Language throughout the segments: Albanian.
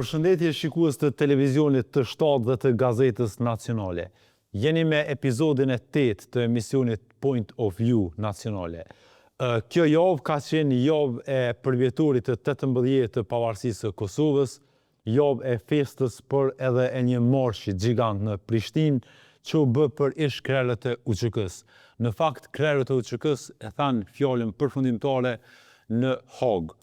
Përshëndetje shikues të televizionit të shtatë dhe të gazetës nacionale. Jeni me episodin e 8 të emisionit Point of View nacionale. Kjo javë ka qenë javë e përvjetorit të 18 të pavarësisë së Kosovës, javë e festës për edhe e një marshi gjigant në Prishtinë, që u bë për ish krerët e UÇK-s. Në fakt, krerët e UÇK-s e thanë fjalën përfundimtare në Hagë.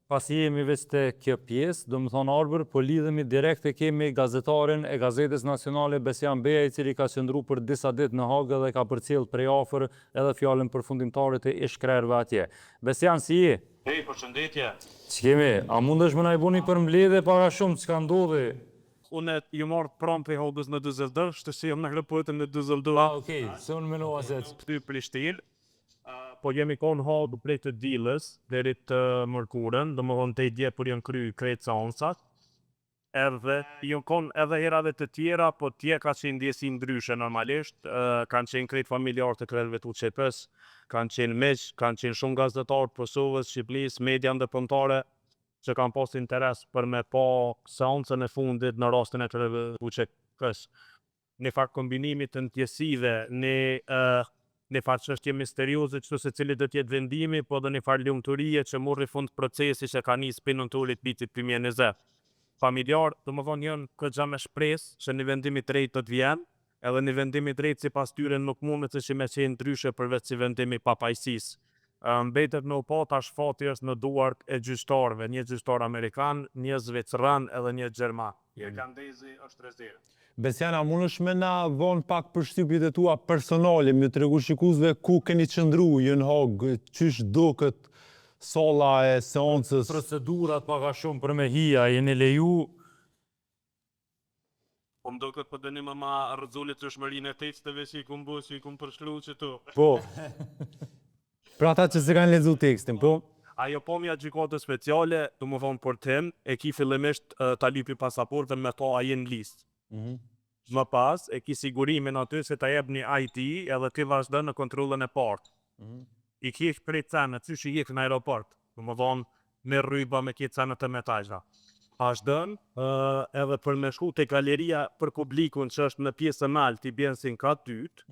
Pasi jemi veç të kjo pjesë, do më thonë Arbër, po lidhemi direkt e kemi gazetarin e Gazetës Nacionale Besian Beja, i cili ka qëndru për disa ditë në Hagë dhe ka përcjell prej afër edhe fjalën përfundimtare të ish krerëve atje. Besian, si je? Hej, përshëndetje. Ç'kemi? A mundesh më na i buni për mbledhje para shumë çka ndodhi? Unë ju marrë pranë për Hagës në Düsseldorf, shtësijëm në krepotën në Düsseldorf. Okej, se unë menova se Këty Prishtinë, po jemi konë Hagë prej të dilës, deri të mërkurën, do më thonë të i dje për janë kry krejtë seansat, edhe ju konë edhe herave të tjera, po tje ka qenë ndjesi ndryshe normalisht, kanë qenë krejtë familjarë të krerëve të UÇK-s, kanë qenë miq, kanë qenë shumë gazetarë të Kosovës, Shqipërisë, media ndërkombëtare, që kanë pas interes për me pa seancën e fundit në rastin e krerëve të UÇK-s. Një farë kombinimit të ndjesive, një farë çështje misterioze që se cili do t'jetë vendimi, po dhe një farë lumturie që morri fund procesi që ka nisë për nëntorit vitit 2020. Familjarë, do më thonë janë këgja me shpresë që një vendimi drejt do t'vjen, edhe një vendimi drejt si pas tyre nuk mundet që me qenë ndryshe përveç si vendimi pa pajësisë. Mbetet me u pa tash fati është në duart e gjyqtarëve, një gjyqtar amerikan, një zviceran edhe një gjerman. Irlandezi është rezervë. Besian, a mundesh me na vonë pak përshtypjet e tua personale, më tregu shikuesve ku keni qëndru ju në Hagë, çysh duket salla e seancës? Procedurat paka shumë për me hija, jeni leju. Po më duket po dëni më ma rrëzullit të shmërinë e teksteve që i kum bu, që i kum përshkru që tu. Po. Pra ata që se kanë lexuar tekstin, po. Ajo pomja gjykatës speciale, do më thonë për tim, e ki fillimisht ta lypi pasaportën me ta a jenë listë. Më pas, e ki sigurimin aty se ta jep një ID edhe ti vazhdo në kontrolën e partë. I ki prej cenët, që i jek në aeroport, do më thonë me rryba me ki cenët e metajra. Ashdën, edhe për me shku të galeria për publikun që është në pjesë naltë i bjensin ka dytë,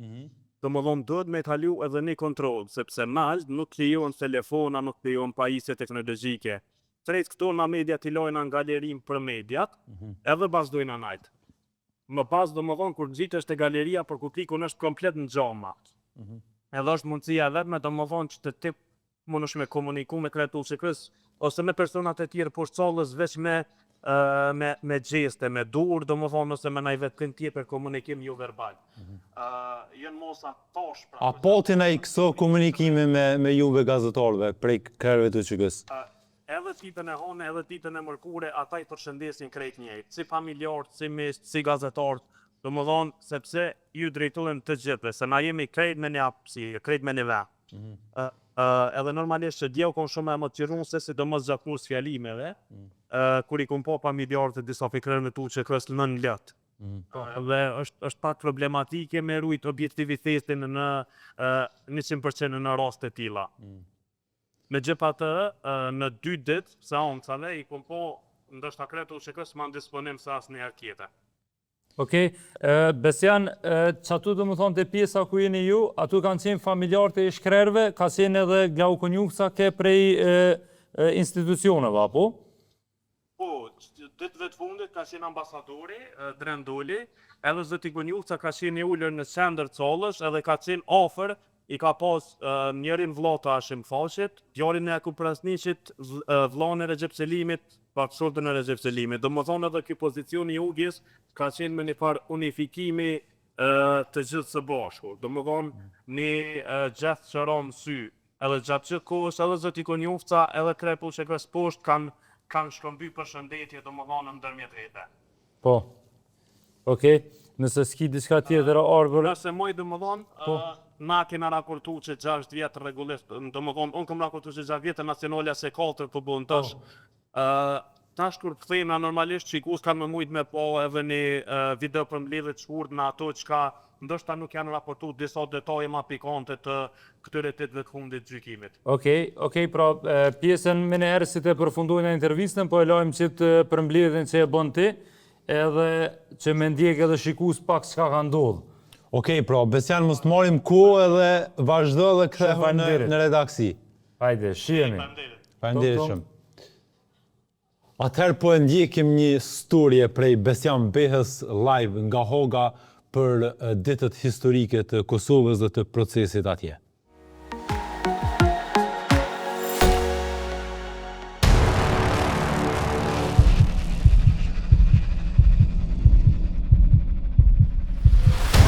do më thonë duhet me t'halu edhe një kontrol, sepse naltë nuk lejon telefona, nuk lejon pajisje teknologjike. Tërejt këto nga media t'i lojna në galerim për mediat, edhe bazdojna najtë. Më pas do më thonë kur gjitesh te galeria për publikun është komplet në gjama. Edhe është mundësia vetme do më thonë që të ti mundesh me komuniku me krerët e UÇK-s ose me personat e tjerë poshtë sallës veç me gjeste, me dur, do më thonë ose me naj vetëm tjetër komunikim jo verbal. Jënë mosa tash pra. A pati ai këso komunikime me juve gazetarëve prej krerëve të UÇK-s? Edhe ditën e hone, edhe ditën e mërkure, ata i përshëndesin krejt njëjtë, si familjarët, si miqt, si gazetarët, do më thonë, sepse ju drejtojnë të gjithve, se na jemi krejt me një hapësirë, krejt me një vend. Edhe normalisht që djeu konë shumë emocionuese, si do mos gjakus fjalimeve, kur i kom po familjarët e disa krerëve të UÇK-s në lëtë. Dhe është pak problematike me rujt objektivitetin në 100% në rast e tilla. Me gjithatë, në 2 ditë seancave i kom po ndoshta krerët e UÇK-s ma në disponim se asnjëherë tjetër. Okej, Besian, çatu do më thonë të pjesa ku jeni ju, atu kanë qenë familjarët e ish krerëve, ka qenë edhe Glauku Njuksa ke prej institucioneve, apo? Po, ditëve të fundit ka qenë ambasadori, Drendoli, edhe zoti Njuksa ka qenë i ullër në qendër Collësh edhe ka qenë afër. I ka pas njerin vlla të Hashim Fashit, djalin e Jakub Prasniqit, vllahën e Recep Selimit, bashkëshortën e Recep Selimit. Do më thonë edhe ky pozicioni i UG-s ka qenë me një farë unifikimi të gjithë së bashku. Do më thonë një gjeth që ra sy. Edhe gjatë gjithë kohës edhe zoti Njuksa edhe krerët e UÇK-s poshtë kanë shkëmby përshëndetje, do më thonë ndërmjet vete. Po. Okej, nëse s'ki diçka tjetër Arbër. Nëse moj do më thonë, na kena raportu që 6 vjetë regullisht, do më thonë, unë kom raportu që 6 vjetë nacionalja se 4 po bënë tash. Tash kur kthehemi normalisht shikues kanë më mujt me po edhe një video për mbledhje të shkurt në ato çka ndoshta nuk janë raportuar disa detaje më pikante të këtyre 8 të fundit të gjykimit. Okej, pra pjesën më në herë si të përfundojnë intervistën, po e lajmë që të përmbledhjen që e bën ti, edhe që me ndjek edhe shikues pak çka ka ndodhur. Okej, pra, Besian mos të marrim kohë edhe vazhdo dhe kthehem në redaksi. Hajde, shihemi. Faleminderit shumë. Atëherë po e ndjekim një storje prej Besian Behës live nga Haga për ditët historike të Kosovës dhe të procesit atje.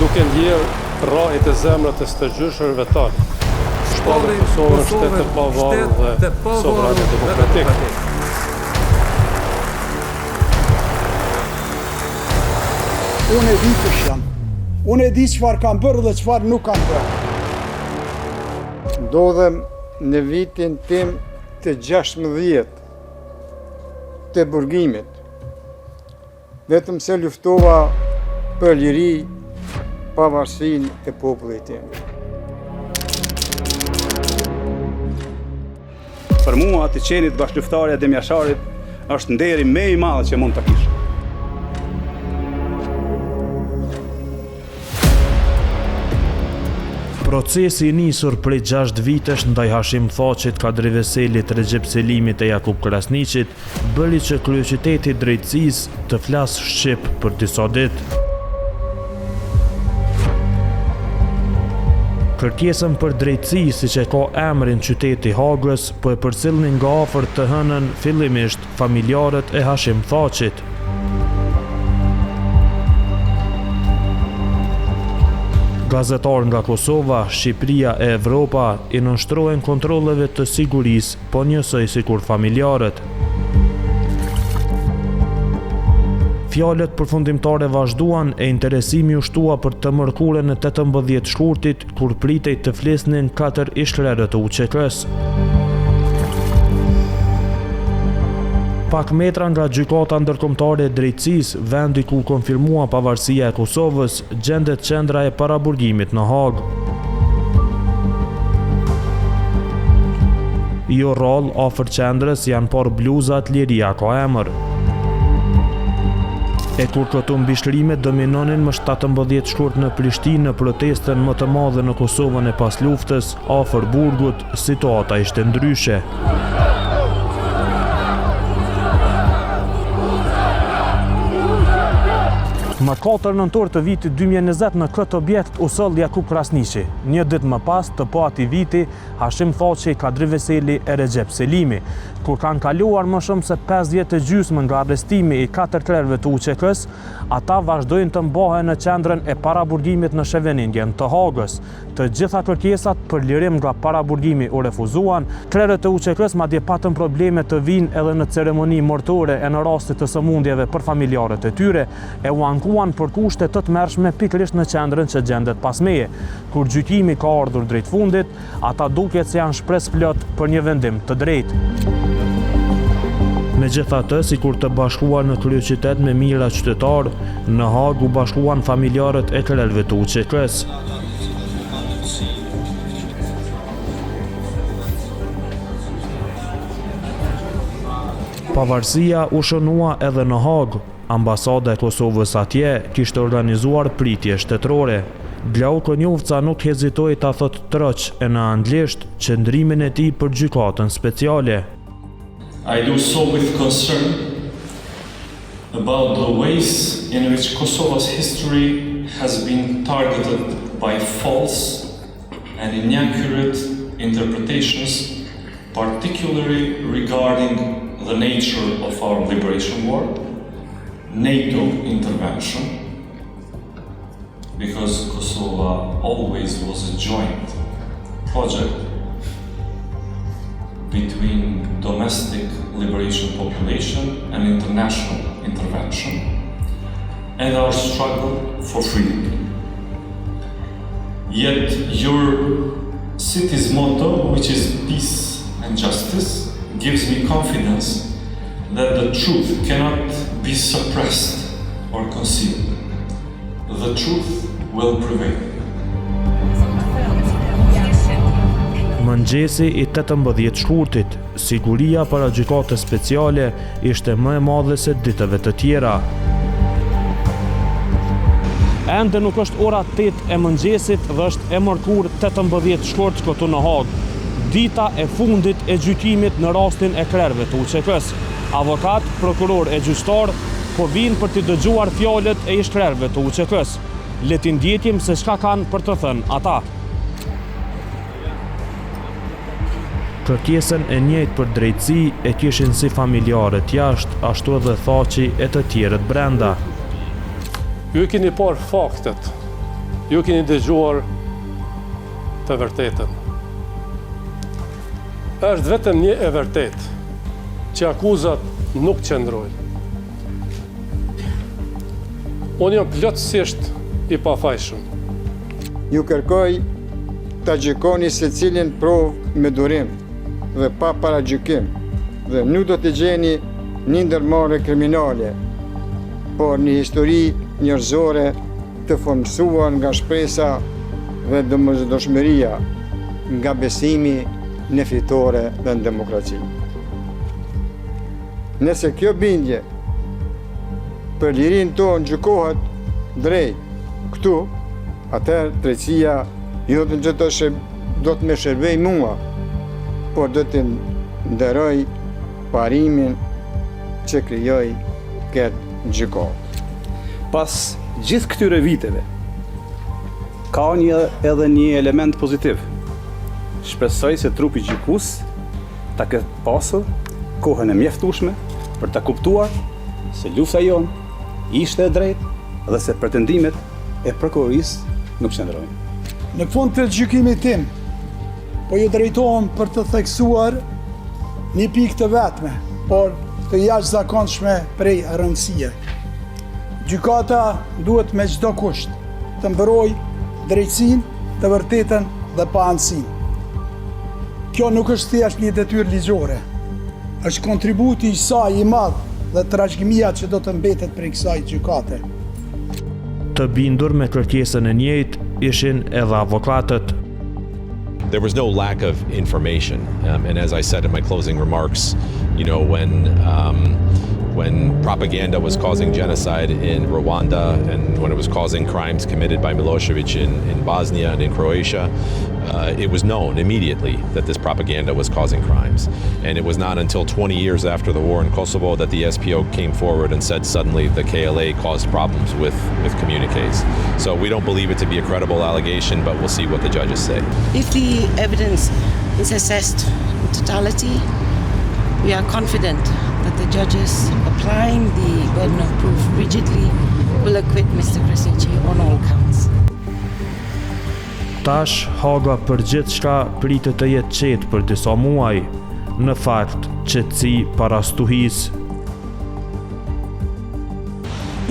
Duke ndjerë rrahit e zemrat e stërgjyshërve tanë, shtati i Kosovës shtet të pavarur dhe sovran e demokratik. Unë e di kush jam. Unë e di çfarë kam bërë dhe çfarë nuk kam bërë. Ndodhem në vitin tim të 16 të burgimit. Vetëm se luftova për liri, pavarësinë e popullit tim. Për mua atë qenit bashkëluftarja dhe mjasharit është nderi më i madh që mund ta kish. Procesi i nisur prej 6 vitesh ndaj Hashim Thaçit, Kadri Veselit, Recep Selimit e Jakub Krasniqit bëri që kryeqyteti i drejtësisë të flasë shqip për disa ditë. Kërkesën për drejtësi, siç e ka emrin qyteti Hagës, po e përcjellnin nga afër të hënën fillimisht familjarët e Hashim Thaçit. Gazetar nga Kosova, Shqipëria e Evropa i nënshtrohen kontrolleve të sigurisë, po njësoj sikur familjarët. Fjalët përfundimtare vazhduan e interesimi u shtua për të mërkurën e 18 shkurtit, kur pritej të flisnin 4 ish-krerë të UÇK-s. Pak metra nga gjykata ndërkombëtare e drejtësisë, vendi ku konfirmua pavarësia e Kosovës, gjendet qendra e paraburgimit në Hagë. Jo rrallë afër qendrës janë por bluzat Liria ka emër. E kur këto mbishtrime dominonin më 17 shkurt në Prishtinë në protestën më të madhe në Kosovën e pas luftës, afër burgut, situata ishte ndryshe. Më 4 nëntor të vitit 2020 në këtë objekt u soll Jakub Krasniqi. Një ditë më pas të po atij viti, Hashim Thaçi, Kadri Veseli e Recep Selimi. Kur kanë kaluar më shumë se 5 vjet e gjysmë nga arrestimi i 4 krerëve të UÇK-s, ata vazhdojnë të mbahen në qendrën e paraburgimit në Sheveningjen të Hagës. Të gjitha kërkesat për lirim nga paraburgimi u refuzuan. Krerët e UÇK-s madje patën probleme të vinë edhe në ceremoni martore e në rastet të sëmundjeve për familjarët e tyre, e u ankuan për kushte të tmerrshme pikërisht në qendrën që gjendet pas meje. Kur gjykimi ka ardhur drejt fundit, ata duket se janë shpresë plot për një vendim të drejtë. Megjithatë, sikur të bashkuar në kryeqytet me mijëra qytetar, në Hagë u bashkuan familjarët e krerëve të UÇK-s. Pavarësia u shënua edhe në Hagë. Ambasada e Kosovës atje kishte organizuar pritje shtetërore. Glauko Njufca nuk hezitoi ta thotë troq e në anglisht qëndrimin e tij për gjykatën speciale. I do so with concern about the ways in which Kosova's history has been targeted by false and inaccurate interpretations, particularly regarding the nature of our liberation war, NATO intervention, because Kosovo always was a joint project between domestic liberation population and international intervention, and our struggle for freedom. Yet your city's motto, which is peace and justice, gives me confidence that the truth cannot be suppressed or concealed. The truth will prevail. Mëngjesi i 18 shkurtit, siguria para gjykatës speciale ishte më e madhe se ditëve të tjera. Ende nuk është ora 8 e mëngjesit dhe është e mërkur 18 shkurt këtu në Hagë. Dita e fundit e gjykimit në rastin e krerëve të UÇK-s. Avokat, prokuror e gjyqtar po vinë për të dëgjuar fjalët e ish krerëve të UÇK-s. Le t'i ndjekim se çka kanë për të thënë ata. Kërkesën e njëjtë për drejtësi e kishin si familjarët jashtë, ashtu edhe thaqi e të tjerët brenda. Ju keni parë faktet, ju keni dëgjuar të vërtetën. Është vetëm një e vërtet, që akuzat nuk qëndrojnë. Unë jam plotësisht i pafajshëm. Ju kërkoj ta gjykoni secilin provë me durim dhe pa paragjykim, dhe nuk do të gjeni një ndërmarrje kriminale, por një histori njerëzore të formësuar nga shpresa dhe domosdoshmëria, nga besimi në fitore dhe në demokraci. Nëse kjo bindje për lirinë tonë gjykohet drejt këtu, atëherë drejtësia jo do të më shërbej mua, por do të nderoj parimin që krijoi këtë gjykatë. Pas gjithë këtyre viteve, ka edhe një element pozitiv. Shpresoj se trupi gjykues ta ketë pasur kohën e mjaftueshme për ta kuptuar se lufta jonë ishte e drejtë dhe se pretendimet e prokurorisë nuk qëndrojnë. Në fund të gjykimit tim, po ju drejtohem për të theksuar një pikë të vetme, por të jashtëzakonshme prej rëndësie. Gjykata duhet me çdo kusht të mbrojë drejtësinë, të vërtetën dhe pa-anësinë. Kjo nuk është thjesht një detyrë ligjore, është kontributi i saj i madh dhe trashëgimia që do të mbetet prej kësaj gjykate. Të bindur me kërkesën e njëjtë ishin edhe avokatët. There was no lack of information, and as I said in my closing remarks, when propaganda was causing genocide in Rwanda and when it was causing crimes committed by Milosevic in Bosnia and in Croatia, it was known immediately that this propaganda was causing crimes. And it was not until 20 years after the war in Kosovo that the SPO came forward and said suddenly the KLA caused problems with communiques. So we don't believe it to be a credible allegation, but we'll see what the judges say. If the evidence is assessed in totality, we are confident that the judges applying the burden of proof rigidly will acquit Mr. Krasniqi on all counts. Tash, Haga për gjithçka pritet të jetë qetë për disa muaj, në fakt qetësi para stuhisë.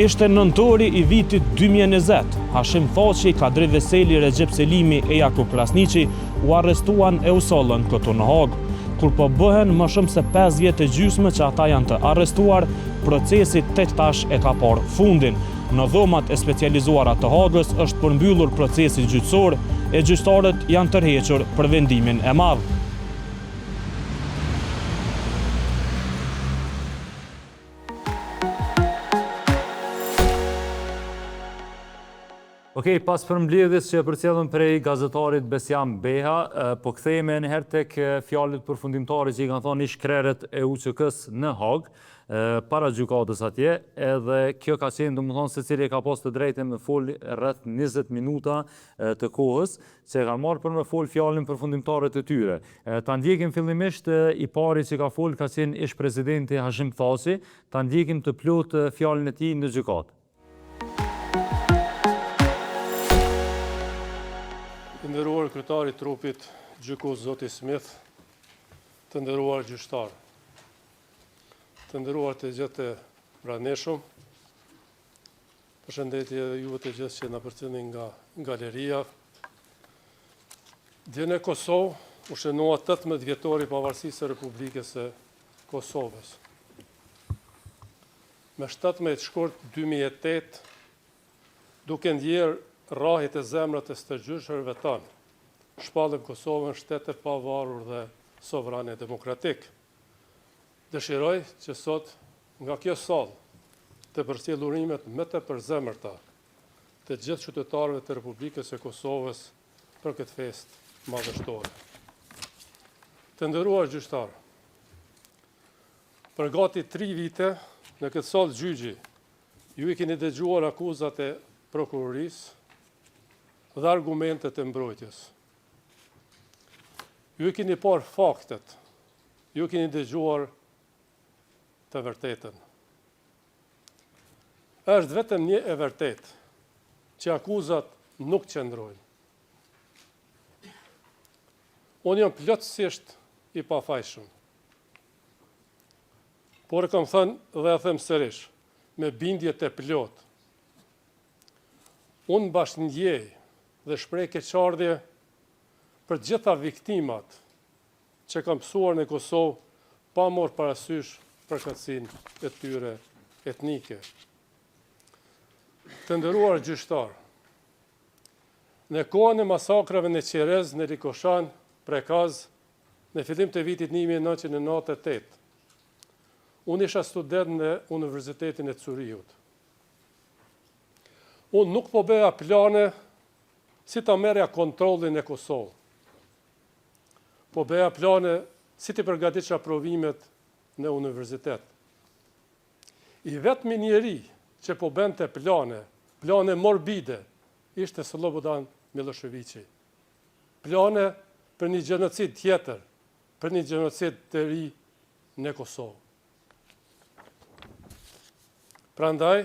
Ishte nëntori i vitit 2020, Hashim Thaçi, Kadri Veseli, Recep Selimi e Jakub Krasniqi u arrestuan e u sollën këtu në Hagë. Kur po bëhen më shumë se 5 vjet e gjysmë që ata janë të arrestuar, procesi tek tash e ka parë fundin. Në dhomat e specializuara të Hagës është përmbyllur procesi gjyqësor e gjyqtarët janë tërhequr për vendimin e madh. Okej, pas përmbledhjes që përcjellëm prej gazetarit Besiam Beha, po kthehemi një herë tek fjalët përfundimtare që i kanë thënë ish krerët e UÇK-s në Hagë, para gjykatës atje, edhe kjo ka qenë, domethënë, secili ka pas të drejtën me fol rreth 20 minuta të kohës, që kanë marrë për me fol fjalën përfundimtare të tyre. Ta ndjekim fillimisht i pari që ka fol ka qenë ish presidenti Hashim Thaçi, ta ndjekim të plot fjalën e tij në gjykatë. Të nderuar kryetari i trupit gjykues zoti Smith, të nderuar gjyqtar, të nderuar të gjithë pranishëm, përshëndetje juve të gjithë që na përcjellni nga galeria. Dje në Kosovë u shënua 18 vjetori i pavarësisë së Republikës së Kosovës. me 17 shkurt 2008, duke ndjerë rrahjet e zemrat e stërgjyshërve tanë, shpallën Kosovën shtetë e pavarur dhe sovrane demokratik. Dëshiroj që sot nga kjo sallë të përcjell urimet më të përzemërta të gjithë qytetarëve të Republikës së Kosovës për këtë festë madhështore. Të nderuar gjyqtarë, për gati 3 vite në këtë sallë gjyqi, ju i keni dëgjuar akuzat e prokurorisë dhe argumentet e mbrojtjes. Ju i keni parë faktet, ju i keni dëgjuar të vërtetën. Është vetëm një e vërtet që akuzat nuk qëndrojnë. Unë jam plotësisht i pafajshëm. Por e kam thënë dhe e them sërish, me bindje të plot. Unë bashkëndjej dhe shprej keqardhje për gjitha viktimat që kam mësuar në Kosovë pa morë parasysh përkatësinë e tyre etnike. Të nderuar gjyqtar, në kohën e masakrave në Qerez, në Rikoshan, Prekaz, në fillim të vitit 1998, unë isha student në Universitetin e Curriut. Unë nuk po bëja plane si ta merja kontrollin e Kosovë. Po bëja plane si të përgatitja provimet në universitet. I vetmi njeri që po bënte plane morbide, ishte Slobodan Miloševići. Plane për një gjenocid tjetër, për një gjenocid të ri në Kosovë. Prandaj,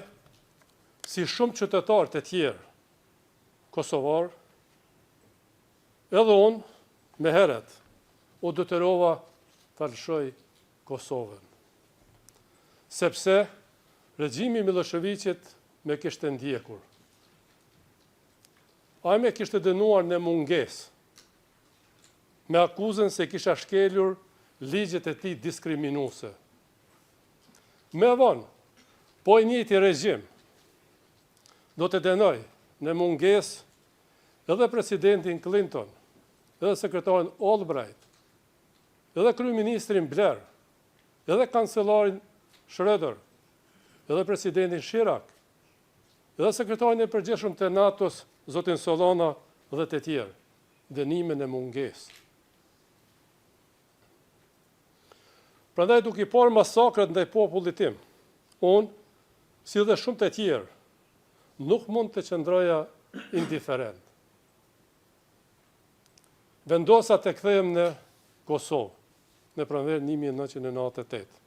si shumë qytetarë të tjerë, kosovarë, edhe unë, me heret, u detyrova të lëshoj Kosovën. Sepse regjimi Miloševićit me kishte ndjekur. Ai me kishte dënuar në mungesë, me akuzën se kisha shkelur ligjet e tij diskriminuese. Me vonë, po i njëjti regjim do të dënoj në mungesë edhe presidentin Clinton, edhe sekretarin Albright, edhe kryeministrin Blair, edhe kancelarin Schröder, edhe presidentin Chirac, edhe sekretarin e përgjithshëm të NATO-s, zotin Solana dhe të tjerë, dënimin e mungesë. Prandaj duke i parë masakrat ndaj popullit tim, unë, si dhe shumë të tjerë, nuk mund të qëndroja indiferent. Vendosa të kthehem në Kosovë, në pranverë 1998.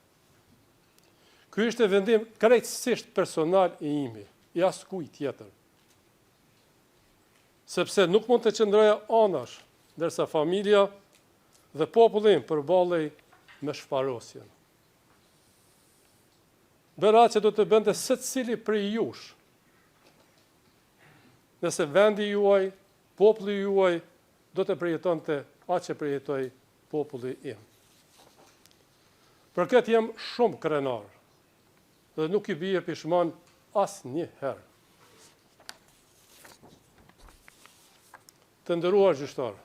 Ky ishte vendim krejtësisht personal i imi, i askujt tjetër. Sepse nuk mund të qëndroja anash, ndërsa familja dhe populli im përballej me shfarosjen. Bëra që do të bënte secili prej jush, nëse vendi juaj, populli juaj, do të përjetonte atë që përjetoi populli im. Për këtë jam shumë krenar, dhe nuk i bie pishman asnjëherë. Të nderuar gjyqtar,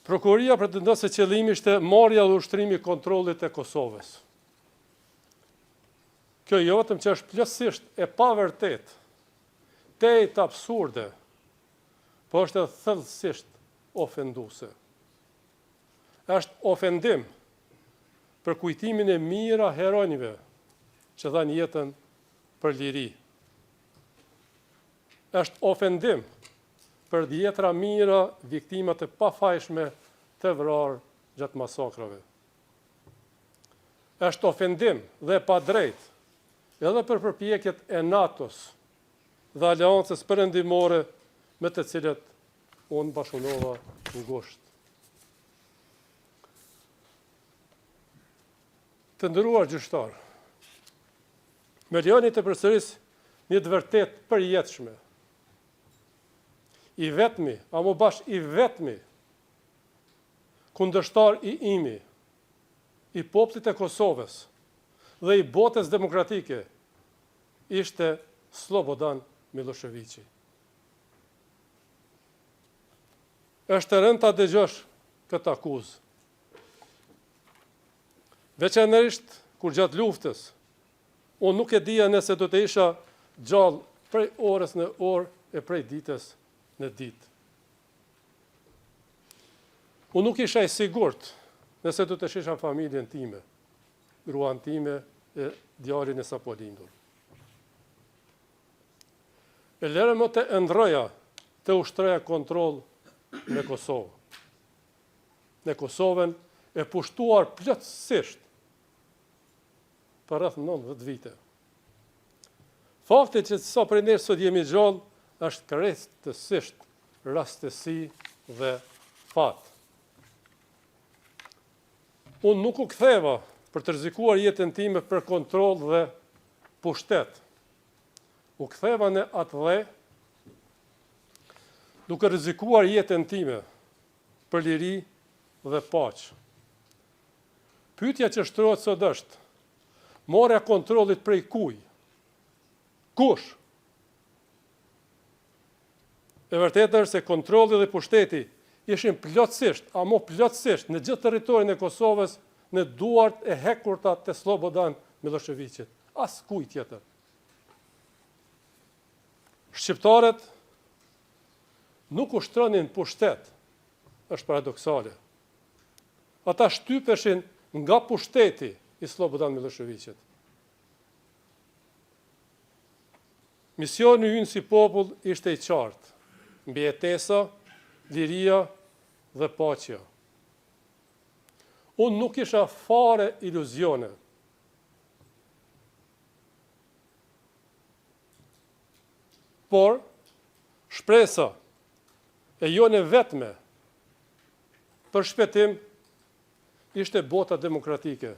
Prokuroria pretendon se qëllimi ishte marrja dhe ushtrimi i kontrollit të Kosovës. Kjo jo vetëm që është plotësisht e pavërtet, të absurde, po është edhe thellësisht ofenduese. Është ofendim për kujtimin e mira heronjve që dhanë jetën për liri. Është ofendim për dhjetra mira viktimat e pafajshme të vrarë gjatë masakrave. Është ofendim dhe pa drejt edhe për përpjekjet e NATO-s dhe aleancës perëndimore me të cilët unë bashkëpunova ngushtë. Të nderuar gjyqtar, me lejoni të përsëris një të vërtet përjetshme. I vetmi, a më bash i vetmi, kundërshtar i imi, i popullit e Kosovës, dhe i botës demokratike ishte Slobodan Miloševići. Është e rëndë ta dëgjosh këtë akuzë. Veçanërisht kur gjatë luftës, unë nuk e dija nëse do të isha gjallë prej orës në orë e prej ditës në ditë. Unë nuk isha i sigurt nëse do të shisha familjen time, gruan time e djalin e sapo lindur. E lere më të ndroja të ushtreja kontrol në Kosovë. Në Kosovën e pushtuar plotësisht për rreth 90 vite. Fakti që sa prej nesh sot jemi gjallë është krejtësisht rastësi dhe fat. Unë nuk u ktheva për të rrezikuar jetën time për kontroll dhe pushtet. U ktheva në atë dhe duke rrezikuar jetën time për liri dhe paqë. Pyetja që shtrohet sot është: morja kontrollit prej kuj? Kush? E vërtetë është se kontrolli dhe pushteti ishin plotësisht, ama plotësisht në gjithë territorin e Kosovës në duart e hekurta të Slobodan Miloševićit. As kuj tjetër. Shqiptarët nuk ushtronin pushtet, është paradoksale. Ata shtypeshin nga pushteti i Slobodan Miloševićit. Misioni ynë si popull ishte i qartë: mbijetesa, liria dhe paqja. Unë nuk isha fare iluzione. Por, shpresa e jone vetme për shpëtim ishte bota demokratike,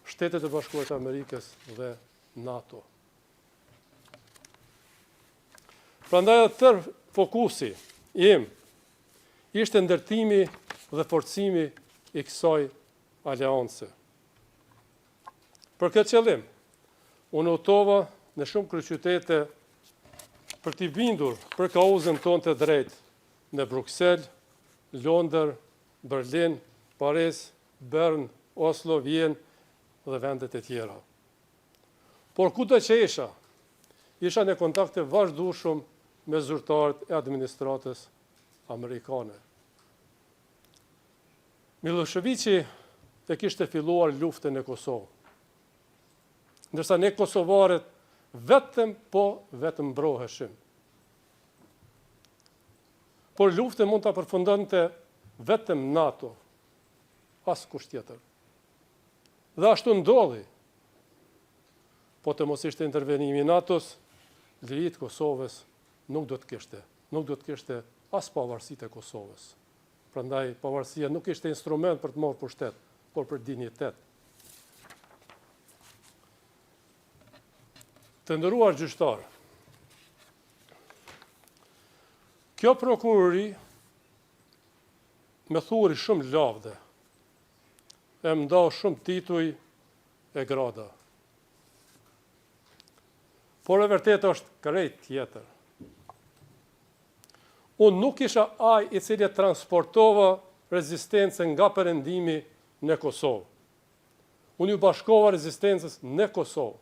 Shtetet e Bashkuara të Amerikës dhe NATO. Prandaj tërë fokusi im ishte ndërtimi dhe forcimi i kësaj aleance. Për këtë qëllim, unë udhtova në shumë kryeqytete për t'i bindur për kauzën tonë të drejtë në Bruxelles, Londër, Berlin, Paris, Bern, Oslo, Vjen dhe vendet e tjera. Por kudo që isha në kontakte vazhdueshëm me zyrtarët e administratës amerikane. Miloševići e kishte filluar luftën në Kosovë, ndërsa ne kosovarët vetëm mbroheshim. Por luftën mund ta përfundonte vetëm NATO, as kusht tjetër. Dhe ashtu ndodhi. Po të mos ishte intervenimi i NATO-s, lirit Kosovës nuk do të kishte as pavarësitë e Kosovës. Prandaj pavarësia nuk ishte instrument për të marrë pushtet, por për dinjitet. Të nderuar gjyqtar, kjo prokurori me thuri shumë lavde, e më nda shumë tituj e grada. Por e vërtet është krejt tjetër. Unë nuk isha ai i cili transportova rezistencën nga perëndimi në Kosovë. Unë ju bashkova rezistencës në Kosovë.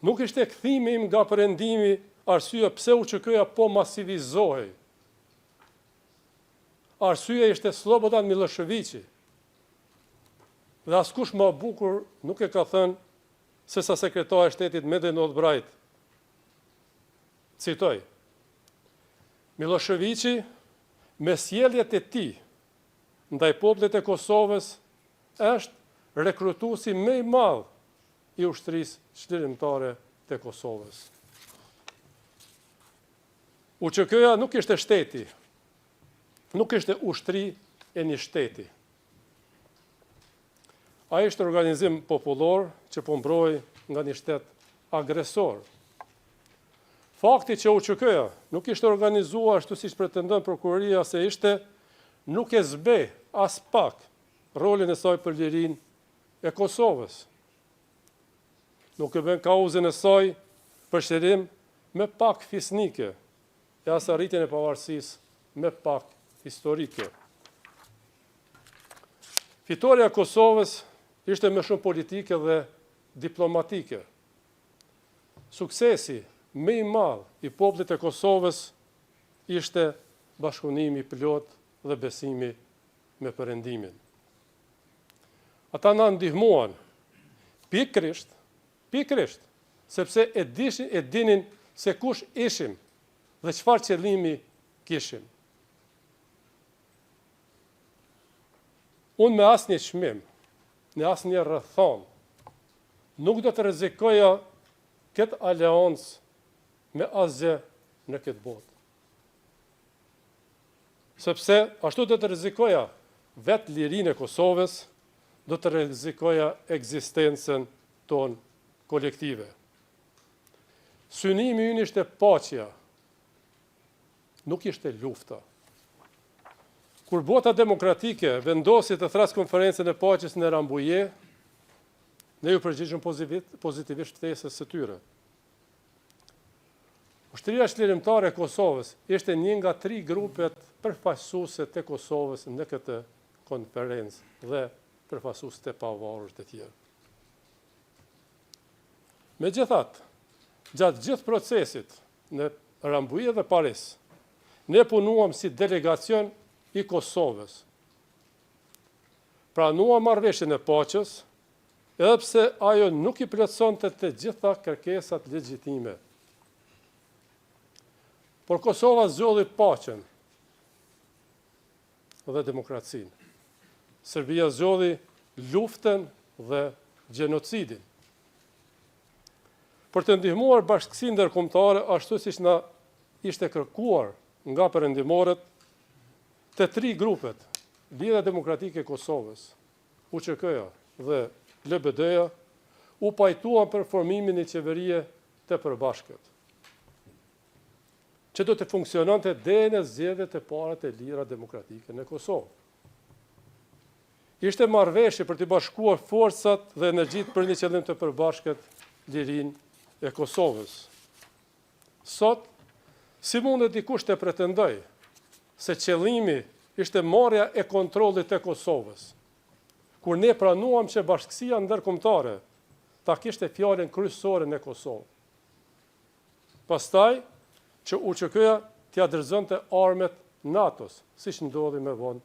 Nuk ishte kthimi im nga perëndimi arsye pse UÇK-ja po masivizohej. Arsyeja ishte Slobodan Miloševići. Dhe askush më bukur nuk e ka thënë se sa sekretari i shtetit Mehmet Albright. Citoj: Miloševići me sjelljet e tij ndaj popullit e Kosovës është rekrutuesi më i madh i ushtrisë çlirimtare të Kosovës. UÇK-ja nuk ishte shteti, nuk ishte ushtri e një shteti. Ai ishte organizim popullor që po mbroj nga një shtet agresor. Fakti që UÇK-ja nuk ishte organizuar ashtu siç pretendon prokuroria se ishte, nuk e zbe as pak rolin e saj për lirinë e Kosovës nuk e bën kauzën e saj për shërim me pak fisnike e as arritjen e pavarësisë me pak historike. Fitoria e Kosovës ishte më shumë politike dhe diplomatike. Suksesi më i madh i popullit të Kosovës ishte bashkëpunimi i plot dhe besimi me Perëndimin. Ata na ndihmuan pikërisht, sepse e dinin se kush ishim dhe çfarë qëllimi kishim. Unë me asnjë çmim, në asnjë rrethon, nuk do të rrezikoja këtë aleancë me asgjë në këtë botë. Sepse ashtu do të rrezikoja vetë lirinë e Kosovës, do të rrezikoja ekzistencën tonë kolektive. Synimi ynë ishte paqja, nuk ishte lufta. Kur bota demokratike vendosi të thras konferencën e paqes në Rambuje, ne ju përgjigjëm pozitivisht ftesës së tyre. Ushtria Çlirimtare e Kosovës ishte një nga 3 grupet përfaqësuese të Kosovës në këtë konferencë dhe përfaqësues të pavarur të tjerë. Megjithatë, gjatë gjithë procesit në Rambuje dhe Paris, ne punuam si delegacion i Kosovës. Pranuam marrëveshjen e paqes, edhe pse ajo nuk i plotësonte të gjitha kërkesat legjitime. Por Kosova zgjodhi paqen dhe demokracinë. Serbia zgjodhi luftën dhe gjenocidin. Për të ndihmuar bashkësinë ndërkombëtare ashtu siç na ishte kërkuar nga perëndimorët, të 3 grupet, Lidhja Demokratike e Kosovës, UÇK-ja dhe LBD-ja, u pajtuan për formimin e qeverie të përbashkët, që do të funksiononte deri në zgjedhjet e para të lira demokratike në Kosovë. Ishte marrëveshje për të bashkuar forcat dhe energjitë për një qëllim të përbashkët, lirinë e Kosovës. Sot, si mundet dikush të pretendoj se qëllimi ishte marrja e kontrollit të Kosovës, kur ne pranuam që bashkësia ndërkombëtare ta kishte fjalën kryesore në Kosovë. Pastaj, që UÇK-ja t'ia dorëzonte armët NATO-s, siç ndodhi më vonë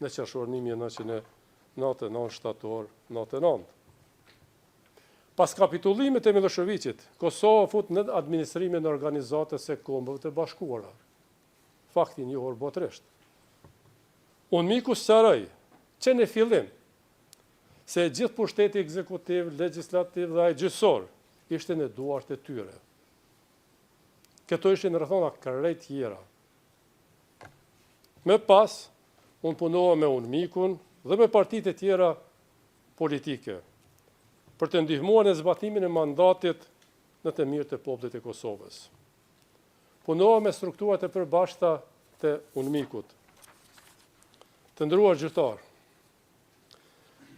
në qershorin 1999 shtator 99. Pas kapitullimit të Miloševićit, Kosova fut në administrimin e Organizatës së Kombeve të Bashkuara. Fakti i njohur botërisht. UNMIK-u sqaroi që në fillim se gjithë pushteti ekzekutiv, legjislativ dhe gjyqësor ishte në duart e tyre. Këto ishin rrethona krejt tjera. Më pas, unë punova me UNMIK-un dhe me partitë e tjera politike, për të ndihmuar në zbatimin e mandatit në të mirë të popullit të Kosovës. Punova me strukturat e përbashkëta të UNMIK-ut. Të nderuar gjyqtar,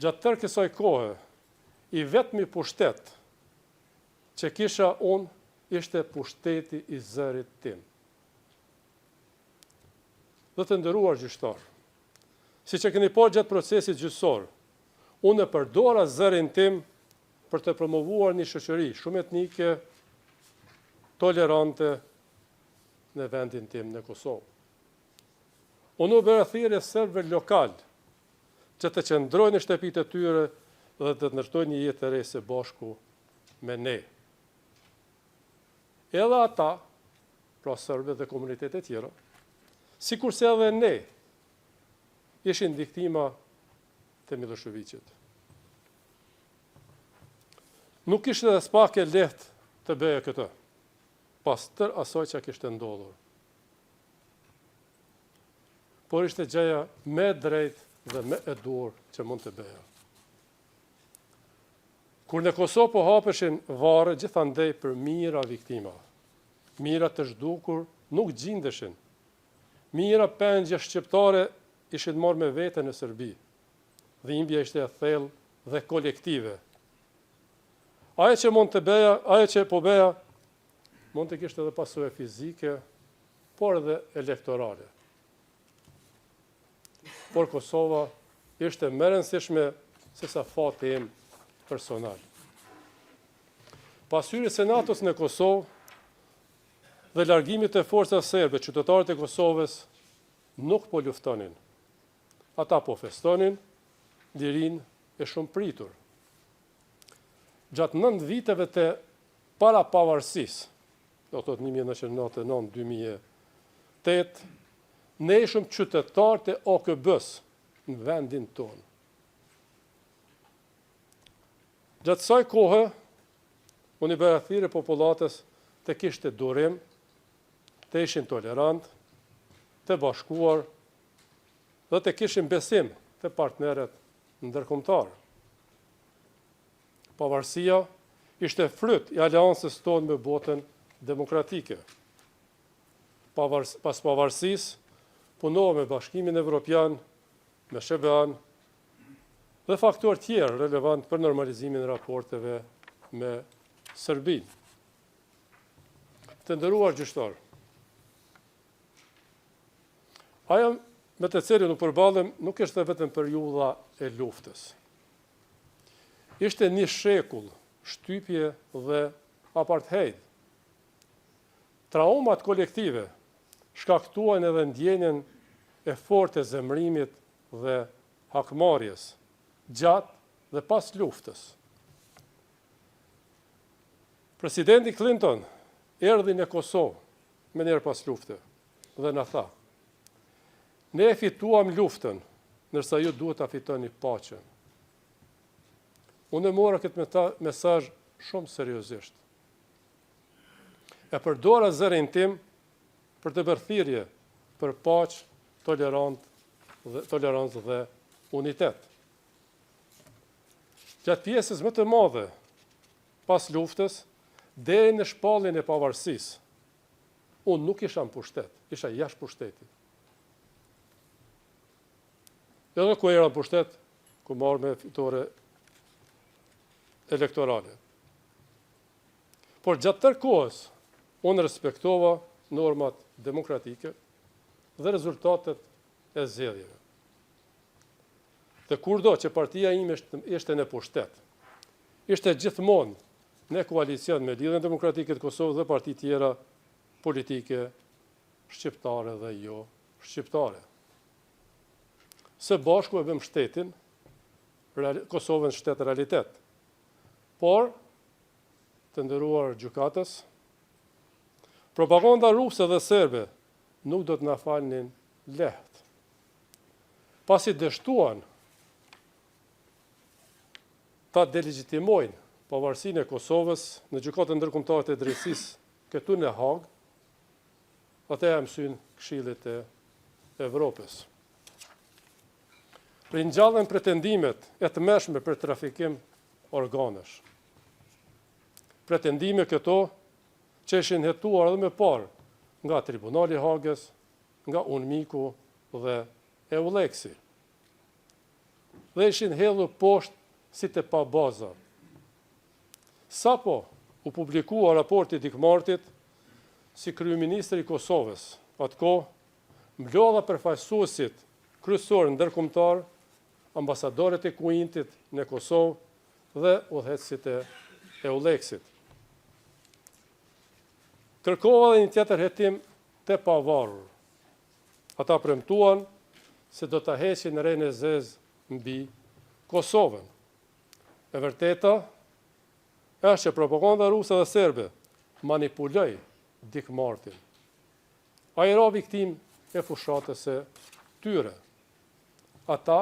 gjatë tërë kësaj kohe, i vetmi pushtet që kisha unë ishte pushteti i zërit tim. Dhe të nderuar gjyqtar, siç e keni parë gjatë procesit gjyqësor, unë e përdora zërin tim për të promovuar një shoqëri shumë etnike, tolerante në vendin tim në Kosovë. Unë u bëra thirrje serbëve lokal që të qëndrojnë në shtëpitë e tyre dhe të ndërtojnë një jetë të re së bashku me ne. Edhe ata, pra serbët dhe komunitetet tjera, sikurse edhe ne, ishin viktima të Miloševićit. Nuk ishte dhe s'pak e lehtë të bëje këtë, pas tërë asaj që kishte ndodhur. Por ishte gjëja me drejt dhe me e dur që mund të bëja. Kur në Kosovë po hapeshin varre gjithandej për mijëra viktima, mijëra të zhdukur nuk gjindeshin, mijëra pengje shqiptare ishin marrë me vete në Serbi, dhimbja ishte e thellë dhe kolektive. Ajo që mund të beja, ajo që po beja, mund të kishte edhe pasojë fizike, por edhe elektorale. Por Kosova ishte më e rëndësishme se sa fati im personal. Pas hyrjes së NATO-s në Kosovë dhe largimit të forcave serbe, qytetarët e Kosovës nuk po luftonin. Ata po festonin lirinë e shumë pritur. Gjatë 9 viteve të para pavarësisë, do të thotë 1999-2008, ne ishim qytetarë të OKB-s në vendin tonë. Gjatë kësaj kohe, unë i bëra thirrje popullatës të kishte durim, të ishin tolerant, të bashkuar dhe të kishin besim të partnerët ndërkombëtar. Pavarësia ishte fryt i aleancës tonë me botën demokratike. Pas pavarësisë, punova me Bashkimin Evropian, me SHBA-n dhe faktorë tjerë relevant për normalizimin e raporteve me Serbinë. Të nderuar gjyqtar, ajo me të cilën u përballëm nuk ishte vetëm periudha e luftës. Ishte një shekull shtypje dhe apartheid. Traumat kolektive shkaktuan edhe ndjenjen e fortë e zemërimit dhe hakmarrjes gjatë dhe pas luftës. Presidenti Clinton erdhi në Kosovë më njëherë pas luftës dhe na tha: "Ne e fituam luftën, ndërsa ju duhet ta fitoni paqen." Unë mora këtë mesazh shumë seriozisht. E përdora zërin tim për të bërë thirrje për paqë, tolerancë dhe unitet. Gjatë pjesës më të madhe pas luftës, deri në shpalljen e pavarësisë, unë nuk isha në pushtet, isha jashtë pushtetit. Edhe ku era në pushtet, ku marrë me fitore elektorale. Por gjatë tërë kohës, unë respektova normat demokratike dhe rezultatet e zgjedhjeve. Dhe kurdo që partia ime ishte në pushtet, ishte gjithmonë në koalicion me Lidhjen Demokratike të Kosovës dhe parti tjera politike shqiptare dhe jo shqiptare. Së bashku e bëm shtetin, Kosovën shtet realitet. Por, të nderuar gjykatës, propaganda ruse dhe serbe nuk do të na falnin lehtë. Pasi dështuan ta delegjitimojnë pavarësinë e Kosovës në gjykatën ndërkombëtare të drejtësisë këtu në Hagë, atë e mësyn Këshillit e Evropës. Ringjallën pretendimet e tmerrshme për trafikim organesh. Pretendime këto që ishin hetuar edhe më parë nga Tribunali i Hagës, nga UNMIK-u dhe EULEX-i. Dhe ishin hedhur poshtë si të pa baza. Sapo u publikua raporti Dikmartit, si kryeministri i Kosovës, atko mblodha përfaqësuesit kryesor ndërkombëtar, ambasadorët e Kuintit në Kosovë dhe udhëheqësit e EULEX-it. Kërkova dhe një tjetër hetim të pavarur. Ata premtuan se do të heqin rrën e zezë mbi Kosovën. E vërteta është që propaganda ruse dhe serbe manipuloi Dikmartin. Ai ra viktim e fushatës së tyre. Ata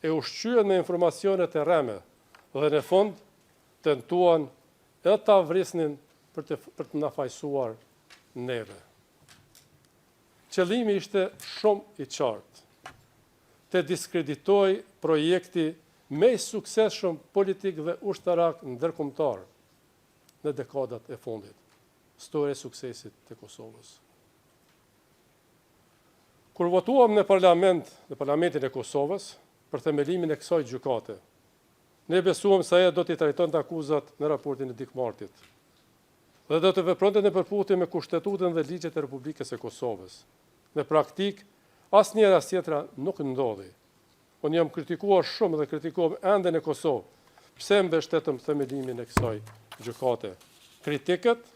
e ushqyen me informacionet e rreme dhe në fund tentuan edhe ta vrisnin për të na fajsuar neve. Qëllimi ishte shumë i qartë, të diskreditoj projekti me suksesshëm politik dhe ushtarak ndërkombëtar në dekadat e fundit, storia e suksesit të Kosovës. Kur votuam në Parlamentin e Kosovës për themelimin e kësaj gjykate, ne besuam se ajo do t'i trajtonte akuzat në raportin e Dikmartit dhe do të vepronte në përputhje me Kushtetutën dhe ligjet e Republikës e Kosovës. Në praktik, asnjëherë as tjetra nuk ndodhi. Unë jam kritikuar shumë dhe kritikova ende në Kosovë. Pse mbështetëm themelimin e kësaj gjykate? Kritikët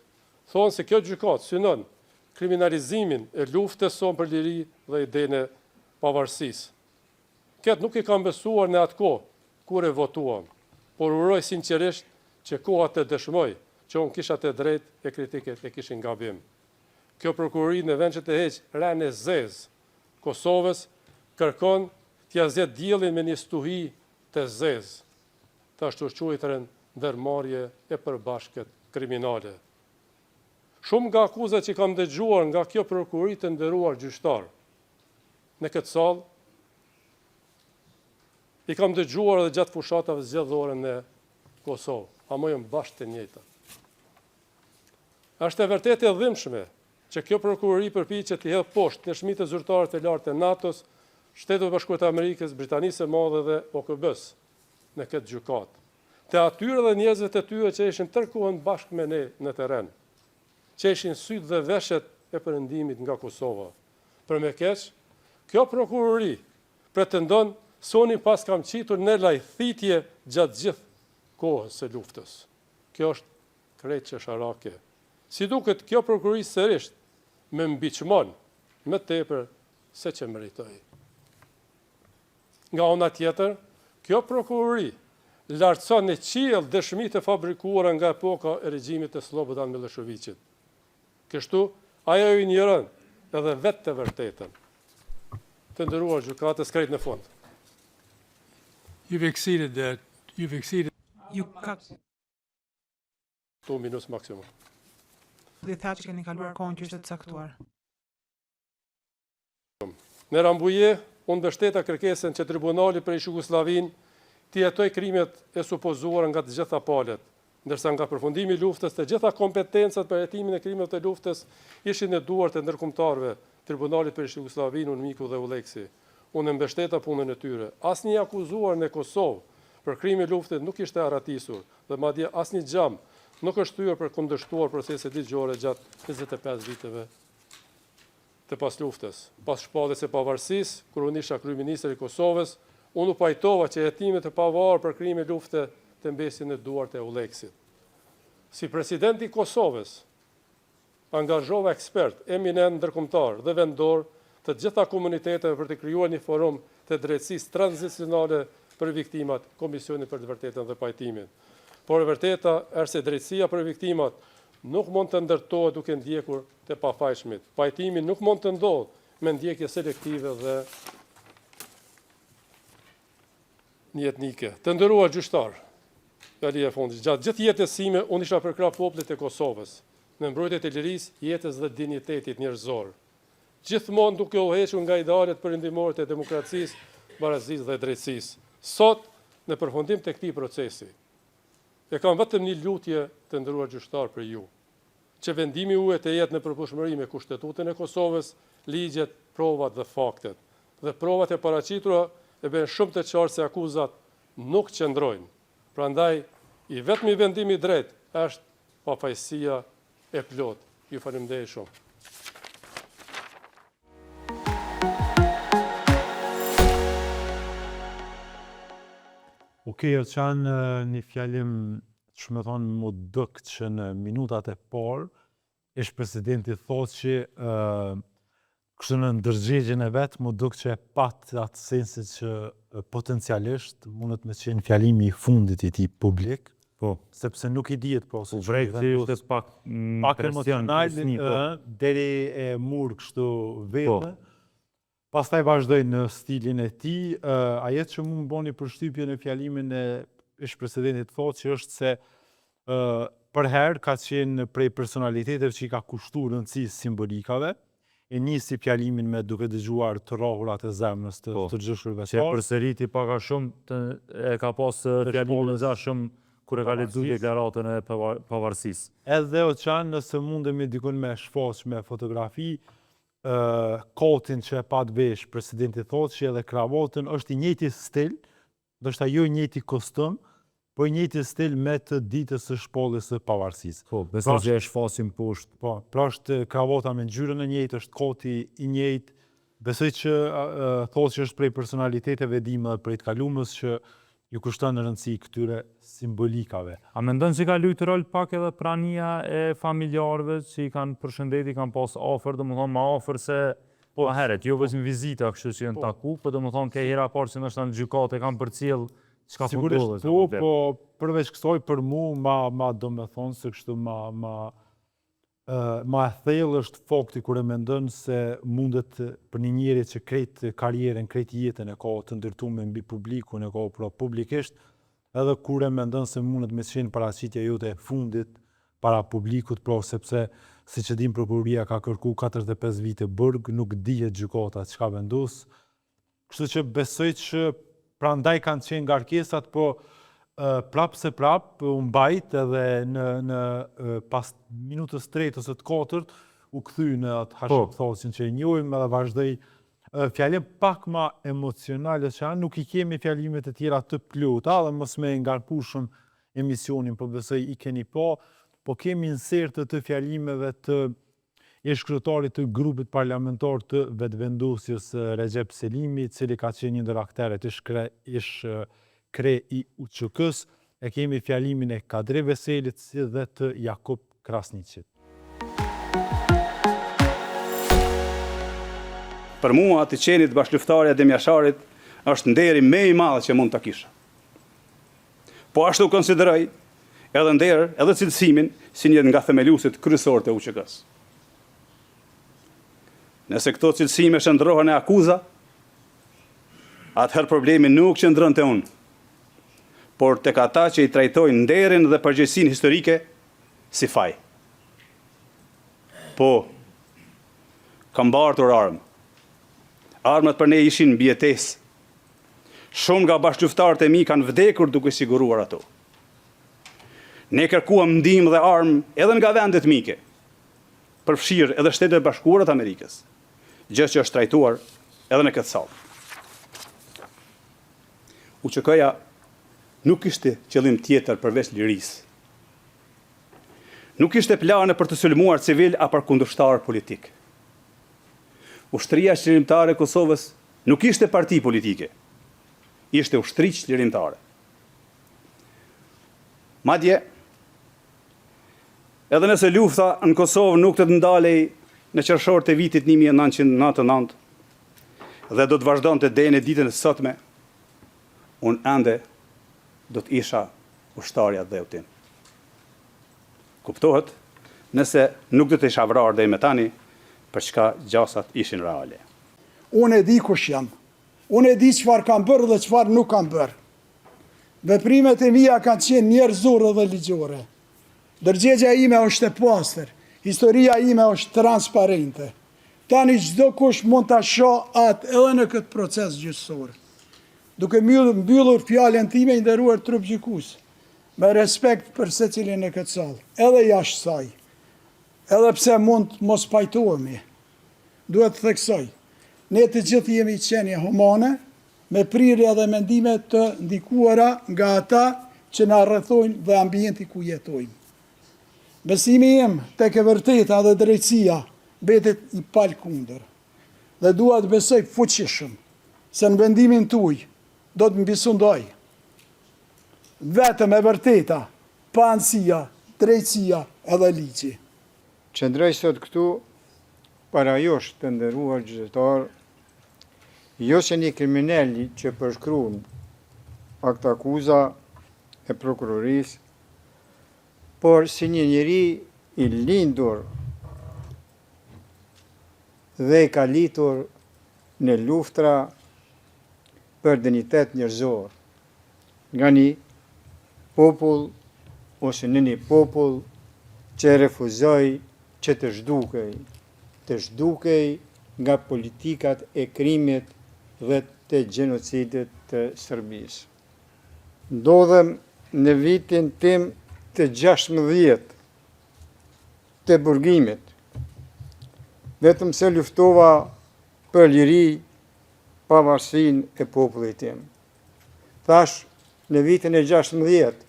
thonë se kjo gjykatë synon kriminalizimin e luftës sonë për liri dhe idenë e pavarësisë. Këtë nuk i kam besuar në atë kohë kur e votuam, por uroj sinqerisht që koha të dëshmoj që unë kisha të drejtë e kritiket e kishin gabim. Kjo prokurori në vend që të heqë rënë e zezë Kosovës, kërkon t'ja zjet diellin me një stuhi të zezë, të ashtu quajtën ndërmarrje e përbashkët kriminale. Shumë nga akuzat që kam dëgjuar nga kjo prokurori të nderuar gjyqtar në këtë sallë, i kam dëgjuar edhe gjatë fushatave zgjedhore në Kosovë, a mojëm bashkë të njëjta. Është e vërtet e dhimbshme që kjo prokurori përpiqet të hedhë poshtë në shmitë të zyrtarët e lartë të NATO-s, Shtetit Bashkuar të Amerikës, Britanisë së Madhe dhe OKB-s në këtë gjykatë. Të atyre dhe njerëzve të tyre që ishin tërkohën bashkë me ne në terren, që ishin sytë dhe veshët e perëndimit nga Kosova. Për me keq, kjo prokurori pretendon se unë pas kam qitur në lajthitje gjatë gjithë kohës së luftës. Kjo është krejt qesharake. Si duket, kjo prokurori sërisht me mbiqmon më tepër se që meritoj. Nga ana tjetër, kjo prokurori lartëson në qiell dëshmitë e fabrikuara nga epoka e regjimit të Slobodan Miloševićit. Kështu, ajo i njërën edhe vetë të vërtetën. Të nderuar gjykatës, krejt në fund. You've exceeded that. Ju ka 2 minutë maksimum. dhe tha që keni kaluar kohën që është të caktuar. Në Rambuje, unë mbështeta kërkesën që tribunali për Jugosllavin të jetoj krimet e supozuara nga të gjitha palët, ndërsa nga përfundimi i luftës të gjitha kompetencat për hetimin e krimeve të luftës ishin në duart e ndërkombëtarëve, Tribunalit për Jugosllavin, UNMIK-u dhe ULEX-i. Unë mbështeta punën e tyre. Asnjë akuzuar në Kosovë për krime luftës nuk ishte arratisur dhe madje asnjë gjam nuk është thyer për kundërshtuar proceset ligjore gjatë 25 viteve të pas luftës. Pas shpalljes së pavarësisë, kur unë isha kryeministër i Kosovës, unë u pajtova që hetimet e pavarur për krime lufte të mbesin në duart e ULEX-it. Si president i Kosovës, angazhova ekspert, eminent ndërkombëtar dhe vendor të gjitha komuniteteve për të krijuar një forum të drejtësisë tranzicionale për viktimat, Komisioni për të vërtetën dhe pajtimin. Por e vërteta është se drejtësia për viktimat nuk mund të ndërtohet duke ndjekur të pafajshmit. Pajtimi nuk mund të ndodhë me ndjekje selektive dhe një etnike. Të nderuar gjyqtar, fjali e fundit, gjatë gjithë jetës sime unë isha përkrah popullit të Kosovës, në mbrojtje të lirisë, jetës dhe dinjitetit njerëzor. Gjithmonë duke u hequr nga idealet perëndimore të demokracisë, barazisë dhe drejtësisë. Sot, në përfundim të këtij procesi, e kam vetëm një lutje të nderuar gjyqtar për ju, që vendimi juaj të jetë në përputhshmëri me Kushtetutën e Kosovës, ligjet, provat dhe faktet. Dhe provat e paraqitura e bën shumë të qartë se akuzat nuk qëndrojnë. Prandaj, i vetmi vendim i drejtë është pafajësia e plot. Ju faleminderit shumë. Okej, Erçan, një fjalim që me thonë më dëk që në minutat e parë, ish presidenti thotë që kështë në ndërgjegjen e vetë, më dëk që e patë atë sensi që potencialisht mundet me qenë fjalimi i fundit i ti publik, sepse nuk i dihet po se vrejti është pak emocional, deri e murë kështu vetë. Pastaj vazhdoj në stilin e ti, ajet që mu më boni përshtypje në fjalimin e ish-presidentit thotë që është se për herë ka qenë prej personaliteteve që i ka kushtuar rëndësi simbolikave, e nisi fjalimin me duke dëgjuar të rrohurat e zemrës të gjyshurve. Që e përsëriti paka shumë, e ka pas fjalimin e shumë kur e ka lexuar deklaratën e pavarësisë. Edhe Oçan, nëse mundemi dikun me shfaq me fotografi, kotin që e pat vesh, presidenti thotë që edhe kravatën është i njëjti stil, ndoshta jo i njëjti kostum, po i njëjti stil me të ditës së shkollës së pavarësisë. Po, besoj që e shfasim poshtë. Po, pra është kravata me ngjyrën e njëjtë, është koti i njëjtë. Besoj që thotë që është prej personaliteteve dime dhe prej të kalumës që ju kushton rëndësi këtyre simbolikave. A mendon se ka luajtur rol pak edhe prania e familjarëve që i kanë përshëndeti, kanë pas afër, domethënë më afër se po herët, jo vetëm vizita, kështu që janë taku, po domethënë ke hera parë që ndoshta në gjykatë kanë përcjell çka sigurisht po përveç kësaj për mua ma do me thonë se kështu ma e thellë është fakti kur e mendon se mundet për një njeri që krejt karrierën, krejt jetën e ka të ndërtuar mbi publikun, e ka pra publikisht, edhe kur e mendon se mundet me qenë paraqitja jote e fundit para publikut, pra sepse siç e dim prokuroria ka kërku 45 vite burg, nuk dihet gjykata çka vendos. Kështu që besoj që prandaj kanë qenë ngarkesat, po prap se prap u mbajt edhe në pas minutës 3 ose të 4 u kthy në atë hashkëthosjen që e njohim edhe vazhdoi fjalim pak ma emocionale që nuk i kemi fjalimet e tjera të plota dhe mos me ngarku shumë emisionin, po besoj i keni po kemi inserte të fjalimeve të ish-kryetarit të grupit parlamentar të vetëvendosjes Recep Selimi, cili ka qenë një ndër akteret ish-kre i UÇK-s, e kemi fjalimin e Kadri Veselit si dhe të Jakub Krasniqit. Për mua të qenit bashkëluftarja e Demjasharit është nderi më i madh që mund ta kisha. Po ashtu konsideroj edhe nder, edhe cilësimin si një nga themeluesit kryesorë të UÇK-s. Nëse këto cilësime shndrohen e akuza, atëherë problemi nuk qëndron te unë, por tek ata që i trajtojnë nderin dhe përgjegjësinë historike si faj. Po, kam mbartur armë. Armët për ne ishin mbijetesë. Shumë nga bashkëluftarët e mi kanë vdekur duke siguruar ato. Ne kërkuam ndihmë dhe armë edhe nga vendet mike, përfshirë edhe Shtetet e Bashkuara të Amerikës, gjë që është trajtuar edhe në këtë sallë. UÇK-ja nuk kishte qëllim tjetër përveç lirisë. Nuk kishte plane për të sulmuar civil apo kundërshtar politik. Ushtria Çlirimtare e Kosovës nuk ishte parti politike, ishte ushtri çlirimtare. Madje, edhe nëse lufta në Kosovë nuk të ndalej në qershor të vitit 1999 dhe do të vazhdonte deri në ditën e sotme, unë ende do të isha ushtarja dhe utin. Kuptohet, nëse nuk do të isha vrarë deri më tani, për çka gjasat ishin reale. Unë e di kush jam. Unë e di çfarë kam bërë dhe çfarë nuk kam bërë. Veprimet e mia kanë qenë njerëzore dhe ligjore. Dërgjegja ime është e pastër. Historia ime është transparente. Tani çdo kush mund ta shoh atë edhe në këtë proces gjyqësor. Duke mbyllur fjalën time, nderuar trup gjykues, me respekt për secilin në këtë sallë, edhe jashtë saj. Edhe pse mund mos pajtohemi, duhet të theksoj, ne të gjithë jemi qenie humane, me prirje dhe mendime të ndikuara nga ata që na rrethojnë dhe ambienti ku jetojmë. Besimi im tek e vërteta dhe drejtësia mbetet i palkundër. Dhe dua të besoj fuqishëm se në vendimin tuaj do të mbisundoj. Vetëm e vërteta, pa anësia, drejtësia edhe ligji. Qëndroj sot këtu para jush të nderuar gjyqtar, jo se një kriminali që përshkruan akt akuza e prokurorisë, por si një njeri i lindur dhe i kalitur në luftra për dinitet njerëzor, nga një popull ose në një popull që refuzoi që të zhdukej nga politikat e krimit dhe të gjenocidit të Serbisë. Ndodhem në vitin tim të 16 të burgimit, vetëm se luftova për liri pavarësinë e popullit tim. Thash, në vitin e 16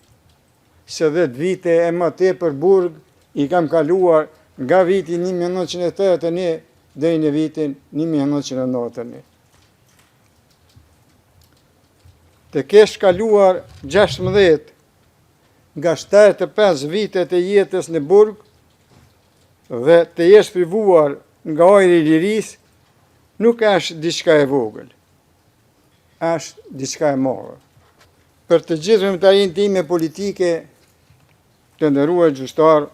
se 10 vite e më tepër burg i kam kaluar nga viti 1981 deri në vitin 1991. Të kesh kaluar 16 nga 75 vitet e jetës në burg dhe të jesh privuar nga ajri i lirisë, nuk është diçka e vogël, është diçka e madhe. Për të gjithë vëmëtarin time politike, të nderuar gjyqtar,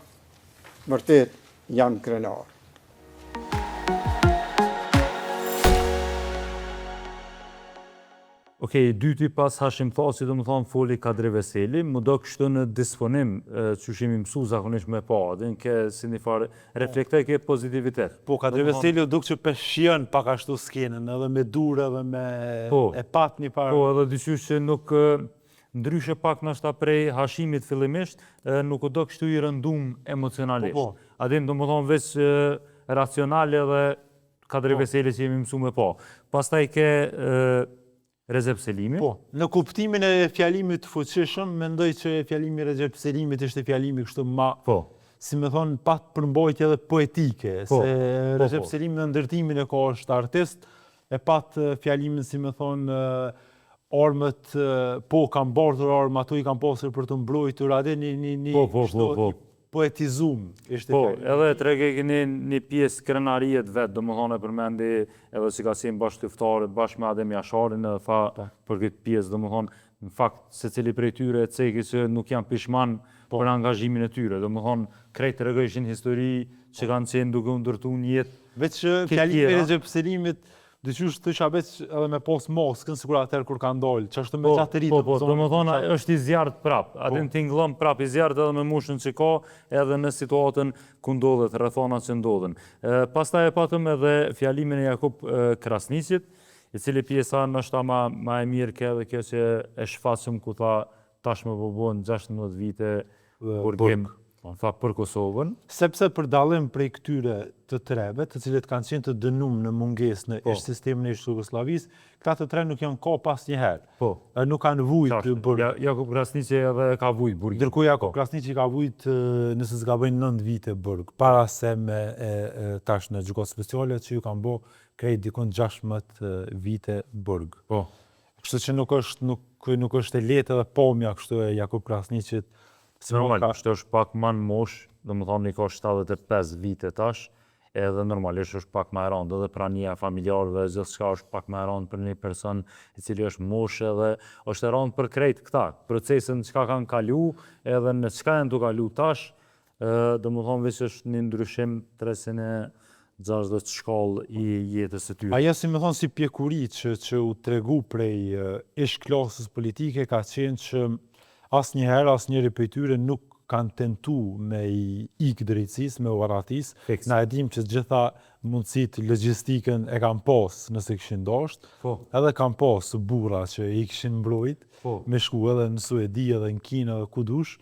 vërtet jam krenar. Okej, dyti pas Hashim Thasi, do më thonë foli Kadri Veseli, më do kështu në disponim që shimi mësu zakonisht me pa, dhe në ke si një farë, reflektoj ke pozitivitet. Po, Kadri Veseli duk që peshjen pak ashtu skenën, edhe me dur edhe me e pat një parë. Po, edhe dyqysh që nuk ndryshe pak nështë prej Hashimit fillimisht, nuk do kështu i rëndum emocionalisht. Adin, do më thonë veç racionale dhe Kadri Veseli që jemi mësu me pa. Pastaj ke Recep Selimi. Po, në kuptimin e fjalimit fuqishëm, mendoj që fjalimi Recep Selimit ishte fjalimi kështu ma, si me thonë, pat përmbojtje dhe poetike, se Recep Selimi në ndërtimin e ko është artist, e pat fjalimin, si me thonë, armët, po, kam bardhur armë, ato i kam pasur për të mbrojtur, adhe një poetizum ishte fjalimi. Po, edhe trege një pjesë krenarijet vetë, do më thonë e përmendi edhe që ka qenë bashkë tyftarët, bashkë me Adem Jasharin, edhe tha për këtë pjesë, do më thonë, në fakt, se cili prej tyre e ceki që nuk janë pishman për angazhimin e tyre, do më thonë, krejt të regojshin histori që kanë qenë duke ndërtu një jetë. Veç që fjalimi e Recep Selimit, dyqysh të shabet edhe me pos moskën, sikur atër kur ka ndollë, që është me qatë rritë. Po, do më thonë, është i zjarët prapë, atin t'inglëm prapë i zjarët edhe me mushën që ka, edhe në situatën ku ndodhet, rrethona që ndodhen. Pastaj e patëm edhe fjalimin e Jakub Krasnicit, i cili pjesa nështë ma e mirë ke edhe kjo që e shfaqëm ku tha tash me bëbon 16 vite burgim. Tha për Kosovën. Sepse për dallim prej këtyre të treve, të cilët kanë qenë të dënum në munges në sistemin e Jugosllavisë, këta të tre nuk janë ka pas njëherë. Po. Nuk kanë vujt burg. Jakub Krasniqi edhe ka vujt burg. Ndërkohë Jakub Krasniqi ka vujt, nëse s'ka bëjnë 9 vite burg, para se me tash në gjykatën speciale që ju kanë bë krejt dikon 16 vite burg. Po. Kështu që nuk është e lehtë edhe pomja kështu e Jakub Krasniqit. Normal, kështë është pak ma në mosh, dhe më thonë një ka 75 vite tash, edhe normalisht është pak ma e randë, edhe prania familjarëve, gjithë shka është pak ma e randë për një person i cili është mosh edhe është e randë për krejt këta, procesin qka kanë kalu, edhe në qka janë të kalu tash, dhe më thonë veç është një ndryshim 360 shkallë i jetës e tyre. Aja si me thonë si pjekuri që u tregu prej ish klasës politike ka qenë që asë njëherë, asë njëri për tyre nuk kanë tentu me i ikë drejtësis, me uratis. Na e dim që gjitha mundësit logistikën e kanë pas nëse këshin dasht, edhe kanë pas burra që i këshin mbrojt, me shku edhe në Suedi, edhe në Kinë, edhe kudush,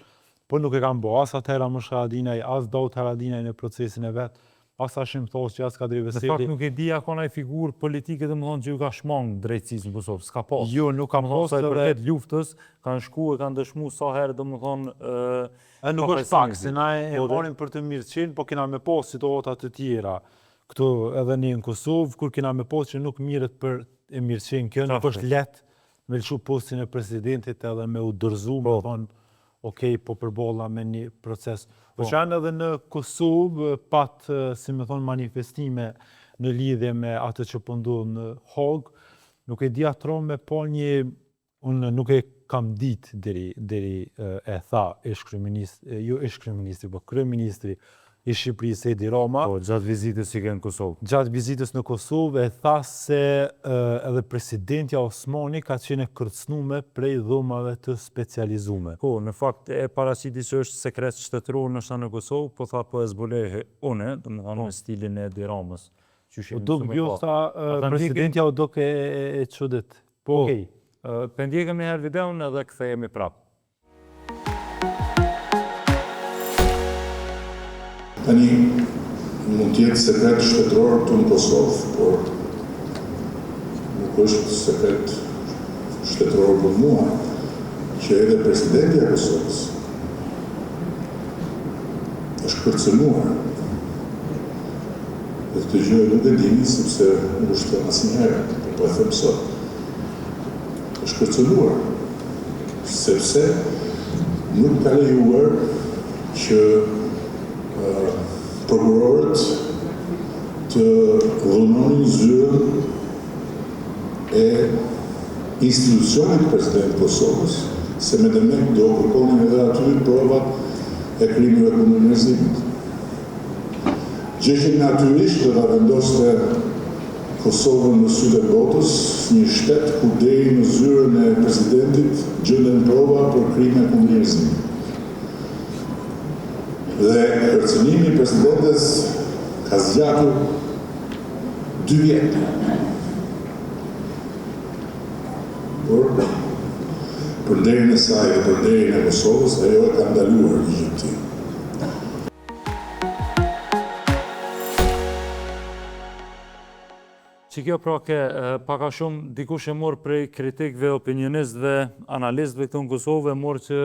por nuk e kanë bo as atëhera Mëshka Haradinaj, as Daut Haradinaj në procesin e vetë, as Hashim Thasi, as Kadri Veseli. Në fakt nuk e di ako na i figurë politike dhe më thonë që ju ka shmangë drejtësisë në Kosovë, s'ka pas. Jo, nuk ka pas. Për këtë luftës, kanë shku e kanë dëshmu sa herë dhe më thonë... Nuk është pak, se na e marim për të mirëqenë, po kena me pas situatat të tjera. Këtu edhe një në Kosovë, kur kena me pas që nuk mirët për e mirëqenë kjo, nuk është letë me lëshu postin e presidentit edhe me u dërzu, me thonë, okej, po përballa me një proces. Po që janë edhe në Kosovë pat, si me thonë, manifestime në lidhje me atë që pëndohë në Hagë, nuk e di atëro me po një, unë nuk e kam ditë deri e tha kryeministri, po kryeministri i Shqipërisë Edi Rama. Po, gjatë vizitës që ke në Kosovë. Gjatë vizitës në Kosovë e tha se edhe presidentja Osmani ka qenë kërcnume prej dhomave të specializume. Po, në fakt e paraqiti që është sekret shtetëror nështë në Kosovë, po tha po e zbulehe une, do më thonë me stilin e Edi Ramës. O duk bjo tha presidentja o duk e qëdit. Po, okej. Pëndjekëm një herë videon edhe këthejemi prapë. Tani, mund tjetë sekret shtetëror të në Kosovë, por nuk është sekret shtetëror për mua, që edhe presidenti e Kosovës është kërcënuar. Dhe këtë gjë nuk e dini sepse nuk është thënë asnjëherë, po e them sot. Është kërcënuar sepse nuk ka lejuar që prokurorët të dhunonin zyrën e institucionit president Kosovës, se me demek do kërkonin edhe aty provat e krimeve kundër njerëzimit. Gjë që natyrisht do ta vendoste Kosovën në sytë e botës, një shtet ku deri në zyrën e presidentit gjenden prova për krime kundër njerëzimit. Dhe kërcënimi i presidentes ka zgjatur 2 vjet. Por për derën e saj dhe për derën e Kosovës, ajo e ka ndaluar ligjin tim. Që kjo pra ke paka shumë dikush e morë prej kritikëve, opinionistëve, analistëve këtu në Kosovë, e morë që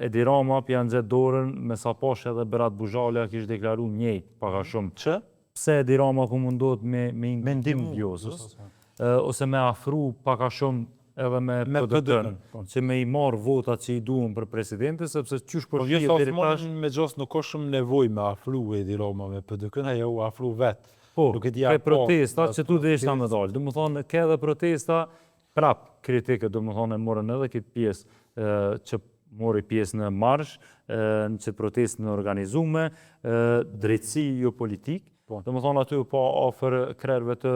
Edi Rama pja nxet dorën me sa pash edhe Berat Buzhalja kishte deklaruar njëjtë paka shumë. Që? Pse Edi Rama ku mundohet me mendim vjosës, ose me afru paka shumë edhe me PDK-n, që me i marë votat që i duhen për presidente, sepse qysh për shqie deri tash me gjos nuk ka shumë nevojë me afru Edi Rama me PDK-n, ajo u afru vetë. Po, pre protesta që tu dhe ishta me dalë. Dhe më thonë, ke edhe protesta, prap kritike, dhe më thonë, e morën edhe këtë pjesë që mori pjesë në marsh, në që protestë në organizume, drejtësi jo politik. Dhe më thonë, aty po ofër krerëve të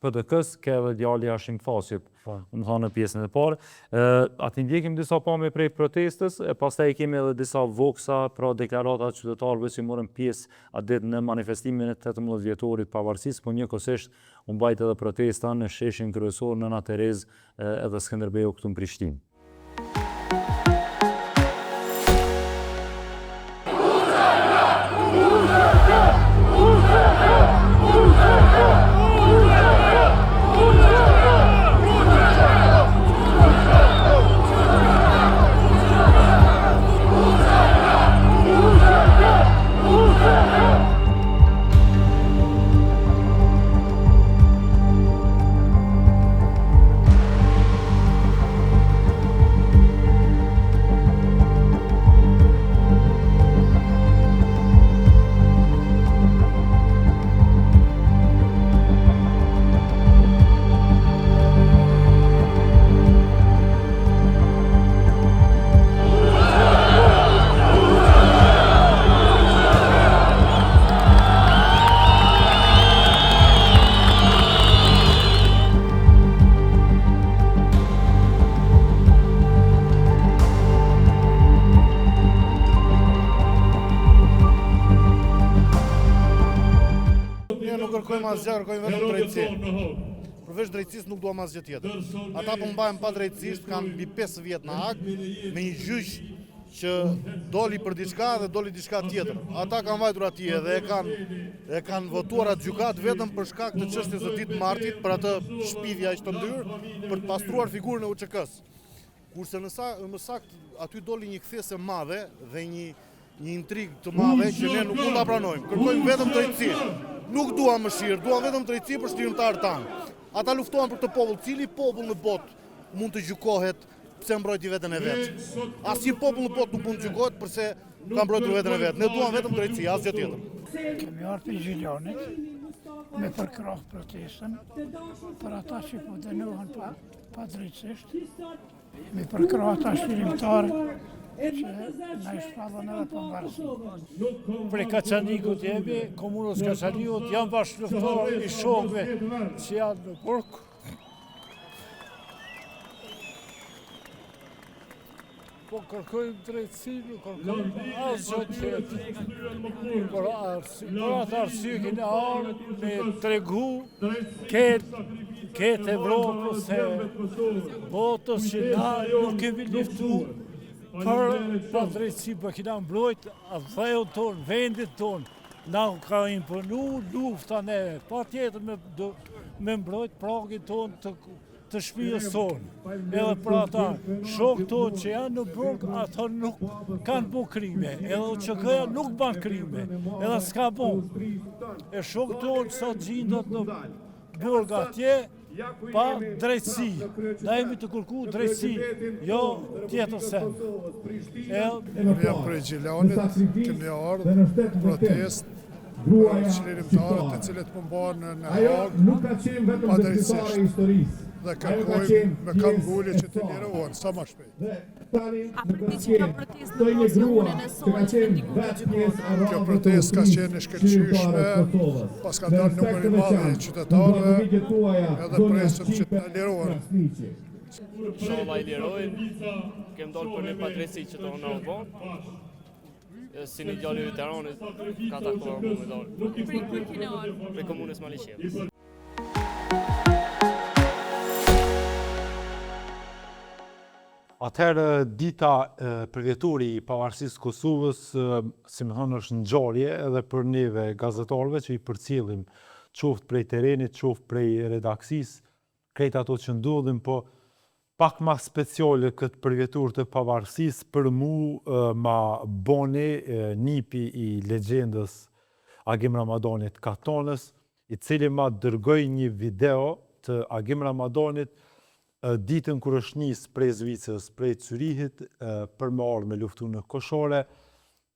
PDK-s, ke edhe djali Hashim Fasip, më thonë në pjesën e parë. Ati ndjekim disa pame prej protestës, e pastaj kemi edhe disa voksa, pra deklarata qytetarëve që morën pjesë atë ditë në manifestimin e 18 vjetorit pavarësisë, po njëkohësisht u mbajt edhe protesta në sheshin kryesor në Nana Terez edhe Skënderbeu këtu në Prishtinë. Kërkojmë vetëm drejtësi. Përveç drejtësisë nuk duam asgjë tjetër. Ata po mbajnë pa drejtësisht, kanë mbi 5 vjet në hak me një gjyq që doli për diçka dhe doli diçka tjetër. Ata kanë vajtur atje dhe e kanë votuar atë gjykat vetëm për shkak të çështjes së 8 martit, për atë shpifje aq të ndyrë, për të pastruar figurën e UÇK-s. Kurse më saktë aty doli një kthesë e madhe dhe një intrigë të madhe që ne nuk mund ta pranojmë. Kërkojmë vetëm drejtësi. Nuk duam mëshirë, duam vetëm drejtësi për shtirimtarët tanë. Ata luftohen për të popull, cili popull në botë mund të gjykohet pse mbrojti veten e vet. Asnjë popull në botë nuk mund të gjykohet përse ka mbrojtur veten e vet. Ne duam vetëm drejtësi, asgjë tjetër. Kemi ardhur për Gjilionit me përkrah protestën për ata që po dënohen pa drejtësisht. Me përkrah ata shtirimtarë që na i shpallën edhe pavarësi. Prej Kaçanikut jemi, komunës Kaçanikut, janë bashkëluftar i shokëve që janë në Kork. Po kërkojmë drejtësi, nuk kërkojmë asgjë tjetër. Por atë arsye kemi ardhur me tregu këtë Evropës se botës që na nuk kemi luftuar për padrejtësi, për kina mbrojt atë tonë, vendit tonë, na ka imponu lufta neve, pa tjetër me mbrojt pragin tonë të shtëpisë tonë, edhe për ata shokët tonë që janë në burg, ata nuk kanë bu krime, edhe QK-ja nuk ban krime, edhe s'ka bu. E shokët tonë sot gjindot në burg atje, pa drejtësi. Na jemi të kërku drejtësi, jo tjetër sen. Ne jam prej Gjilanit, kemi ardhur protest qlirimtarët të cilët pëmbarë në Hagë pa drejtësisht. Dhe kërkojmë me kangulli që të lirohen sa ma shpejt. A priti që kjo protest në pozicionin e sojnë që vendiku të gjykon? Kjo protest ka qenë e shkëlqyeshme, pas ka dalë numër i madh i qytetarëve, edhe presim që të lirohen. Inshallah i lirojnë, kem dalë për një padrejtësi që të na u bën. Si një djalë i veteranit, ka takuar me dalë. Prej kine orë? Prej komunës Maliqev. Atëherë dita përvjetori i pavarësisë Kosovës, si më thonë, është ngjarje edhe për neve gazetarëve që i përcjellim qoftë prej terenit, qoftë prej redaksisë, krejt ato që ndodhin, po pak ma speciale këtë përvjetor të pavarësisë për mu ma boni nipi i legjendës Agim Ramadanit Katanës, i cili ma dërgoj një video të Agim Ramadanit ditën kur është nis prej Zvicrës, prej Zyrihit, për me ardhur me luftu në Koshore,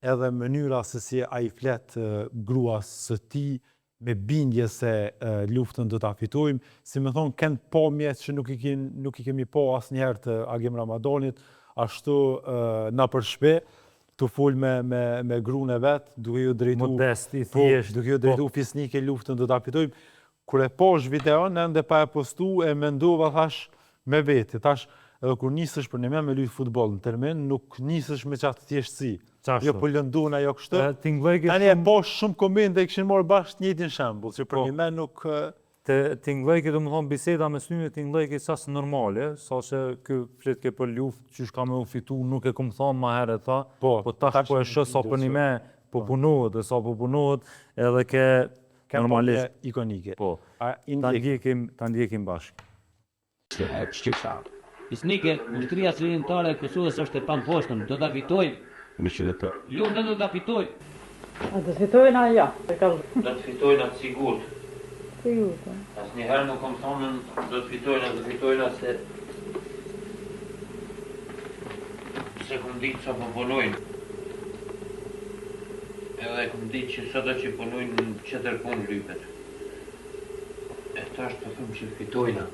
edhe mënyra se si ai flet gruas së tij me bindje se luftën do ta fitojmë, si më thonë, kanë pamje që nuk i kemi pa asnjëherë të Agim Ramadanit, ashtu na për shpe, të fol me gruan e vet, duke ju drejtu modest i thjesht, duke ju drejtu fisnike luftën do ta fitojmë. Kur e posh videon, ende pa e postu, e mendova, thash, me veti, tash, edhe kur nisësh për një me luajt futboll në termin, nuk nisësh me qatë thjeshtësi. Jo po lënduna, jo kështë. Tani e posh shumë komente i kishin marrë bashkë njëjtin shembull, që për një me nuk... Tinglejki, do më thonë, biseda me snyme Tinglejki sasë normale, sa që kë flet ke për luft, që shka me u fitu, nuk e kom thonë ma herë ta, po tash po e shë sa për një me po punohet, dhe sa po punohet, edhe ke normalisht ikonike. Po, ta ndjekim bashkë. Fisnike, ushtria qlirimtare e Kosovës është e pamposhtëm, do ta fitojmë. Jo, ne do ta fitojmë. A do të fitojnë aja? Do të fitojnë atë sigurt. Sigurt. Asnjëherë nuk kam thonë do të fitojnë se se kom ditë që po punojnë. Edhe kom ditë që sot që punojnë në qëtër punë lypet. E tash të thëmë që fitojnë.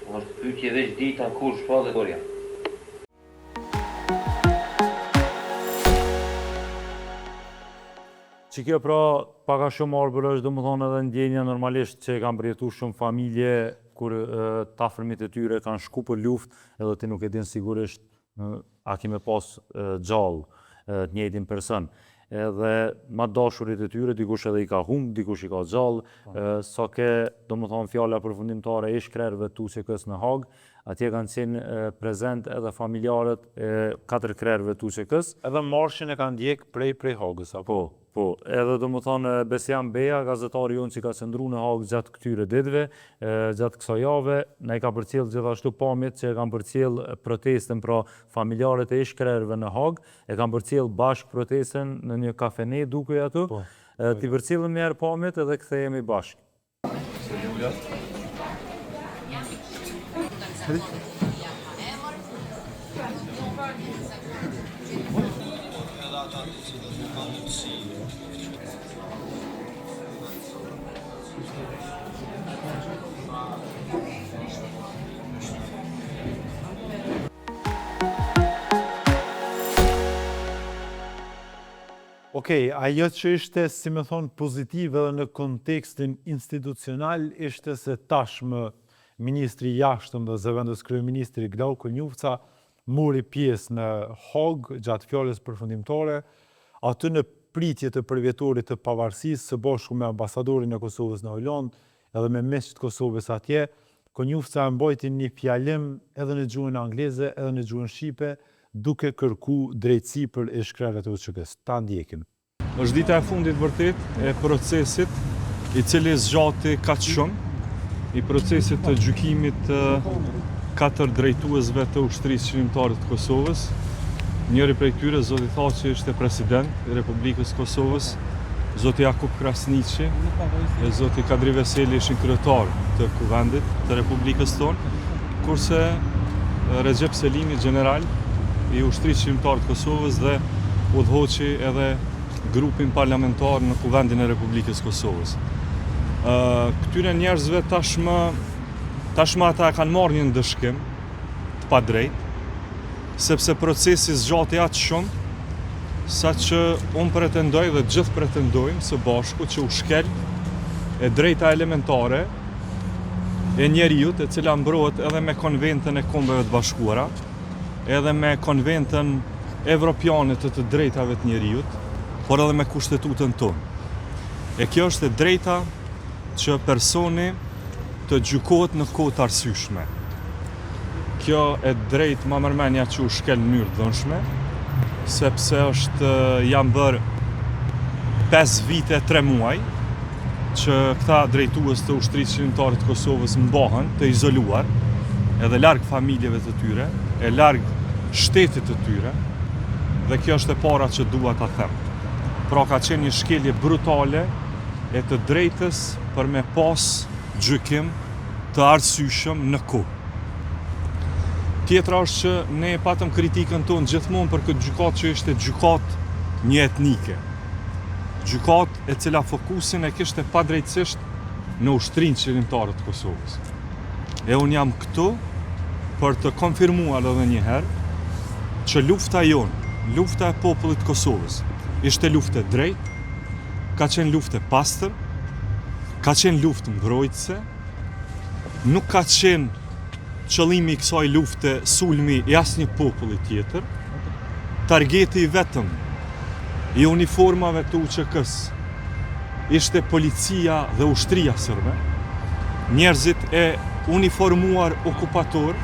Është pyetje veç dita kur shpa dhe korja. Që kjo pra paka shumë arbër është, do më thonë edhe ndjenja normalisht që kanë përjetu shumë familje kur ta fërmit e tyre kanë shku për luft edhe ti nuk e din sigurisht a kime pas gjallë të njëjtin person. Edhe ma dashurit e tyre, dikush edhe i ka humbë, dikush i ka gjallë, sa ke, do më thonë, fjalla përfundimtare e shkrerëve tu që kësë në Hagë, atje kanë qenë prezent edhe familjarët e 4 krerëve tu që kësë. Edhe marshin e kanë ndjek prej Hagës, apo? Po, edhe do më thonë Besian Beja, gazetari jonë që ka qëndru në Hagë gjatë këtyre ditëve, gjatë kësa jave, ne i ka përcjell gjithashtu pamjet që e kanë përcjell protestën pra familjarët e shkrerëve në Hagë, e kanë përcjell bashkë protestën në një kafene duke atu, ti përcjellëm njerë pamjet edhe kthehemi bashkë. Okej, ajo që ishte, si me thonë, pozitiv edhe në kontekstin institucional, ishte se tashmë Ministri Jashtëm dhe zëvendës Kryeministri Glauko Njufca mori pjesë në Hagë gjatë fjalës përfundimtare, aty në pritje të përvjetorit të pavarësisë së bashku me ambasadorin e Kosovës në Holandë edhe me mesqit Kosovës atje, Njufca mbajti një fjalim edhe në gjuhën angleze edhe në gjuhën shqipe, duke kërku drejtësi për e shkrerët e UÇK-s. Ta ndjekim. Është dita e fundit vërtet e procesit i cili zgjati kaq shumë i procesit të gjykimit të 4 drejtuesve të ushtrisë qëllimtare të Kosovës. Njëri prej tyre, zoti Thaçi, ishte president i Republikës Kosovës, zoti Jakub Krasniqi e zoti Kadri Veseli ishin kryetar të kuvendit të Republikës tonë, kurse Recep Selimi, general i ushtrisë qëllimtare të Kosovës dhe udhëhoqi edhe grupin parlamentar në kuvendin e Republikës Kosovës. Këtyre njerëzve tashmë ata kanë marrë një ndëshkim të padrejtë, sepse procesi zgjati aq shumë sa që unë pretendoj dhe gjithë pretendojmë së bashku që u shkel e drejta elementare e njeriut, e cila mbrohet edhe me konventën e Kombeve të Bashkuara, edhe me konventën evropiane të drejtave të njeriut, por edhe me kushtetutën tonë. E kjo është e drejta që personi të gjykohet në kohë të arsyeshme. Kjo e drejtë ma mërmenja që u shkel në mënyrë dhënshme, sepse janë bërë 5 vite 3 muaj që këta drejtues të ushtrisë qëllimtare të Kosovës mbahen të izoluar, edhe larg familjeve të tyre, e larg shtetit të tyre, dhe kjo është e para që dua ta them. Pra ka qenë një shkelje brutale e të drejtës për me pas gjykim të arsyeshëm në kohë. Tjetra është që ne patëm kritikën tonë gjithmonë për këtë gjykatë që ishte gjykatë një etnike. Gjykatë e cila fokusin e kishte padrejtësisht në ushtrinë qëllimtare të Kosovës. E unë jam këtu për të konfirmuar edhe një herë që lufta jonë, lufta e popullit të Kosovës, ishte luftë e drejtë, ka qenë luftë e pastër, ka qenë luftë mbrojtëse, nuk ka qenë qëllimi i kësaj lufte sulmi i asnjë populli tjetër. Targeti vetëm i uniformave të UÇK-s ishte policia dhe ushtria sërbe, njerëzit e uniformuar okupator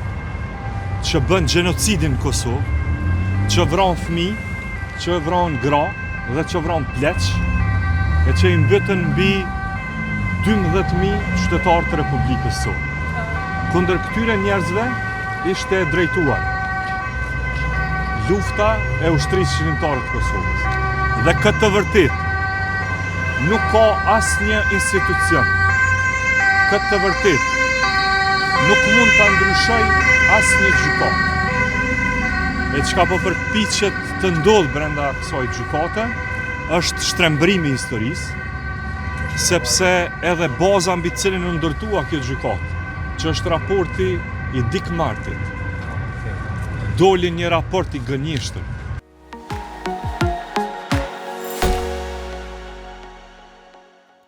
që bën gjenocidin në Kosovë, që vran fëmijë, që vran gra dhe që vran pleq, e që i mbytën mbi 12.000 qytetarë të Republikës sonë. Kundër këtyre njerëzve ishte drejtuar lufta e ushtrisë qëllimtare të Kosovës. Dhe këtë të vërtet nuk ka asnjë institucion. Këtë të vërtet nuk mund ta ndryshoj asnjë gjykatë. E çka po përpiqet të ndodh brenda kësaj gjykate është shtrembrimi i historisë, sepse edhe baza mbi të cilën u ndërtua kjo gjykatë, që është raporti i Dick Martit, doli një raport i gënjeshtër.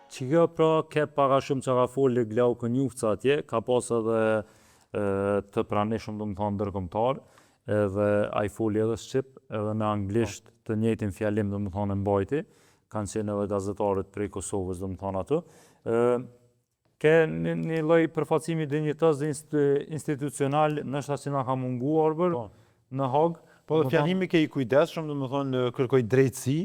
Që kjo pra ke para shumë që ka folë Glauko Njufca atje, ka pas edhe të pranishëm do më thonë ndërkombëtar, edhe a i foli edhe shqip, edhe në anglisht të njëjtin fjalim do më thonë në mbajti, kanë qenë edhe gazetarët prej Kosovës do më thonë ato. Ke një lloj përfacimi dinjitës dhe institucional nështë që na ka munguar në Hag. Po dhe fjalimi ke i kujdesshëm, do më thonë kërkoj drejtësi,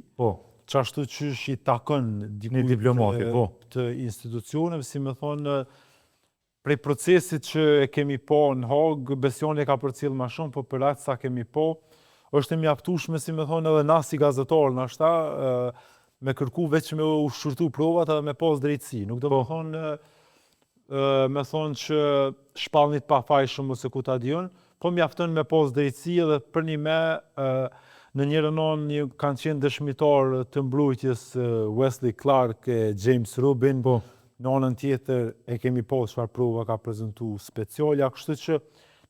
qashtu qysh i takon një diplomati, të institucioneve, si më thonë, prej procesit që e kemi po në Hag, Besioni e ka përcjell ma shumë, po për atë sa kemi po, është e mjaftueshme, si më thonë, edhe na si gazetar, nashta, me kërku veç me u shqyrtu provat edhe me pas drejtësi. Nuk do më thonë, me thonë që shpallnit pa fajshëm ose ku ta dion, po mjafton me pas drejtësi edhe për një me në njërën anë kanë qenë dëshmitar të mbrojtjes Wesley Clark e James Rubin, në anën tjetër e kemi pas çfarë prova ka prezentu specialja, kështu që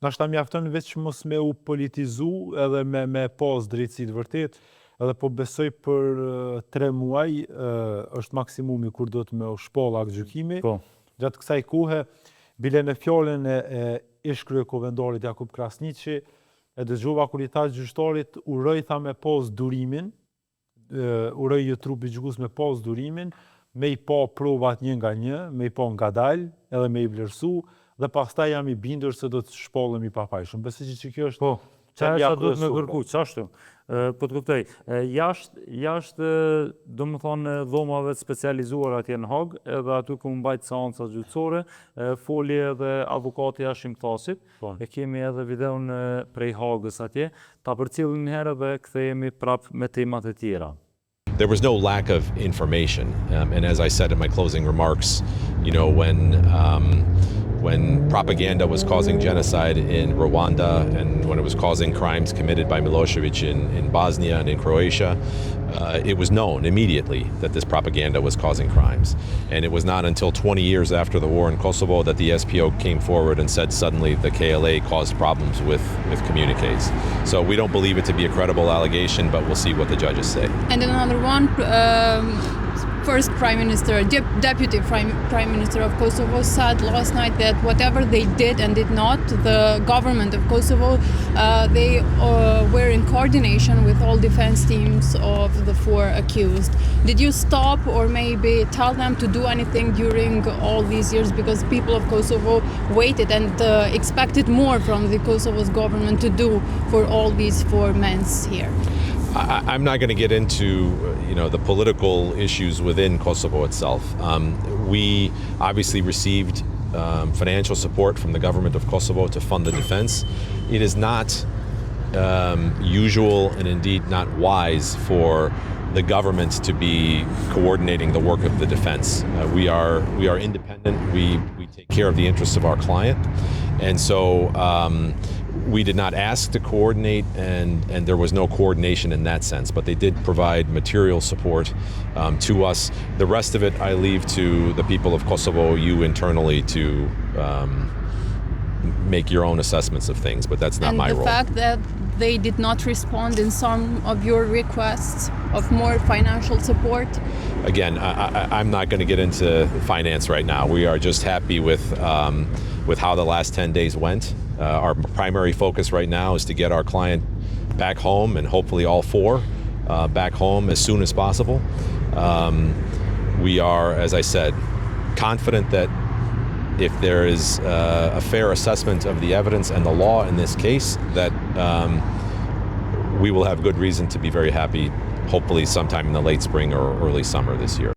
nashta mjafton veç mos me u politizu edhe me pas drejtësi të vërtet, edhe po besoj për 3 muaj është maksimumi kur do të me u shpall akt gjykimi. Gjatë kësaj kohe, bile në fjallën e ish-krye kovendarit Jakub Krasniqi, e dëgjova kur i tha gjyqtarit, uroj tha me pas durimin, uroj ju trupi gjykus me pas durimin, me i pa provat një nga një, me i pa ngadalë, edhe me i vlerësu, dhe pastaj jam i bindur se do të shpallemi pa fajshëm. Besoj që kjo është... Çfarë do të më kërku, ç'ashtu? Po të kuptoj, jashtë do më thonë dhomave specializuar atje në Hag, edhe aty ku mbajt seanca gjyqësore, foli edhe avukati Hashim Thasit, e kemi edhe videon prej Hagës atje, ta përcjellim një herë dhe kthehemi prap me temat e tjera. There was no lack of information, and as I said in my closing remarks, when propaganda was causing genocide in Rwanda and when it was causing crimes committed by Milosevic in Bosnia and in Croatia, it was known immediately that this propaganda was causing crimes. And it was not until 20 years after the war in Kosovo that the SPO came forward and said suddenly the KLA caused problems with communiques. So we don't believe it to be a credible allegation, but we'll see what the judges say. And then another one, first Prime Minister, Deputy Prime Minister of Kosovo said last night that whatever they did and did not, the government of Kosovo, they were in coordination with all defense teams of the 4 accused. Did you stop or maybe tell them to do anything during all these years, because people of Kosovo waited and expected more from the Kosovo's government to do for all these 4 men here? I'm not going to get into the political issues within Kosovo itself. We obviously received financial support from the government of Kosovo to fund the defense. It is not usual and indeed not wise for the government to be coordinating the work of the defense. We are independent. We take care of the interests of our client, and so we did not ask to coordinate, and there was no coordination in that sense, but they did provide material support to us. The rest of it I leave to the people of Kosovo, you internally, to make your own assessments of things, but that's not my role. And the fact that they did not respond in some of your requests of more financial support? Again, I'm not going to get into finance right now. We are just happy with how the last 10 days went. Our primary focus right now is to get our client back home, and hopefully all 4 back home as soon as possible. We are, as I said, confident that if there is a fair assessment of the evidence and the law in this case, that we will have good reason to be very happy, hopefully sometime in the late spring or early summer this year.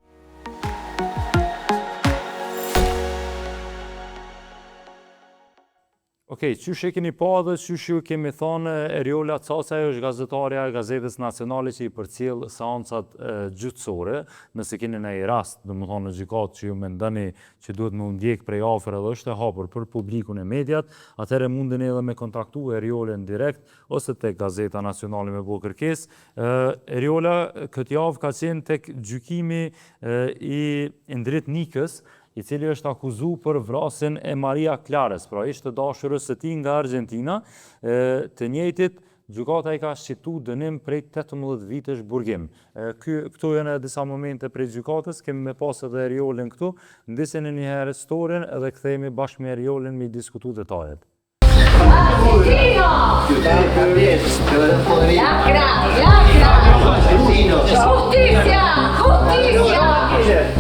Okej, qysh e keni pa dhe qysh ju kemi thonë, Eriola Caca është gazetarja e Gazetës Nacionale që i përcjell seancat gjyqësore. Nëse keni në rast, do më thonë në gjykatë që ju mendoni që duhet më ndjek prej afër edhe është e hapur për publikun e mediat, atëherë mundeni edhe me kontaktu Eriolën direkt ose tek Gazeta Nacionale me bo kërkesë. Eriola këtë javë ka qenë tek gjykimi i Endrit Nikës, i cili është akuzu për vrasjen e Maria Klares, pra ishte dashurës së tij nga Argentina. Të njëjtit, gjykata i ka shqitu dënim prej 18 vitesh burgim. Këto janë disa momente prej gjykatës, kemi me pas edhe Eriolën këtu, ndiseni një herë storyn edhe kthehemi bashkë me Eriolën me diskutu detajet. Justicia, justicia.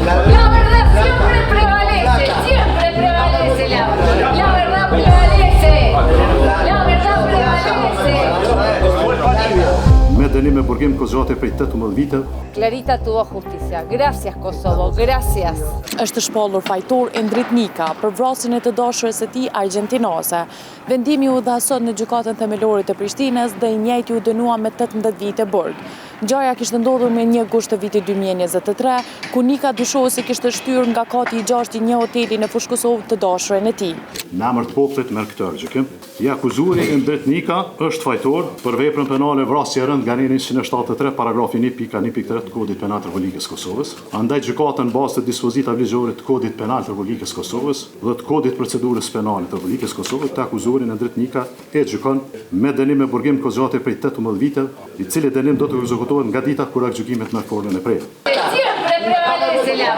La verdad siempre prevalece la verdad prevalece. La verdad prevalece. Me dënim e burgim kozgjate prej 18 vite. Clarita tuvo justicia. Gracias Kosovo, gracias. Është shpallur fajtor Endrit Nika për vrasjen e të dashurës së tij argjentinase. Vendimi u dha sot në gjykatën themelore të Prishtinës dhe i njëjti u dënua me 18 vite burg. Ngjarja kishte ndodhur me 1 gusht të vitit 2023, ku Nika dyshohet se kishte shtyrë nga kati i 6 i një hoteli në Fushë Kosovë të dashurën e tij. Në emër të popullit merr këtë gjykim. I akuzuari Endrit Nika është fajtor për veprën penale vrasje e rënd nga 173 paragrafi 1.1.3 të Kodit Penal të Republikës Kosovës. Andaj gjykata në bazë të dispozitave ligjore të Kodit Penal të Republikës Kosovës dhe të Kodit Procedurës Penale të Republikës Kosovës të akuzuarin Endrit Nika e gjykon me dënim e burgim kozgjate prej 18 vite, i cili dënim do të ekzekutohet nga dita kur gjykimet në formën e prerë. Siempre prevalece la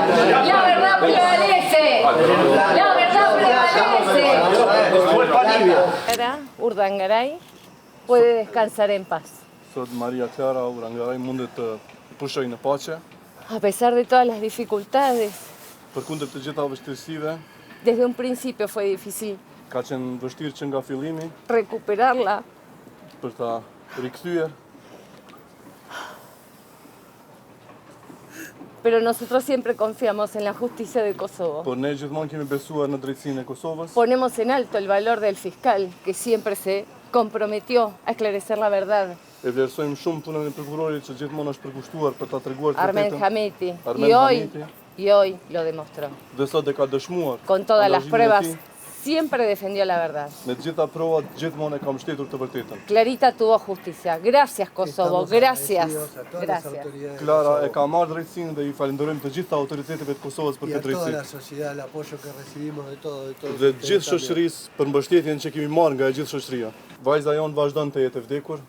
verdad prevalece. La verdad prevalece. Urdangaray puede descansar en paz. Sot Maria Clara Urdangaray mundet të pushojë në paqe. A pesar de todas las dificultades. Përkundër të gjitha vështirësive. Desde un principio fue difícil. Ka qenë vështirë që nga fillimi. Recuperarla. Për ta rikthyer. Pero nosotros siempre confiamos en la justicia de Kosovo. Por ne gjithmonë kemi besuar në drejtsinë e Kosovës. Ponemos en alto el valor del fiscal, que siempre se comprometió a esclarecer la verdad. E vlerësojmë shumë punën e prokurorit që gjithmonë është përkushtuar për ta treguar të Armen vërtetën. Hameti. Armen Hameti. Y hoy lo demostró. Dhe sot e ka dëshmuar. Con todas las angazhimin e pruebas, tij. siempre defendió la verdad. Me të gjitha provat gjithmonë e ka mbështetur të vërtetën. Clarita tuvo justicia. Gracias, Kosovo. Gracias. Gracias. Klara e ka marrë drejtsinë dhe i falenderojmë të gjitha autoriteteve të Kosovës për këtë drejtësi. Dhe gjithë shoqërisë për mbështetjen që kemi marrë nga e gjithë shoqëria. Vajza jonë vazhdon të jetë e vdekur.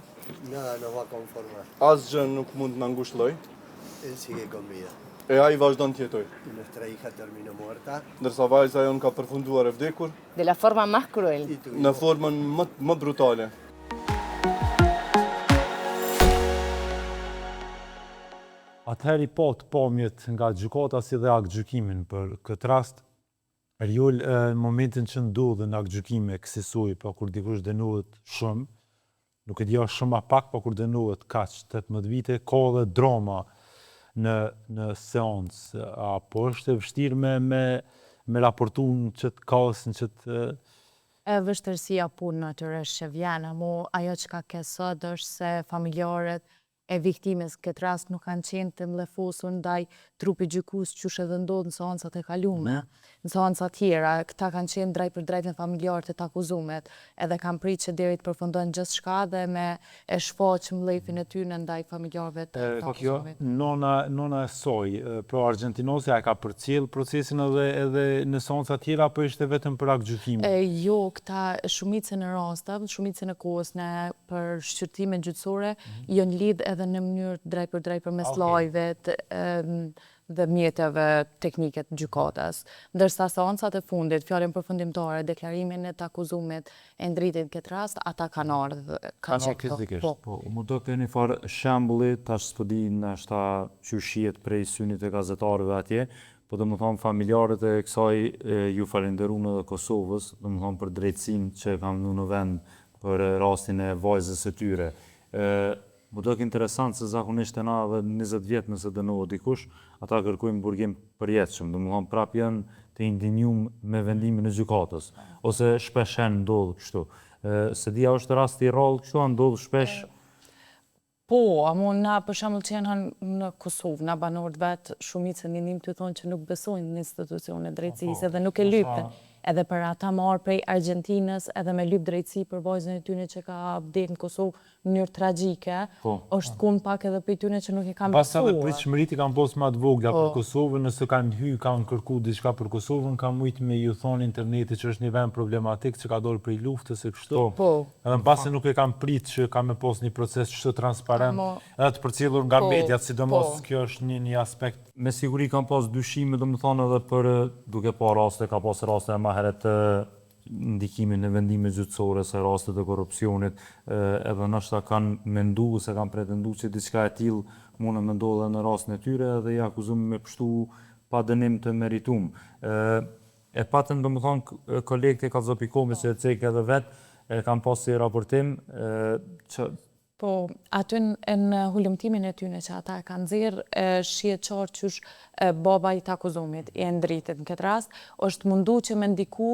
Asgjë nuk mund të na ngushëlloj. E ai vazhdon të jetoj. Ndërsa vajza jonë ka përfunduar e vdekur. De la forma más cruel. Në formën më brutale. Atëheri po të pamjet nga gjykata si dhe aktgjykimin për këtë rast, Eriol në momentin që ndodhen aktgjykime kësaj, po kur dikush dënohet shumë, nuk e di shumë a pak, po kur dënohet kaq 18 vite, ka dhe drama në seancë, apo është e vështirë me raportun që të kaosin që të... Vështërsia punë natyrisht që vjen, ajo që ka ke sot është se familjarët e viktimes këtë rast nuk kanë qenë të mlefosur ndaj trupi gjykues që edhe ndodh në seancat e kaluara. Në seancat tjera, këta kanë qenë drejt për drejt me familjarët e të akuzumet, edhe kanë pritë që deri të përfundon gjithçka dhe me e shfaq mlefin e tyre ndaj familjarëve të akuzumit. Nona e soj, pro argentinosja e ka përcjell procesin edhe në seanca tjera, apo ishte vetëm për aktgjykimin? Jo, këta shumicën e rasteve, shumicën e kohës për shqyrtime gjyqësore janë lidh edhe në mënyrë drejt për mes live dhe mjeteve teknike të gjykatas. Ndërsa seancat e fundit, fjalën përfundimtare, deklarimin e të akuzumit e ndritin këtë rast, ata kanë ardhur, kanë fizikisht. Po, mu do të një farë shembulli, tash s'po di nashta që shihet prej synit e gazetarëve atje, po do më thonë familjarët e kësaj ju falenderojnë edhe Kosovës, do më thonë për drejtësinë që kam në vend për rastin e vajzës së tyre. Më do interesant se zakonisht e na dhe 20 vjetë nëse dënohet dikush, ata kërkojnë burgim përjetshëm, do më thonë prap janë të indinjum me vendimin e gjykatës, ose shpeshen ndodhë kështu. Se dia është rasti i rrallë kështu, ndodhë shpesh? Po, na për shembull që janë në Kosovë, na banorët vetë shumicën njënim të thonë që nuk besojnë në institucionet drejtësisë edhe nuk e lypen. Edhe për ata marrë prej Argentinës edhe me lyp drejtësi për vajzën e tyre që ka vdekur në Kosovë në mënyrë tragjike, është kun pak edhe për tyre që nuk e kanë besuar. Pas edhe pritshmëritë kanë posë më të vogla për Kosovën, nëse kanë kërku diçka për Kosovën, kanë mujt me ju thonë interneti që është një vend problematik që ka dorë prej luftës e kështu. Edhe mbasi nuk e kanë pritë që ka me posë një proces që transparent, edhe të përcjellur nga mediat, sidomos kjo është një aspekt. Me siguri kanë pas dyshime, do më thonë edhe për duke pa raste, ka pas raste e ma heret ndikimin e vendime gjyqësore, se rastet e korrupsionit, edhe nështë kanë mendu, se kanë pretendu që diçka e tillë mund me ndodhe në rastin e tyre, edhe i akuzumi me pështu pa dënim të meritum. E patën, do më thonë, kolegët e Kazopikomi që e cekë edhe vetë, kanë pas si raportim që... Po, aty në hulumtimin e tyre që ata kanë nxjerrë, shihet qartë qysh baba i të akuzumit i ndritet në këtë rast, është mundu që me ndiku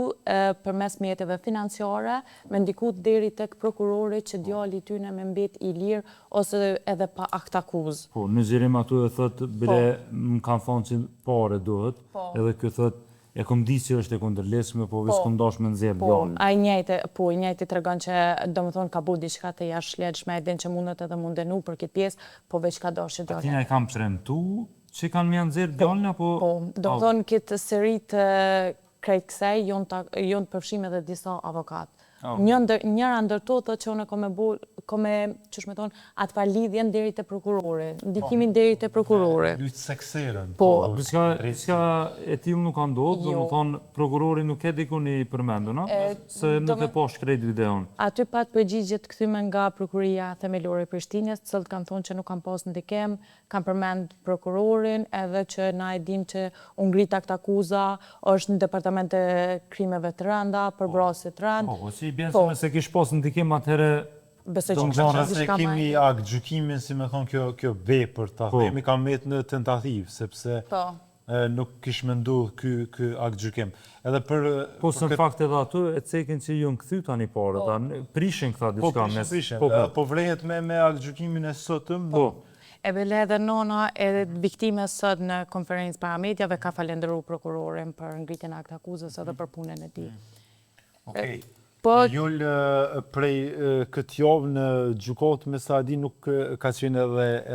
përmes mjeteve financiare, me ndiku deri tek prokurori që djali i tyre me mbet i lirë ose edhe pa akt akuzë. Po, në zgjerim aty e thotë bre më kanë thonë që pare duhet, edhe kjo thotë e kom di që është e kundërleshme, po veç kom dash me nxjerr djalin. Ai njëjti tregon që domethënë ka bu diçka të jashtëligjshme, e din që mundet edhe mund dënu për këtë pjesë, po veç ka dashur djalin. Atina e kam premtu që kanë më nxjerr djalin apo domethënë këtë seri të krejt kësaj janë përfshim edhe disa avokat. Njëra ndër to thotë që unë kome çush më thon atë lidhjen deri te prokurori, ndikimin deri te prokurori. Lyt sekserën. Po, diçka e tillë nuk ka ndodhur, do të thon prokurori nuk e dikun i përmendur, se nuk e po shkret videon. Aty pat përgjigje të kthyme nga prokuria themelore e Prishtinës, të cilët kanë thonë që nuk kanë pas ndikim, kanë përmend prokurorin, edhe që na e dim që u ngrit akt akuza, është në departament e krimeve të rënda, përbrasje të rënd. I bjen se kish pas ndikim atëherë besoj që kështë se kemi gjykimin, si me thonë kjo vepër, ta themi ka met në tentativë, sepse nuk kishë mendu ky akt gjykim. Edhe për... Po së në fakt edhe aty e cekin që ju në këthy tani pare, prishin këta diçka mes... Po vrehet me akt gjykimin e sotëm? E bele edhe nona e viktime sot në konferencë para medjave ka falenderu prokurorin për ngritjen e akt akuzës edhe për punën e tij. Okej. Jull prej këtë javë në gjykatë me sa di nuk ka qenë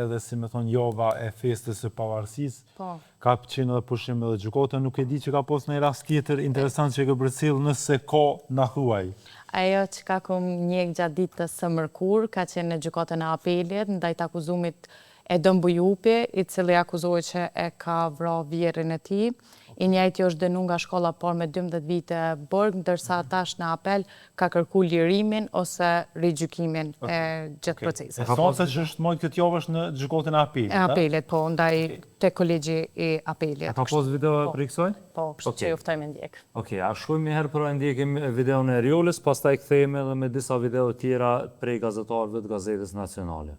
edhe si me thonë java e festës së pavarësisë. Ka qenë edhe pushim edhe gjykata, nuk e di që ka pas në rast tjetër interesant që e ka përcjell nëse ka na thuaj. Ajo që ka kom njek gjatë ditës së mërkur, ka qenë në gjykatën e apelit, ndaj të akuzumit e Dëmbujupi, i cili akuzohet që e ka vrarë vjerin e tij. I njëjti është dënuar nga shkolla por me 12 vite burg, ndërsa tash në apel ka kërkuar lirimin ose rigjykimin e gjithë procesit. E thonë që është mojtë këtë javë është në gjykatën e apelit? E apelit, po, ndaj te kolegji i apelit. E ka pos video për i kësoj? Po, kështë që juftaj me ndjek. Okej, a shkojmë një herë për a ndjekim videon e Riolis, pastaj kthehemi edhe me disa video tjera prej gazetarëve të Gazetës Nacionale.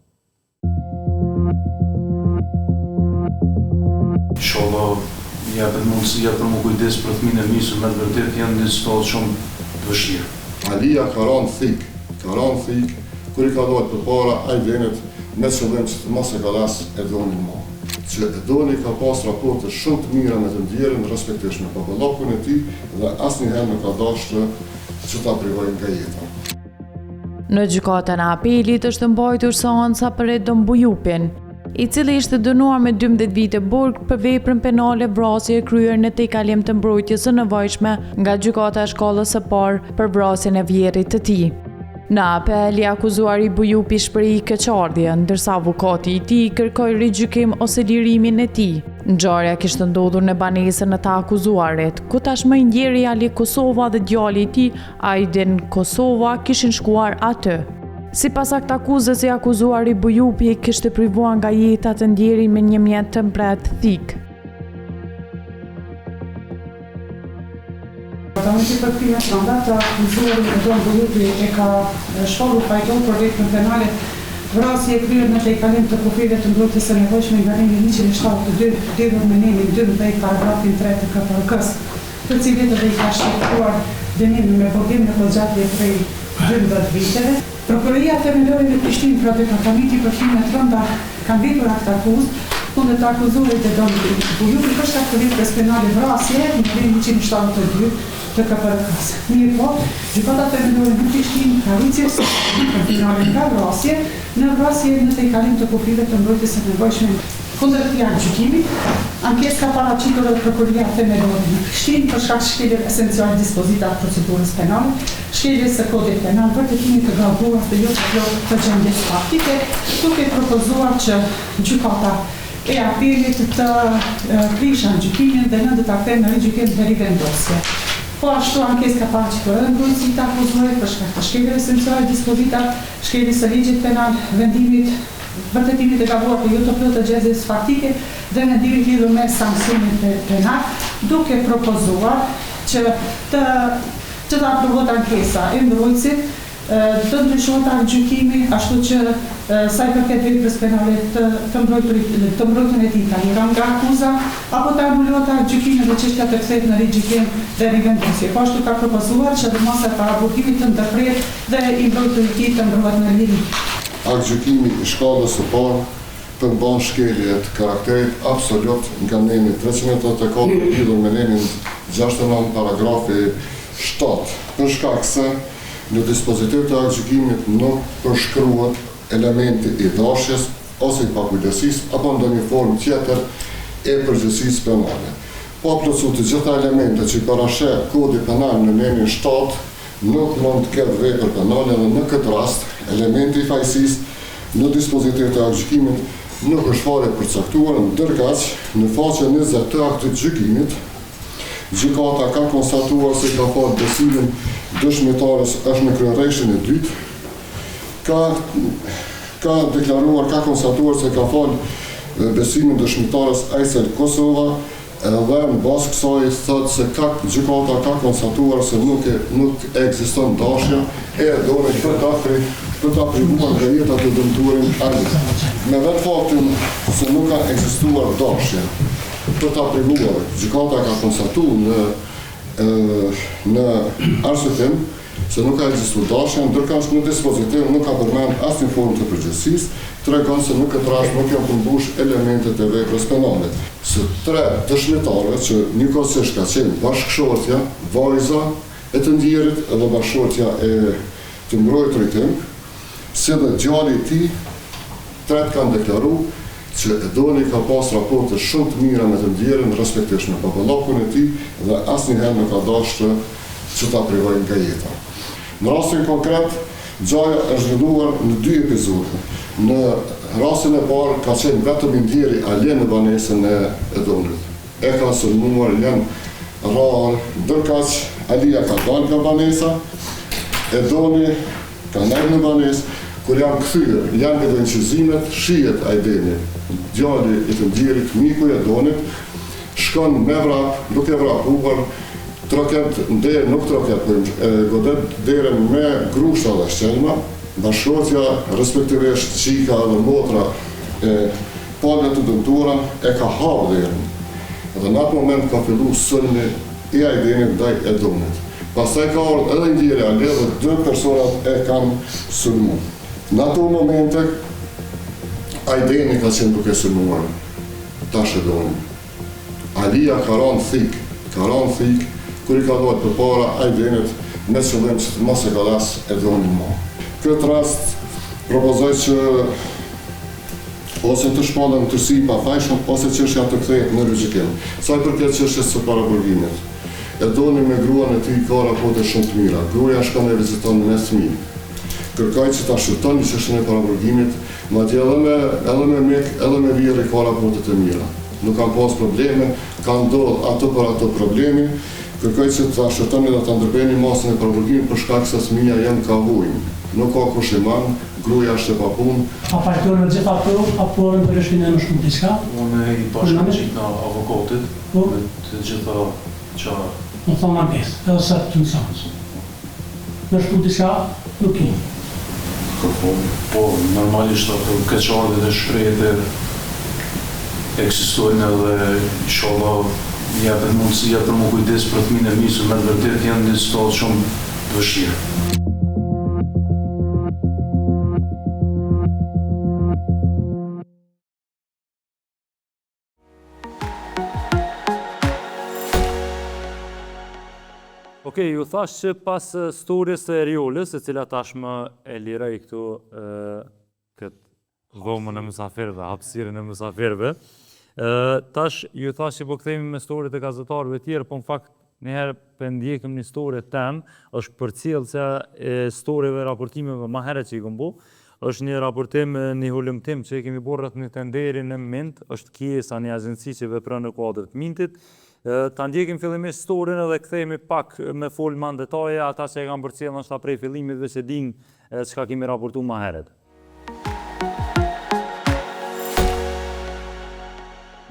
Inshallah, japet mundësia për më kujdes për fëmijën e misur me vërtet janë një situatë shumë të vështirë. Alia ka rënë thik, kur i ka dojtë për para, a i venet me qëllim që të mos e ka las Edoni më. Që Edoni ka pas raporte shumë të mira me të ndjerën, respektivisht me papallakun e tij dhe asnjëherë nuk ka dashur që ta privojnë nga jeta. Në gjykatën e apelit është mbajtur seanca për Dëmbujupin, i cili ishte dënuar me 12 vite burg për veprën penale vrasje e kryer në tejkalim të mbrojtjes së nevojshme nga gjykata e shkollës së parë për vrasjen e vjerit të tij. Në apel, i akuzuari Bujupi shpreh keqardhje, ndërsa avukati i tij kërkoi rigjykim ose lirimin e tij. Ngjarja kishte ndodhur në banesën e të akuzuarit, ku tashmë ndjeri Ali Kosova dhe djali i tij, Aiden Kosova, kishin shkuar aty. Sipas akt akuzës, i akuzuari Bujupi kishte privuar nga jeta të ndjerin me një mjet të mbret thik. Që për krime të mandat të akuzuarin e Don Bujupi e ka shpallur fajtor për veprën penale vrasje e kryer në tejkalim të kufive të mbrojtjes së nevojshme nga ligjin 172 lidhur me nemin 12 paragrafin 3 të KPRK-s, të cilit edhe i ka shkaktuar dënimin me burgim në përgjatje prej 12 viteve. Prokuroria Themelore në Prishtinë pra departamenti për krime të rënda ka mbetur akt akuzë kundër të akuzuarit e Don Bujupi për shkak të veprës penale vrasje në ligjin 172 të KPRK-s. Mirë po, gjykata Themelore në Prishtinë ka rritjes për penale nga vrasje në vrasje në tejkalim të kufive të mbrojtjes së nevojshme. Kundër këtij gjykimi, ankesë ka paraqitur edhe Prokuroria Themelore në Prishtinë për shkak të shkeljes esenciale dispozitave të procedurës penale, shkeljes së kodit penal, vërtetimit të gabuar të jo të plot të gjendjes faktike, duke propozuar që gjykata e apelit të prishë gjykimin dhe nëndë ta kthejë në rigjykim dhe rivendosje. Po ashtu ankesë ka paraqitur edhe mbrojtësi të akuzuarit për shkak të shkeljes esenciale dispozitave, shkeljes së ligjit penal, vendimit vërtetimit e gabuar të jo të plot të gjendjes faktike dhe vendimit lidhur me sanksionin penal, duke propozuar që të aprovohet ankesa e mbrojtësit, të ndryshohet akt gjykimi, ashtu që sa i përket veprës penale të mbrojtjen e tij ta lirohen nga akuza, apo të anulohet akt gjykimi dhe çështja të kthehet në rigjykim dhe rivendosje. Po ashtu ka propozuar që dëmosa para burgimit të ndërprer dhe i mbrojtur i tij të mbrohet në liri. Akt gjykimi i shkallës së parë përmban shkelje të karakterit absolut nga nemi 384 lidhur me nemin 69 paragrafi 7, për shkak se në dispozitiv të akt gjykimit nuk përshkruhet elementi i dashjes ose i pakujdesisë apo ndonjë formë tjetër e përgjegjësisë penale. Po plotësu të gjitha elementet që parasheh kodi penal në nemin 7 nuk mund të ketë vepër penale dhe në këtë rast elementi i fajësisë në dispozitiv të akt gjykimit nuk është fare përcaktuar, ndërkaq në faqen 20 të aktit gjykimit gjykata ka konstatuar se ka pasur besimin dëshmitarës është në kryerreshtjen e dytë, ka deklaruar, ka konstatuar se ka falë besimin dëshmitarës Aisel Kosova, edhe në bazë kësaj thotë se gjykata ka konstatuar se nuk ekziston dashja e Edonit për ta për ta privuar nga jeta të dëmtuarin Ali. Me vetë faktin se nuk ka ekzistuar dashje për ta privuar, gjykata ka konstatuar në arsyetim se nuk ka ekzistuar dashje, ndërkësh në dispozitiv nuk ka përmend asnjë formë të përgjegjësisë, tregon se nuk nuk janë përmbush elementet e veprës penale. Së 3 dëshmitarëve që njëkohësisht ka qenë bashkëshortja, vajza e të ndjerit edhe bashkëshortja e të mbrojturit tim, si dhe djali i tij, tret kanë deklaruar që Edoni ka pas raporte shumë të mira me të ndjerin, respektivisht me papallakun e tij dhe asnjëherë nuk ka dashur që ta privojnë nga jeta. Në rastin konkret, gjaja është zhvilluar në 2 epizode. Në rastin e parë ka qenë vetëm i ndjeri Alen në banesën e Edonit. E ka sulmuar Alen rrallë, ndërkaq Alia ka dalë nga banesa, Edoni ka ndajë në banesë, kur janë kthyer, janë këto incizimet, shihet Ajdeni, djali i të ndjerit, miku i Edonit, shkon me vrap, duke vrapuar, troket nder, nuk troket, godet derën me grushta dhe shqelma, bashkëshortja, respektivisht qika dhe motra e palët të dëmtuara e ka hapë derën. Dhe në atë moment ka fillu sulmi i Ajdenit ndaj Edonit. Pastaj ka ardhur edhe ndjeri Ale dhe 2 personat e kanë sulmuar. Në ato momente, Ajdeni ka qenë duke sulmuar tash Edonin. Alia ka rënë thik, kur i ka dalë përpara Ajdenit me qëllim që të mos e galas Edonin më. Këtë rast propozoj që ose të shpallën tërësi i pafajshëm, ose çështja të kthehet në rregjim. Sa i përket çështjes së paraburgimit, Edoni me gruan e tij ka raporte shumë të mira. Gruaja shkon e viziton me fëmijë. Kërkoj që ta shërtoni çështjen e paraburgimit, madje edhe me mik, edhe me vjerë ka raporte të mira. Nuk kanë pas probleme, kanë ndodhur ato për ato problemi. Kërkoj që ta shërtoni dhe ta ndërpeni masën e paraburgimit për shkak se fëmia janë ka vujin. Nuk ka kush e man, gruaja është e papunë. A fajtojnë gjithë ato, apo në përshkine më shumë diçka? Unë i bashkëngjitë në avokatit, me të gjitha qa... Në thonë angesë, edhe se të nësans. Në shtu diçka, nuk i. Po, normalisht ato keqardhe dhe shkrete eksistojnë edhe inshallah japet mundësia për më kujdes për fëmijën e mi, se me vërtet janë një situatë shumë të vështirë. Okej, ju thash që pas stories të Erioles, e cila tashmë e liroj këtu këtë dhomën e mysafirëve, hapësirën e mysafirëve, tash ju thash që po kthehemi me storyt e gazetarëve tjerë, po në fakt njëherë për ndjekëm një story tem, është përcjellë se storyve, raportimeve ma herët që i këmbu, është një raportim, një hulumtim që i kemi bërë rreth një tenderi në Mint, është kjesa një agenci që vepron në kuadrët Mintit. Ta ndjekim fillimisht storyn edhe kthehemi pak me fol më në detaje, ata që e kanë përcjellë ndoshta prej fillimit dhe që dinë çka kemi raportuar më herët.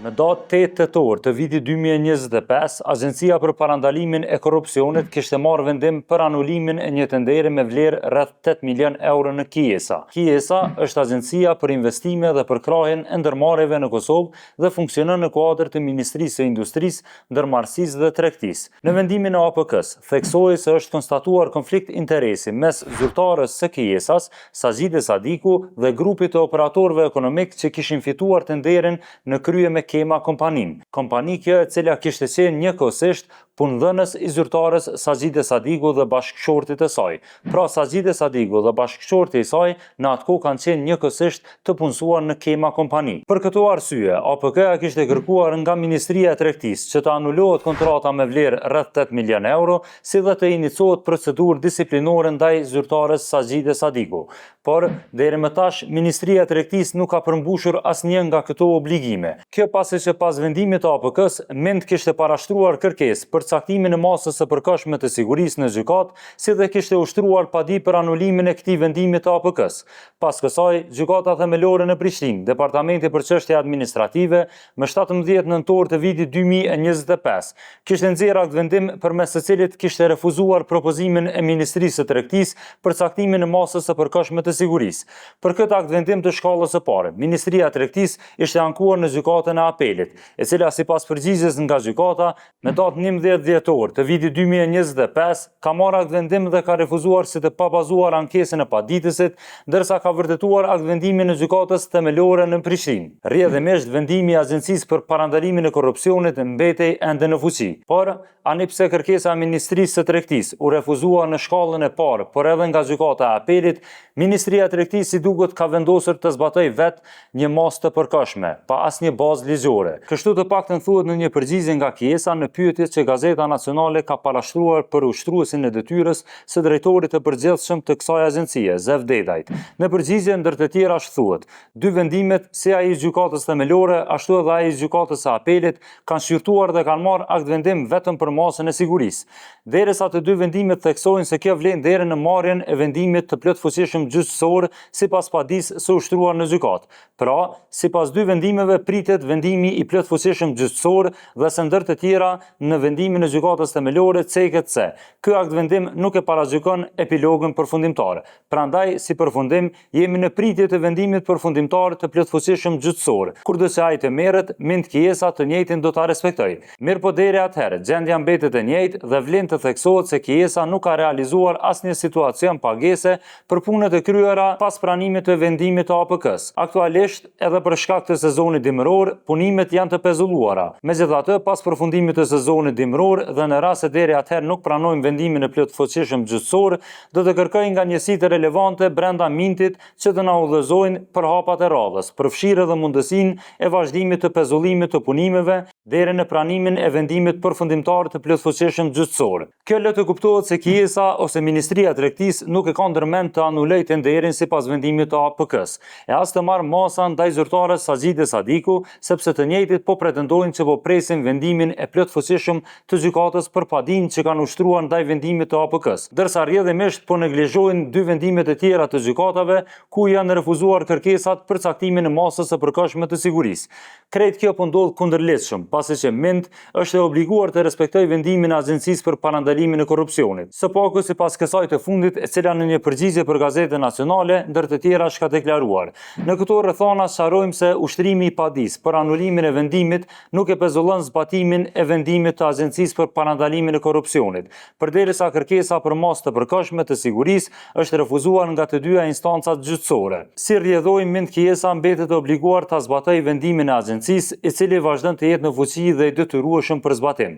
Në datë 8 tetor të vitit 2025, Agencia për Parandalimin e Korrupsionit kishte marrë vendim për anulimin e një tenderi me vlerë rreth 8 milion euro në Kiesa. Kiesa është agencia për investime dhe për krahjen e ndërmarrjeve në Kosovë dhe funksionon në kuadër të Ministrisë së Industrisë, Ndërmarrësisë dhe Tregtisë. Në vendimin e APK-s, theksohej se është konstatuar konflikt interesi mes zyrtarës së Kiesas, Sajide Sadiku dhe grupit të operatorëve ekonomik që kishin fituar tenderin në krye me Kema Kompanin. Kompani kjo e cila kishte qenë njëkohësisht punëdhënës i zyrtarës Sajide Sadiku dhe bashkëshortit e saj. Pra Sajide Sadiku dhe bashkëshorti i saj në atë kohë kanë qenë njëkohësisht të punësuar në Kema Kompani. Për këto arsye, APK-ja kishte kërkuar nga Ministria e Tregtisë që të anulohet kontrata me vlerë rreth 8 milion euro, si dhe të inicohet procedurë disiplinore ndaj zyrtarës Sajide Sadiku. Por deri më tash Ministria e Tregtisë nuk ka përmbushur asnjë nga këto obligime. Kjo pasi që pas vendimit të APK-s, Mint kishte parashtruar kërkesë për caktimin e masës së përkohshme të sigurisë në gjykatë, si dhe kishte ushtruar padi për anulimin e këtij vendimi të APK-s. Pas kësaj, gjykata themelore në Prishtinë, Departamenti për çështje administrative, më 17 nëntor të vitit 2025, kishte nxjerrë akt vendim përmes së cilit kishte refuzuar propozimin e Ministrisë së Tregtisë për caktimin e masës së përkohshme të sigurisë. Për këtë akt vendim të shkallës së parë, Ministria e Tregtisë ishte ankuar në gjykatën e apelit, e cila sipas përgjigjes nga gjykata, me datë 11 dhjetor të vitit 2025, ka marrë akt vendim dhe ka refuzuar si të pabazuar ankesën e paditësit, ndërsa ka vërtetuar akt vendimin e gjykatës themelore në Prishtinë. Rrjedhimisht vendimi i Agjencisë për Parandalimin e Korrupsionit mbetej ende në fuqi. Por ani pse kërkesa e Ministrisë së Tregtisë u refuzua në shkallën e parë, por edhe nga gjykata e apelit, Ministria e Tregtisë si duket ka vendosur të zbatojë vetë një masë të përkohshme, pa asnjë bazë ligjore. Kështu të paktën thuhet në një përgjigje nga Kiesa në pyetjet që Gazeta Nacionale ka parashtruar për ushtruesin e detyrës së drejtorit të përgjithshëm të kësaj agjencie, Zev Dedajt. Në përgjigje ndër të tjera thuhet, dy vendimet, si ai i gjykatës themelore, ashtu edhe ai i gjykatës së apelit, kanë shqyrtuar dhe kanë marrë akt vendim vetëm për masën e sigurisë. Derisa të dy vendimet theksojnë se kjo vlen deri në marrjen e vendimit të plotfuqishëm gjyqësor sipas padisë së ushtruar në gjykatë. Pra, sipas dy vendimeve pritet vendimi i plotfuqishëm gjyqësor dhe së ndër të tjera në vendimin e gjykatës themelore ceket se ky akt vendim nuk e paragjykon epilogën përfundimtar. Prandaj, si përfundim, jemi në pritje të vendimit përfundimtar të plotfuqishëm gjyqësor. Kurdoqë ai të merret, Mint Kiesa të njëjtin do ta respektojë. Mirpo deri atëherë, gjendja mbetet e njëjtë dhe vlen të theksohet se Kiesa nuk ka realizuar asnjë situacion pagese për punët e kryera pas pranimit të vendimit të APK-s. Aktualisht, edhe për shkak të sezonit dimëror, punimet janë të pezulluara. Megjithatë, pas përfundimit të sezonit dimëror dhe në rast se deri atëherë nuk pranojmë vendimin e plotfuqishëm gjyqësor, do të kërkojnë nga njësitë relevante brenda Mintit që të na udhëzojnë për hapat e radhës, përfshirë edhe mundësinë e vazhdimit të pezullimit të punimeve deri në pranimin e vendimit përfundimtar të plotfuqishëm gjyqësor. Kjo le të kuptohet se Kiesa ose Ministria e Tregtisë nuk e ka ndërmend të anulojë tenderin sipas vendimit të APK-s, e as të marrë masa ndaj zyrtares Sajide Sadiku, sepse të njëjtit po pretendojnë që po presin vendimin e plotfuqishëm të gjykatës për padinë që kanë ushtruar ndaj vendimit të APK-s, ndërsa rrjedhimisht po neglizhojnë dy vendimet e tjera të gjykatave ku janë refuzuar kërkesat për caktimin e masës së përkohshme të sigurisë. Krejt kjo po ndodh kundërligjshëm, pasi që Mint është e obliguar të respektojë vendimin e Agjencisë për Parandalimin e Korrupsionit. Së paku sipas kësaj të fundit, e cila në një përgjigje për Gazetën Nacionale, ndër të tjera ka deklaruar. Në këto rrethana sqarojmë se ushtrimi i padisë për anulimin e vendimit nuk e pezullon zbatimin e vendimit të Agjencisë për Parandalimin e Korrupsionit, përderisa kërkesa për masë të përkohshme të sigurisë është refuzuar nga të dyja instancat gjyqësore. Si rrjedhoi Mint Kiesa mbetet e obliguar ta zbatojë vendimin e Agjencisë, i cili vazhdon të jetë në fuqi dhe i detyrueshëm për zbatim.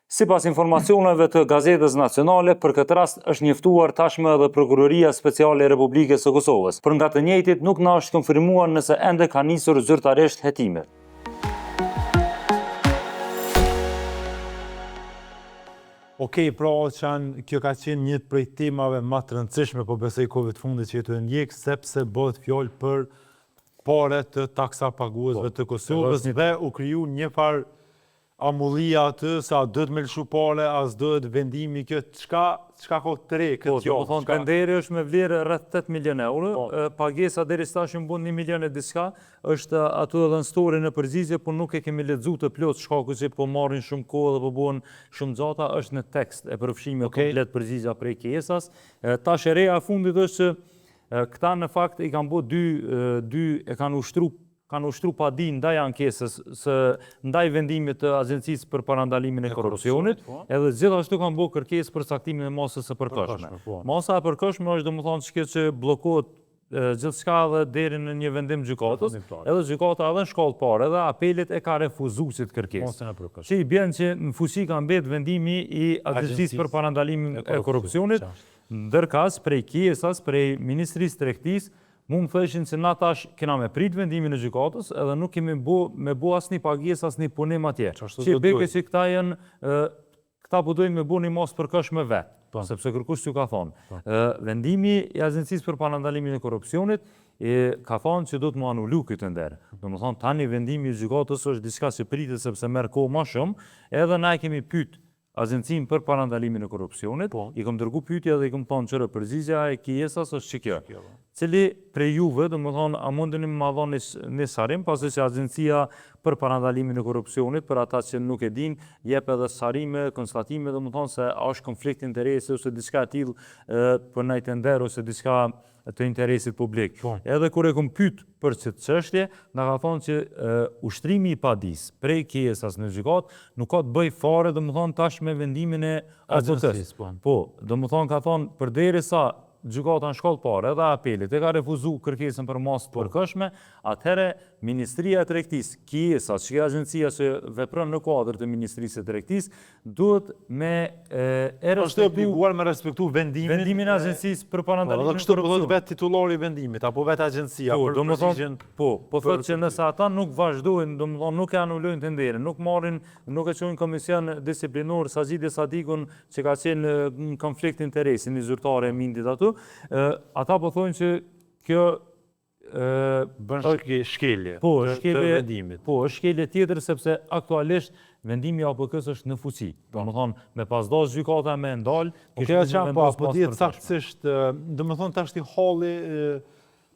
Sipas informacioneve të Gazetës Nacionale, për këtë rast është njoftuar tashmë edhe Prokuroria Speciale e Republikës së Kosovës. Për nga të njëjtit nuk na është konfirmuar nëse ende ka nisur zyrtarisht hetimet. Okej, pra kjo ka qenë një prej temave më të rëndësishme, po besoj kohëve të fundit që jetu e ndjek, sepse bëhet fjalë për pare të taksapaguesve të Kosovës dhe u kriju një farë amullia atë, sa dhëtë me lëshu pare, as dhëtë vendimi këtë, qka ka të re këtë jo? Po, thonë, tenderi është me vlerë rreth 8 milion euro, pagesa deri stash në bund 1 milion e diçka, është aty edhe në story në përgjigje, po nuk e kemi lexuar të plot shkaku që po marrin shumë kohë dhe po bëhen shumë gjata, është në tekst e përfshime komplet përgjigja prej Kiesas. Tash e reja e fundit është që këta në fakt i kanë bërë dy e kanë ushtru padi ndaj ankesës ndaj vendimit të Agjencisë për Parandalimin e Korrupsionit, edhe gjithashtu kanë bërë kërkesë për caktimin e masës së përkohshme. Masa e përkohshme është domethënë çka që bllokohet gjithçka edhe deri në një vendim gjykatës, edhe gjykata edhe në shkallë parë, edhe apelit e ka refuzuar këtë kërkesë. Që i bën që në fuqi ka mbet vendimi i Agjencisë për Parandalimin e Korrupsionit, ndërkas prej Kiesas, prej Ministrisë Tregtisë, mu më thëshin që na tash kena me prit vendimin e gjykatës edhe nuk kemi me bo asni pagesë, asni punim atje. Që i beke që këta po dojnë me bo një mos përkohshme vetë, sepse kërkush që ka thonë. Vendimi i Agjencisë për Parandalimin e Korrupsionit ka thonë që do të mu anullu këtë nder. Do më thonë, tani vendimi i gjykatës është diçka që pritet sepse merr kohë më shumë, edhe na kemi pyet Azencin për parandalimin e korrupsionit, i kom dërgu pyetje dhe i kom thonë qërë përgjigja e kjesas është që kjo. Cili prej juve, do më thonë, a mundeni më dhoni një sarim, pasi që Azencia për parandalimin e korrupsionit, për ata që nuk e din, jep edhe sarime, konstatime, do më thonë se a është konflikt interesi ose diçka e tillë për ndaj tender ose diçka të interesit publik. Edhe kur e kom pyet për këtë çështje, na ka thonë që ushtrimi i padis prej kjesas në gjykat nuk ka të bëj fare, do më thonë, tash me vendimin e azencës. Po, do më thonë, ka thonë, përderisa gjykata në shkollë parë edhe apelit e ka refuzu kërkesën për masë të përkëshme, atëhere Ministria e Tregtisë, kjesa, që agencia që vepron në kuadër të Ministrisë e Tregtisë, duhet me është obliguar me respektu vendimin e agencisë për parandalimin e korrupsionit. Kështu po vetë titullori i vendimit apo vetë agjencia për përgjigjen. Po thotë që nëse ata nuk vazhdojnë, do të thonë nuk e anullojnë tenderin, nuk e çojnë komision disiplinor Sajidi Sadikun që ka qenë në konflikt interesi një zyrtare e mindit atu, ata po thonë që kjo bën shkelje të vendimit. Po, është shkelje tjetër sepse aktualisht vendimi i APK-s është në fuqi. Do të thonë me pasdash gjykata me ndal, po dihet saktësisht, do të thonë tash ti halli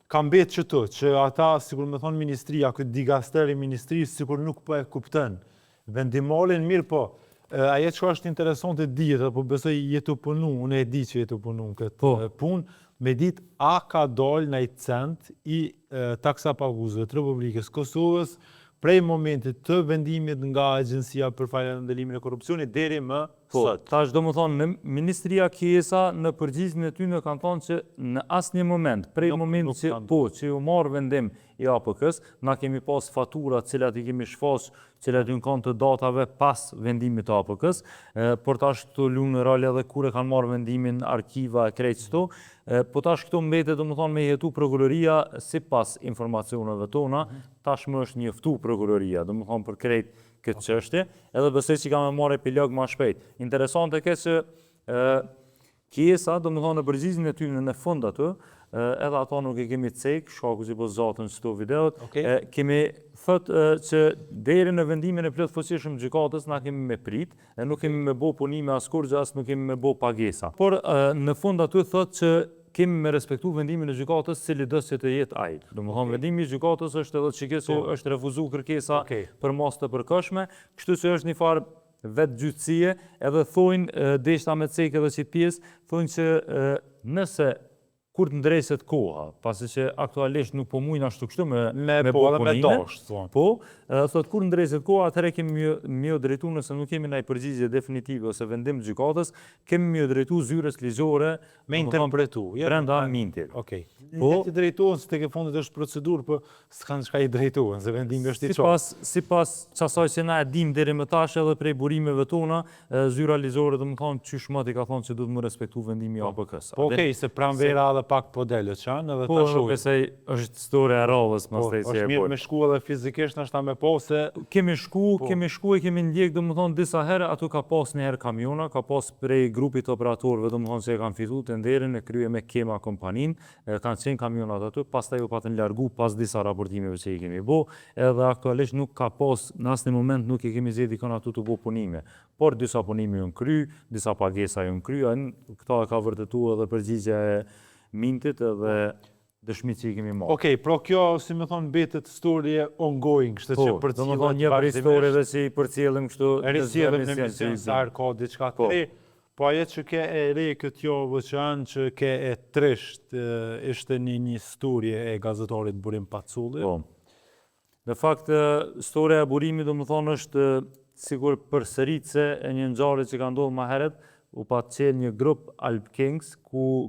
ka mbetë çto që ata sikur më thon ministria, ky digasteri i ministrisë sikur nuk po e kupton vendimalin mirë po. Ajo që është interesante dihet, apo besoj jetu punu, unë e di që jetu punu këtë punë, me ditë a ka dalë në i cent i taksa paguzëve të Republikës Kosovës prej momentit të vendimit nga Agjencia për parandalimin e korrupsionit deri më sot. Tash do më thonë, në Ministria Kjesa në përgjigjen e tyre kanë thonë që në asnjë moment, prej momentit që u marr vendim i APK-s, na kemi pas fatura të cilat i kemi shfaq, cilat i kanë të datave pas vendimit të APK-s, por tash këto lunë rol edhe kur e kanë marrë vendimin arkiva e krejt këto, po tash këto mbetet domethënë me jetu prokuroria sipas informacioneve tona, tashmë është njoftu prokuroria, domethënë për krejt këtë çështje, edhe besoj që kam marrë epilog më shpejt. Interesante ke që kjesa, domethënë në përgjigjen e tyre në fund atë, edhe ato nuk e kemi cek, shkaku që po zatën çto videot, kemi thëtë që deri në vendimin e plot fuqishëm gjykatës na kemi me prit, e nuk kemi me bo punime askur gjë, as nuk kemi me bo pagesa. Por në fund aty thëtë që kemi me respektu vendimin e gjykatës cili do që të jetë ai. Domethënë vendimi i gjykatës është edhe çikëso është refuzu kërkesa për mos të përkohshme, kështu që është një farë vetë gjyqësie, edhe thojnë deshta me cek edhe që pjesë, thojnë që nëse kur të ndreset koha, pasi që aktualisht nuk po mujnë ashtu kështu me bo punime, thot kur ndreset koha, atëre kemi mjë drejtu nëse nuk kemi ndaj përgjigje definitive ose vendim të gjykatës, kemi mjë drejtu zyres ligjore me interpretu. Brenda mintit. Ne të drejtohen se tek e fundit është procedurë, po s'kan çka i drejtohen, se vendimi është i çfarë. Sipas çasaj që na e dim deri më tash edhe prej burimeve tona, zyra ligjore domethënë çysh më i ka thonë se duhet më respektu vendimi i APK-s. Po se pranvera edhe pak po delë qanë edhe ta shojë. Po, besoj është historia e rallës më së është mirë me shku edhe fizikisht nështë ta me po se... Kemi shku e kemi ndjek dhe më thonë disa herë, ato ka pas një herë kamiona, ka pas prej grupit operatorëve dhe më thonë që e kanë fitu të nderin e krye me Kema kompanin, kanë qenë kamionat aty, pas ta ju patën largu pas disa raportimeve që i kemi bo, edhe aktualisht nuk ka pas, në asnjë moment nuk i kemi zedi kanë aty të bo punime, por disa punime ju në kry, disa pagesa ju në kry, këta ka vërtetu edhe përgjigja e mintit edhe dëshmit që i kemi marrë. Okej, pra kjo, si me thonë, betet historie ongoing, kështë që për cilët... Po, një për historieve që i për cilëm kështu... Risjelëm në mision, sa arë ka diçka të re, po aje që ke e re këtë jo vëqanë që ke e trisht, ishte një historie e gazetarit Burim Paculli. Po. Në fakt, historia e Burimit, do më thonë, është sigur për sëritse e një ngjarje që ka ndodhur më herët, u pa qenë një grup Alp Kings, ku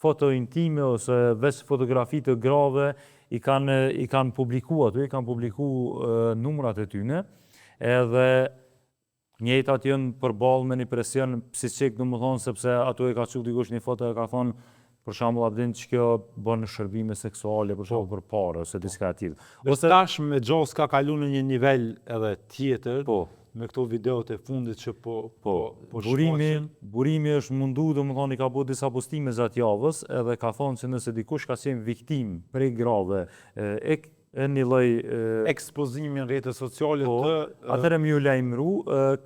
foto intime ose veç fotografi të grave i kanë publiku aty, i kanë publiku numrat e tyne, edhe njëjtat janë përballë me një presion psiqik, domethënë sepse ato e ka çu dikush një foto e ka thonë për shembull abdin që kjo bën shërbime seksuale për shembull për parë ose diçka e tillë. Ose tash me Gjos ka kaluar në një nivel edhe tjetër. me këto videot e fundit që Burimi është mundu, domethënë i ka bërë disa postime gjatë javës, edhe ka thonë që nëse dikush ka qenë viktim prej grave, e një lloj ekspozimin rrjetet sociale atëherë më ju lajmëru,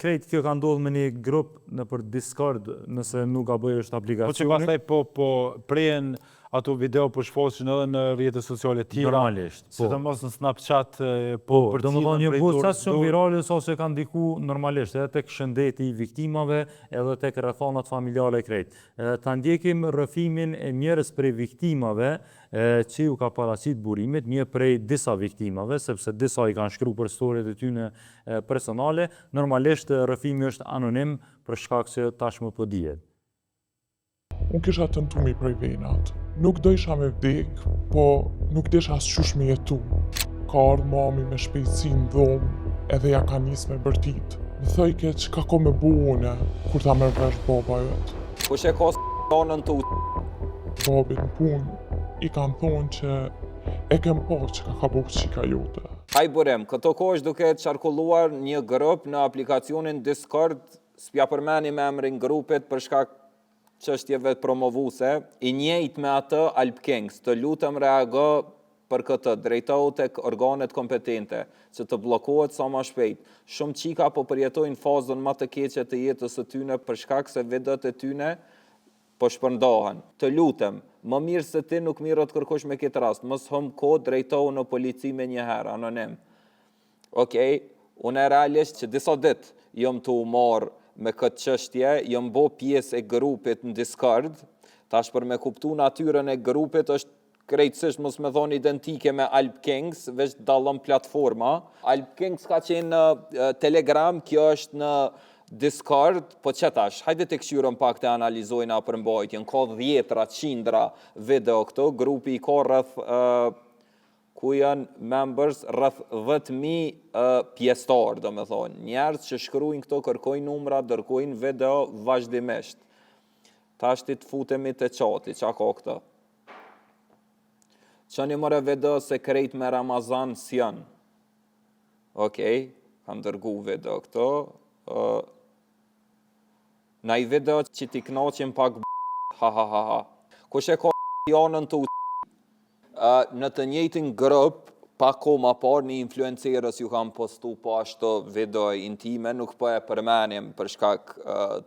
krejt kjo ka ndodhur me një grup nëpër Discord, nëse nuk gaboj është aplikacioni. Po që pastaj prehen ato video shfaqen edhe në rrjetet sociale tjera. Normalisht. Sidomos në Snapchat për domethënë një buzë shumë virale ose kanë ndiku normalisht edhe tek shëndeti i viktimave, edhe tek rrethonat familjare krejt. Ta ndjekim rrëfimin e njerëz prej viktimave që u ka paraqit burimit, një prej disa viktimave, sepse disa i kanë shkruar për historitë e tyre personale, normalisht rrëfimi është anonim për shkak se tashmë po dihet. Unë kisha tentu mi prej venat. Nuk do isha me vdek, po nuk desha asqysh me jetu. Ka ardhë mami me shpejtësi në dhomë, edhe ja ka nis me bërtit. Më thëjke që ka ko me bu une, kur ta merr vesh baba jëtë. Kush e ka s***anën të Babit në punë, i kanë thonë që e kem po që ka bu qika jote. Haj burem, këto kohë është duke qarkulluar një grup në aplikacionin Discord, s'pja përmeni me emrin grupit për shkak çështjeve promovuse, i njëjtë me atë Alp Kings, të lutem reago për këtë, drejtohu tek organet kompetente, që të bllokohet sa më shpejt. Shumë qika po përjetojnë fazën më të keqe të jetës së tyne për shkak se videot e tyne po shpërndahen. Të lutem, më mirë se ti nuk mirë të kërkosh me këtë rast, mos hëm kohë, drejtohu në polici me një herë, anonim. Okej, unë realisht që disa ditë jom të marr me këtë çështje, jam bo pjesë e grupit në Discord, tash për me kuptu natyrën e grupit është krejtësisht mos me thonë identike me Alp Kings, veç dallon platforma. Alp Kings ka qenë në Telegram, kjo është në Discord, po që tash, hajde të këshyrën pak të analizojnë a përmbajtjen, ka 10-100 video këto, grupi i ka rreth ku janë members rreth 10.000 pjesëtar, do me thonë. Njerëz që shkruajnë këto, kërkojnë numra, dërkojnë video vazhdimisht. Tash ti të futemi te çati, çka ka këto. Çani more video se krejt me Ramazan s'janë. Okej, kam dërgu video këto. Na i video që ti knaqim pak ha ha ha ha. Kush e ka janën të në të njëjtin grup, pa koma par një influencerës ju kam postu po ashtu video intime, nuk po e përmenim për shkak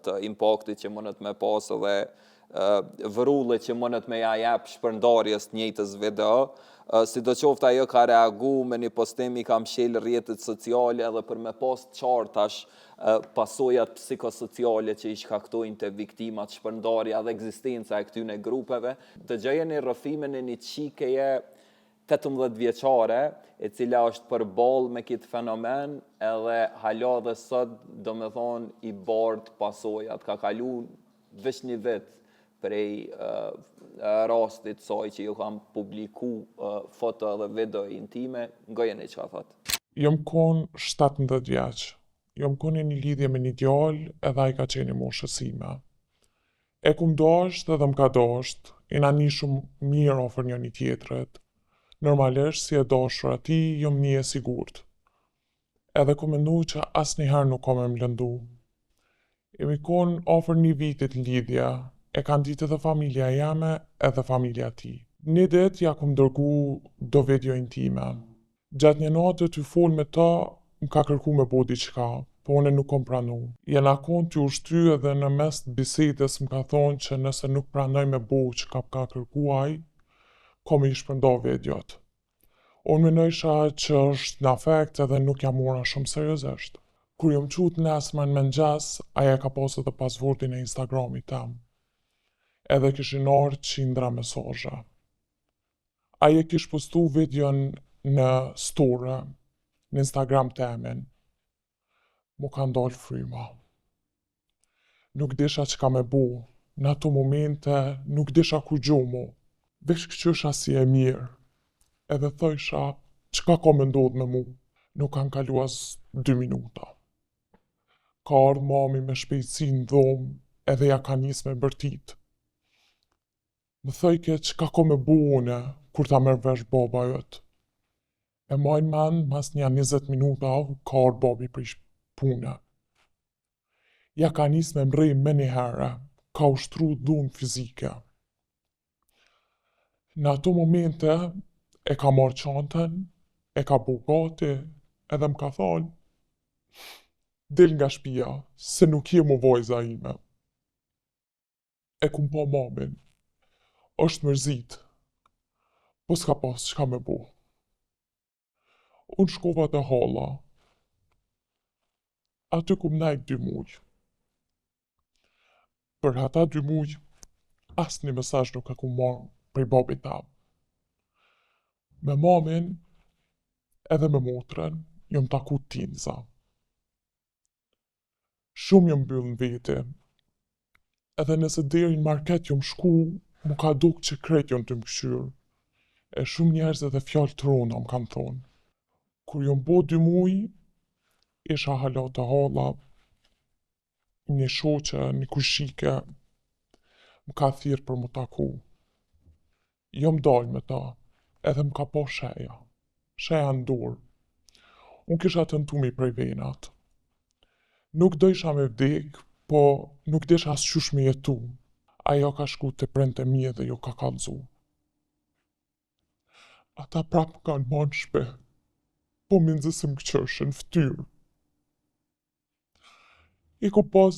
të impaktit që mundet me pas dhe vërullit që mundet me ja jep shpërndarjes njëjtës video, si do qofta ajo ka reagu me një postim i kam shel rrjetet sociale edhe për me pas qartash pasojat psikosociale që i shkaktojnë të viktimat, shpërndarja dhe ekzistenca e këtyne grupeve. Të gjejeni rrëfimin e një qikeje 18 vjeçare, e cila është përballë me këtë fenomen, edhe hala dhe sot, do me thonë, i bardh pasojat. Ka kalu veç një vit prej rastit saj që ju kam publiku foto dhe video intime, ngojeni që ka thot. Jom kon 17 vjeç. Jom kon një lidhje me një djalë edhe ai ka qenë moshës ime. E kum dasht edhe m'ka dasht, i na nishum mirë ofër njëri tjetrit. Normalisht si e dashur ati, jom një e sigurt. Edhe ku mendu që asnjëherë nuk kam e mlëndu. Jemi kon ofër një vitit lidhja, e kanë ditë edhe familja jame edhe familja ti. Një dit ja kum dërgu do video intime. Gjatë një natë të fol me ta, më ka kërku me bo diçka, po une nuk kom pranu. Jena kon të ushty edhe në mes të bisedës më ka thonë që nëse nuk pranoj me bo që ka kërkuaj, kom i shpërnda videot. Unë menojsha që është në afekt edhe nuk jam mora shumë seriozisht. Kur jom qut nesmen me ngjas, aja ka pasë edhe pasvordin e Instagramit tam. Edhe kishin ardhur qindra mesazhe. Aja kish postu videon në story, në Instagram temin. Mu ka ndalë fryma. Nuk disha që ka me bu, në ato momente nuk disha ku gjumu. Vesh këqysha si e mirë, edhe thojsha qka ka me ndodhë me mu. Nuk kanë kalu as 2 minuta. Ka ardhë mami me shpejtësi në dhomë, edhe ja ka nis me bërtit. Më thojke qka ka me bu une, kur ta merr vesh baba jët. E majnë men, mas një 20 minuta, ka ardhë babi pune. Ja ka nis me mrej me një herë, ka ushtru dhunë fizike. Në ato momente e ka marrë çantën, e ka bu gati, edhe më ka thonë, del nga shtëpia, se nuk je mu vajza ime. E kum pa mamin, është mërzit, po s'ka pas çka me bu. Unë shkova te halla, aty kum najt 2 muj. Për ata 2 muj, asë një mesazh nuk e kum marrë prej babit tam. Me mamin, edhe me motrën, jom taku tinza. Shumë jom mbyll në vete, edhe nëse deri në market jom shku, mu ka duk që krejt jon të më këshyrë, e shumë njerëz edhe fjallë të rona më kanë thonë. Kur jom bo 2 muj, isha hala të halla, një shoqe, një kushike, më ka thirrë për mu taku. Jom dal me ta, edhe më ka po sheja në dorë. Unë kisha tentu mi prej venat. Nuk do isha me vdek, po nuk desha as qysh me jetu. Ajo ka shku të prente mje dhe jo ka kallzu. Ata prap kanë marrë në shpe, po mi nëzësim këqëshën ftyrë. I ku pas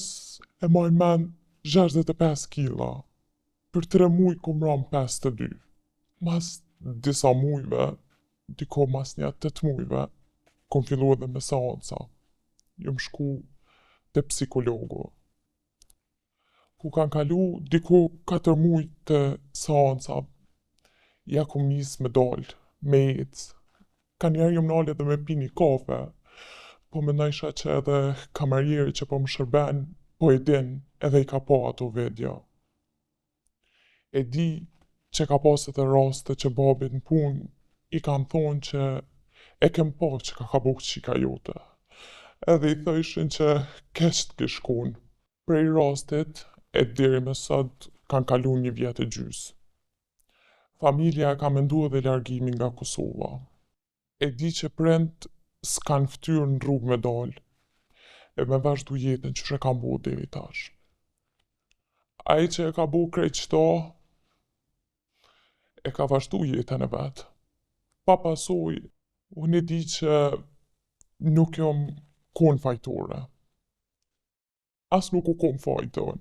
e maj men 65 kila, për 3 muj ku mram 52. Mas disa mujve, diko mas një 8 mujve, kom fillu edhe me seansa. Jom shku te psikologu. Ku kanë kalu diku 4 muj të seansa, ja kom nis me dal, me ec. Ka njerë jom nale dhe me pi një kafe, po me najsha që edhe kamarjeri që po më shërben, po e din edhe i ka po ato vedja. E di që ka pas edhe raste që babit në pun i kanë thonë që e kem po që ka buk qika jote. Edhe i thëshin që kesht kishkun. Prej rastit, e deri me sot kanë kalu 1 vjet e gjys. Familja ka mendu edhe largimin nga Kosova. E di që prent s'kan ftyrë në rrugë me dal, e me vazhdu jetën që kam bu deri tash. Ai që e ka bu krejt qëto, e ka vazhdu jetën e vetë. Pa pasoj, unë e di që nuk jom kon fajtore. As nuk u kon fajton.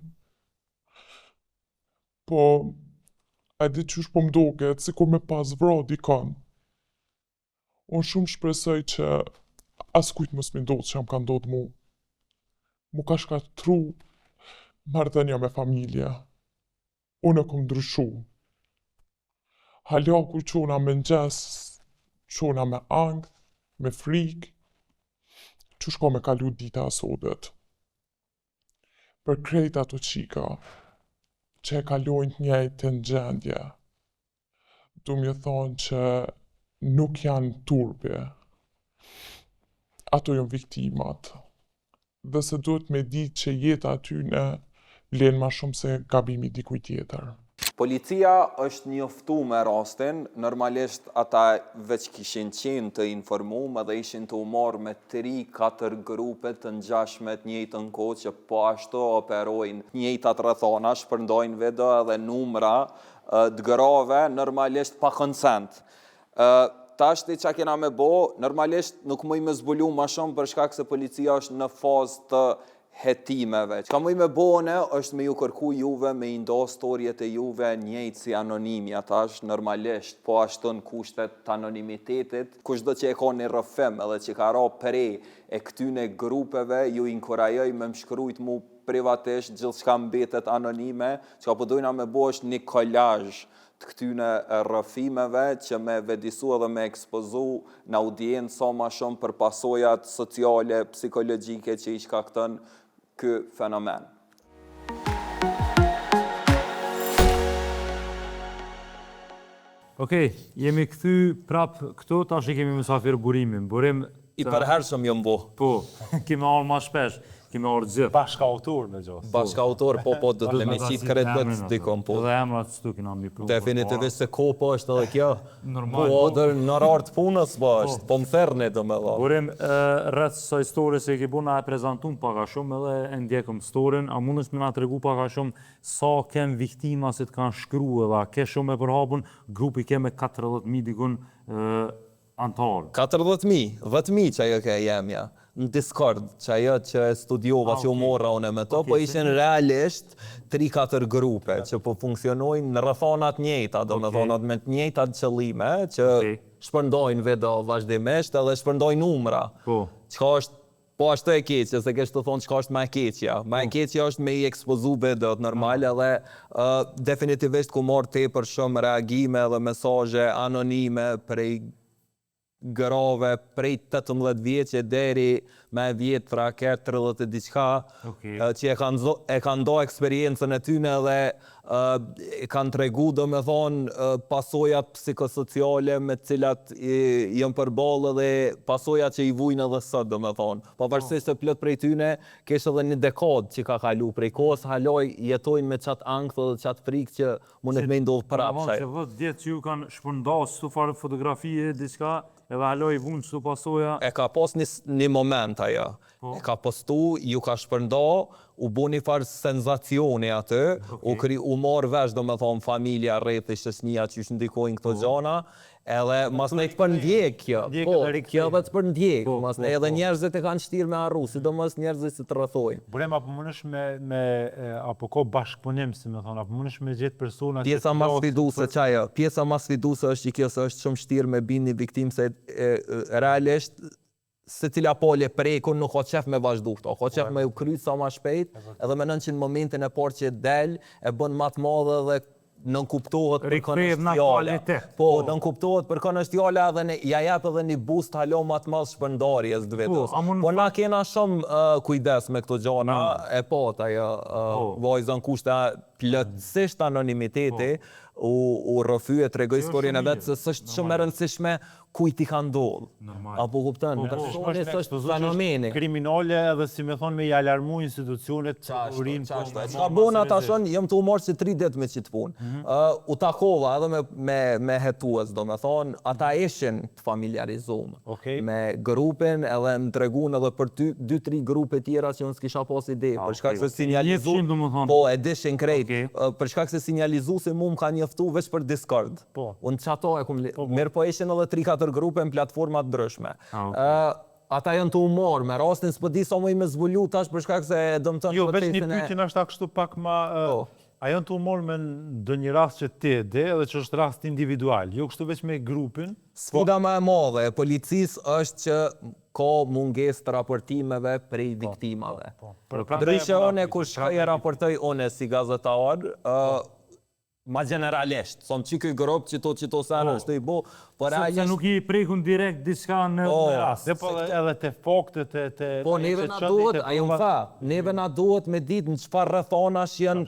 Po, a di qysh po mdoket, si kur me pas vra dikon. Unë shumë shpresoj që as kujt mos mi ndodh që jam ka ndodh mu. Mu ka shkatru marrëdhënia me familje. Unë e kom ndryshu. Hala ku qona me ngjes, qona me angth, me frikë, që shko me kalu dita asodet. Për krejt ato qika, që e kalojnë të njëjtën gjendje, du m'ju thonë që nuk janë turpe. Ato janë viktimat. Dhe se duhet me ditë që jeta atyne vlen ma shumë se gabimi dikuj tjetër. Policia është njoftu me rastin, normalisht ata veç kishin qenë të informuar dhe ishin të marrë me 3-4 grupe të ngjashme të njëjtën kohë që po ashtu operojnë njëjtat rrethana, shpërndajnë video dhe numra të grave, normalisht pa konsent. Tashti që kena me bo, normalisht nuk mëj me zbulu ma shumë për shkak se policia është në fazë të hetimeve. Që ka mëj me bone është me ju kërku juve, me i ndo storjet e juve njëjtë si anonimja tash, normalisht, po ashtu në kushtet të anonimitetit. Kushdo që e ka një rrëfim edhe që ka ra prej e këtyne grupeve, ju inkurajoj me më shkrujt mu privatisht gjithë shka mbetet anonime, që ka përdojna me bo është një kolazh të këtyne rrëfimeve që me vedisu edhe me ekspozu në audiencë sa ma shumë për pasojat sociale, psikologjike që i shkakton ky fenomen. Okej, jemi kthy prap këtu, tash i kemi mysafir burimin. Burim I përhershëm jom bo. Po, kime orë ma shpesh, kime orë gjithë. Bashka autor me gjos. Bashka autor, po dhe të me qitë kretë bëtë dikon, po. Dhe emrat së tu kina mi pru. Definitivisht se kopo është edhe kjo. Normal. Po, dhe në rartë punës, po është, po më thërni dhe me dha. Burim, rrët sa histori se ki bu na e prezentun paka shumë edhe e ndjekëm storin, a mund është me na të regu paka shumë sa kem viktima si të kanë shkru edhe, ke shumë e përhapun, grupi keme 40.000 dikun antarë. 40.000, 10.000 që ajo ke jemja. Në Discord, që ajo që studiova që u morra une me to, po ishin realisht 3-4 grupe që po funksionojnë në rrethonat njëjta, do me thonat me të njëjtat qëllime, që shpërndojnë video vazhdimisht edhe shpërndojnë numra. Qka është, po ashtu e keqja, se kesh të thonë qka është ma e keqja. Ma e keqja është me i ekspozu videot normale edhe definitivisht ku morë tepër shumë reagime dhe mesaje anonime prej gërave prej 18 vjeqe deri me vjetra kërë 30 diqka, që e kanë do eksperiencën e tyne dhe kanë tregu do me thonë pasojat psikosociale me cilat jënë përbalë dhe pasojat që i vujnë edhe sot do me thonë. Pavarësisht se plot prej tyne kesh edhe një dekad që ka kalu prej kohës, haloj jetojnë me qatë angth dhe qatë frikë që mundet me ndodhë prapshaj. Që vëtë djetë që ju kanë shpërndas të farë fotografie, diçka, edhe haloj vunë që të pasoja. E ka pas një moment ajo. E ka postu, ju ka shpërnda, u bu një farë senzacioni aty, u marrë vesh do me thonë familja rreth i shëshnia që ishë ndikojnë këto gjana, edhe mas nejtë për ndjek kjo. Po, kjo dhe të për ndjek. Edhe njerëzit e kanë shtirë me arru, si do mos njerëzit si të rrethojnë. Burem, apo mënësh me, apo ko bashkëpunim, si me thonë, apo mënësh me gjithë persona... Pjesa mas sfiduse qajo, pjesa mas sfiduse është që kjo se është shumë shtirë me bini viktim, se realisht se cila polje prejkun nuk o qef me vazhdu këto, o qef me u kryt sa ma shpejt, edhe me nënë që në momentin e parë që del, e bën matë madhe dhe nënkuptohet për kënë është fjalla. Po, nënkuptohet për kënë është fjalla edhe ja jep edhe një boost halo matë madhë shpërndarjes dë vetës. Po na kena shumë kujdes me këto gjana e pot, ajo vajzën kushta plëtsisht anonimiteti, u rrëfyje të regoj historien e vetë, se sështë shumë e rëndësishme kujt i ka ndodhë. Apo kuptën, personi sështë fenomeni. Kriminale edhe si me thonë me i alarmu institucionet të urin. Qa bona ta shonë, jëm të umorë që 3 ditë me qitë punë. U takova edhe me hetues, do me thonë, ata ishin të familiarizumë me grupin edhe më tregun edhe për 2-3 grupe tjera që unë s'kisha pas ide. Për shkak se sinjalizu, po e dishin krejt, për shkak se sinjalizu se mu më ka njëftu veç për Discord. Unë që ato e mirë po ishin edhe 3-4 grupe në platformat ndryshme. Ata janë të umorë, me rastin s'po di sa më i me zvullu tash për shkak se dëmë të në veç një pyetjen është ta kështu pak ma... A janë të umorë me ndë një rast që ti dhe edhe që është rast individual, jo kështu veç me grupin? Sfida ma e madhe e policis është që ka munges të raportimeve prej viktimave. Ndryshe one ku shkaj e raportoj one si gazetar, ma generalisht, som që këj grop që to sana është të i bo, por se nuk i prekun direkt diska në rast. Edhe të faktet të... Po, neve na duhet, a ju më tha, neve na duhet me ditë në qëfar rrethona që janë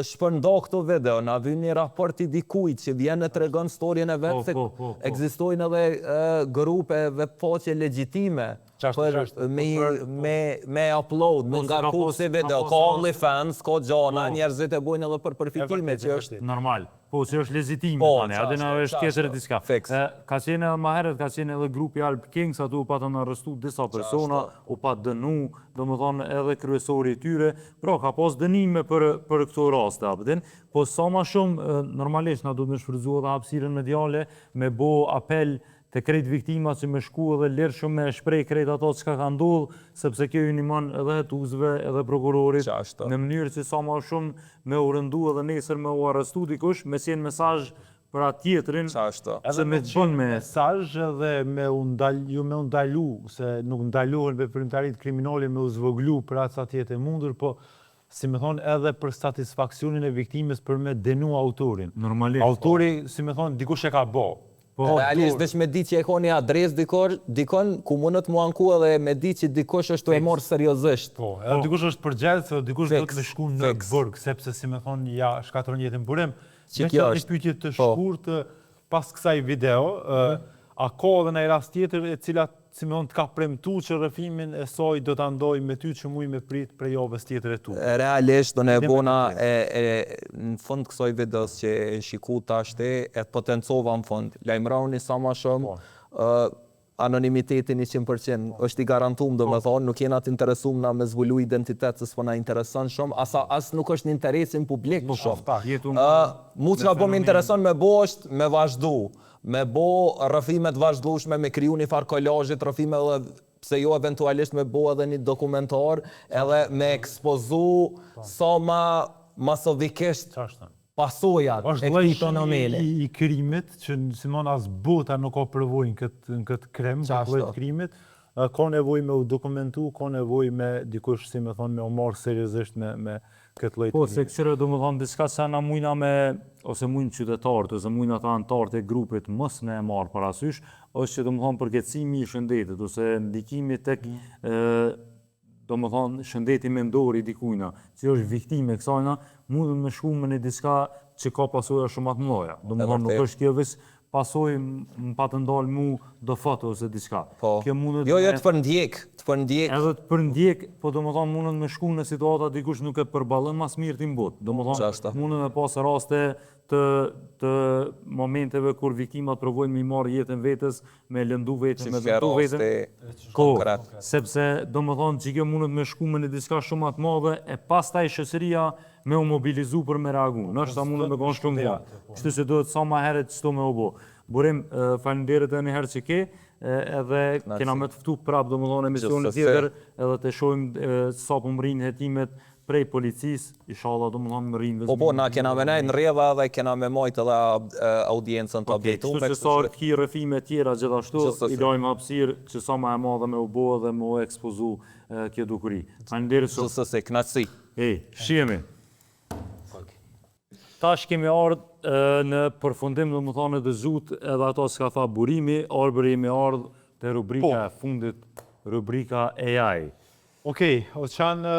shpërndo këto video, na vyn një raport i dikujt që vjen e të regon storjen e vetë, se egzistojnë edhe grupe webfaqe legjitime, me upload, me nga kursi video, ka OnlyFans, ka gjana, njerëzit e bojnë edhe për përfitime që është... Normal, po, që është lezitime, adhe në është tjetër e diska. Ka qenë edhe maheret, ka qenë edhe grupi Alp Kings, atu u patë në arrestu disa persona, u patë dënu, do më thonë edhe kryesori i tyre, pra ka pas dënime për këto raste, apëtin, po sa ma shumë, normalisht, na du me shfrydzu edhe hapësirën mediale, me bo apel të krejt viktima që me shku edhe lirë shumë me shprej krejt ato që ka ndodhë, sepse kjo ju një manë edhe hetuzve edhe prokurorit, në mënyrë që sa ma shumë me u rëndu edhe nesër me u arrestu dikush, me si në mesaj për atë tjetërin, se me të bënë me... Mesaj edhe me undalu, se nuk ndaluhen për primtarit kriminali me u zvoglu për atë sa tjetë e mundur, po si me thonë edhe për satisfakcionin e viktimes për me denu autorin. Normalisht. Autori, si me thonë, dikush e ka bo. Realisht, veç me di që e ka një adres dikon, ku mundët mu anku edhe me di që dikush është të e morë seriozisht. Po, edhe dikush është përgjellë, se dikush do të me shku në burg, sepse si me thonë, ja shkatron jetën burim. Me që një pyetje të shkurt pas kësaj video, a ka edhe në rast tjetër e cilat Simon të ka premtu që rrëfimin e saj do të ndoj me ty që muj me prit për javës tjetër e tu. Realisht, do ne bona në fund kësoj videos që e shiku tashti, e të potencova në fund. Lajmëroni sa ma shumë, anonimitetin 100%, është i garantum, do me thonë, nuk jena të interesum na me zvullu identitet, se s'po na intereson shumë, as nuk është në interesin publik shumë. Mu që ka po më intereson me bo është me vazhdu, me bo rrëfimet vazhdushme, me kriju një farë kolazhit, rrëfime dhe pse jo eventualisht me bo edhe një dokumentar, edhe me ekspozu sa ma masovikisht pasojat e këtij fenomeni. I krimit, që Simon as bota nuk ka përvojnë në këtë krem, këtë krimit, ka nevoj me u dokumentu, ka nevoj me dikush, si me thonë, me u marrë seriozisht me këtë lloj. Po, se këqyre do më thonë, diska se na mujna me, ose mujnë qytetarët, ose mujnë ata antarët e grupit mos ne e marrë parasysh, është që do më thonë përkatësimi i shëndetit, ose ndikimi tek do më thonë shëndeti mendor i dikujna, që është viktime kësajna, mundën me shku me një diska që ka pasoja shumë atë mëdha. Do më thonë nuk është kjo vis pasoj më pa të ndalë mu do foto ose diska. Jo, të përndjek. Edhe të përndjek, po do më thonë mundën me shku në situata dikush nuk e përballon mas mirë t'im botë. Do më thonë mundën me pasë raste të momenteve kur viktimat provojnë me marrë jetën vetës, me lëndu vetën, me zëndu vetën. Sepse do më thonë që kjo mundët me shku me një diska shumë atë madhe, e pastaj shoqëria me u mobilizu për me reagu. Nështë ta mundët me konë shumë nga. Kështu se duhet sa ma heret qëto me u bo. Burim, falenderit e një herë që ke, edhe kena me tëftu prap, do më thonë emisionin tjetër, edhe të shojmë sa po më rinë hetimet prej policis, inshallah do më thonë më rinë. Po, na kena me nejnë në rjeva dhe kena me majtë edhe audiencën të updateume. Kështu se sa ki rrëfime tjera gjithashtu, i lajmë hapësirë që sa ma e madhe me u bo dhe me u ekspozu kjo dukuri. Falenderit shumë. Kështu se, knaqësi. Shihemi. Tash kemi ardhë në përfundim dhe më thonë dhe zut edhe ato s'ka tha burimi, arbëri me ardhë të rubrika e fundit, rubrika AI. Okej, o qanë,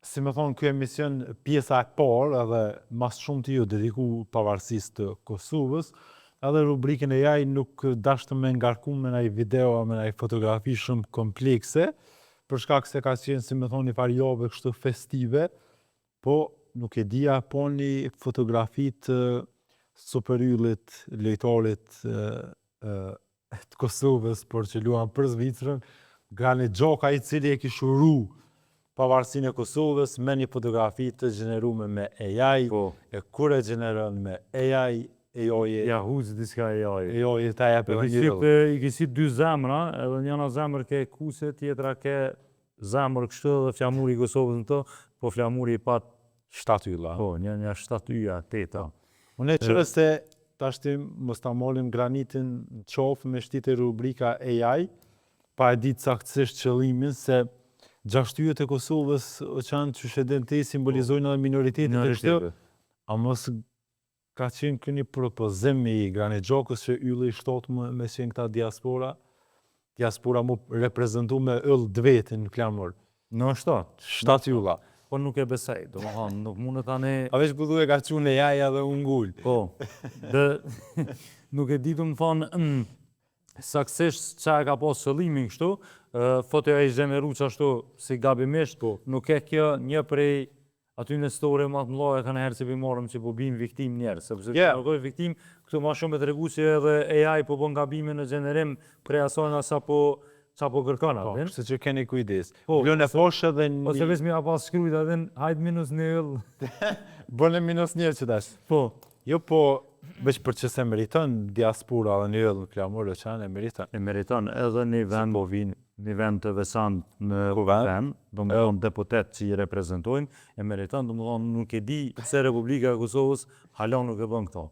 si me thonë, kjo emision pjesa e parë edhe mas shumë të ju dediku pavarësisë të Kosovës, edhe rubrikën AI nuk dashtë me ngarku me nëjë video, me nëjë fotografi shumë komplekse, për shkak se ka qenë, si me thonë, një farë jove kështu festive, po nuk e dija po një fotografi të superyllit, lojtarit të Kosovës, por që luan për Zvicrën, Grani Gjoka i cili e kishuru pavarësinë e Kosovës me një fotografi të gjenerume me AI, e kur e gjeneron me AI, ja huzë diska AI. AI ta jepë në njërë. I kisi dy zemra, edhe njëna zemër ke kuse, tjetra ke zemër kështë dhe flamuri i Kosovës në të, po flamuri i pat shtatylla. Po, një shtatyja, teta. Unë e qërë se tashti mos ta molim granitin në qofë me shtite rubrika AI, pa e ditë saktësisht qëllimin se 6 yjet e Kosovës qanë që shedhen te simbolizojnë edhe minoritetit e shtë, a mos ka qenë këni propozim i Grani Gjokës që yllë i shtotë me qenë këta diaspora mu reprezentu me yllë dvetin në klamur. Në shtatë? Shtatë ylla. Po nuk e besej, do më thonë, nuk mundë tani... A veç përdu e ka qunë e jaja dhe ungull. Po, dhe nuk e ditu më thonë, saksisht që e ka posë qëllimin kështu, fotoja i gjeneru që ashtu si gabimisht, nuk e kjo një prej aty në store më të mloja ka në herë që për marëm që po bim viktim njerë, sepse që nërgoj viktim, këtu ma shumë e të regu që edhe AI po bon gabime në gjenerim prej asojna sa po kërkana. Po, kështë që keni kujdes. Blën e poshë dhe një... Ose veç mi a pas shkrujt edhe hajt minus një ëllë. Bën e minus një që dash. Po. Jo, po, veç për që se meriton diaspora dhe një ëllë në klamur dhe qanë, e meriton. E meriton edhe një vend të veçant në vend, do më thonë deputet që i reprezentojnë, e meriton, do më thonë nuk e di se Republika e Kosovës halon nuk e bën këto.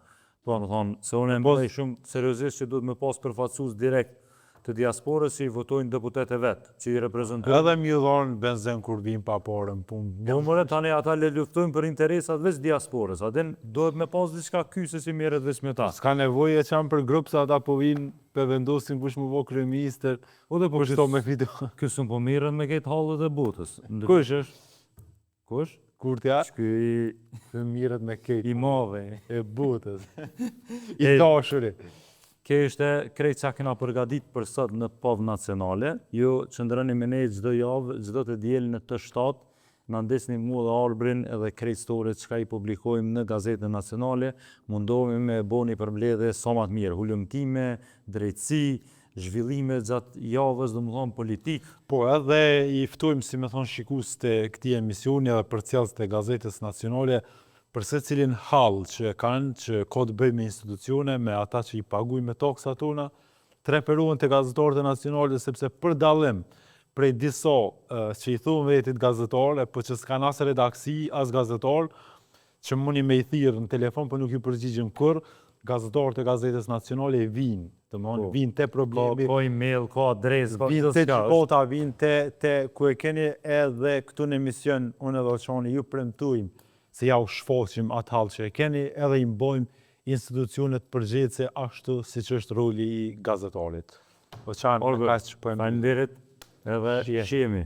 Do më thonë, se unë e mbëj shumë seriosisht që duhet me pas përfatsus direkt të diasporës që i votojnë deputete vetë, që i reprezentojnë. Edhe mjë dhonë benzen kur vim pa porën punë. Po mëre, tani ata le luftojnë për interesat veç diasporës, atin dohet me pas diçka kyse si mjeret veç me ta. Ska nevoj e qanë për grupë sa ata po vinë për vendosin kush më vo kryeministër, o dhe po shto me video. Kësën po mirën me ketë halët e botës. Kush është? Kush? Kur t'ja? Shky mirët me ketë. I mave. E botës. I dashuri. Kjo ishte krejt që kena përgadit për sot në POV nacionale. Ju qëndroni me ne çdo javë, çdo të diel në të 7, na ndesni mua dhe Arbrin edhe krejt storet që ka i publikojmë në gazetën nacionale, mundohemi me bo një përmbledhje sa më të mirë, hulumtime, drejtësi, zhvillime gjatë javës, domethënë politik. Po edhe i ftojmë, si me thonë, shikues të këtij emisioni edhe përcjellës të gazetës nacionale, për se cilin hall që kanë, që ka të bëjë me institucione, me ata që i pagujnë me taksat tona, treperohen të gazetarët e nacionale, sepse për dallim prej disa që i thunë vetit gazetarë, po që s'kan as redaksi, as gazetarë, që mundi me i thirrë në telefon, po nuk ju përgjigjen kur, gazetarët e gazetës nacionale vinë, vinë te problemi. Ka email, ka adresë, ka vinë te çikota, vinë te ku e keni edhe këtu në emision, unë edhe Oqani ju premtojmë se ja u shfaqim atë hall që e keni, edhe i mbojmë institucionet përgjegjëse ashtu siç është roli i gazetarit. Oqan, faleminderit edhe shihemi.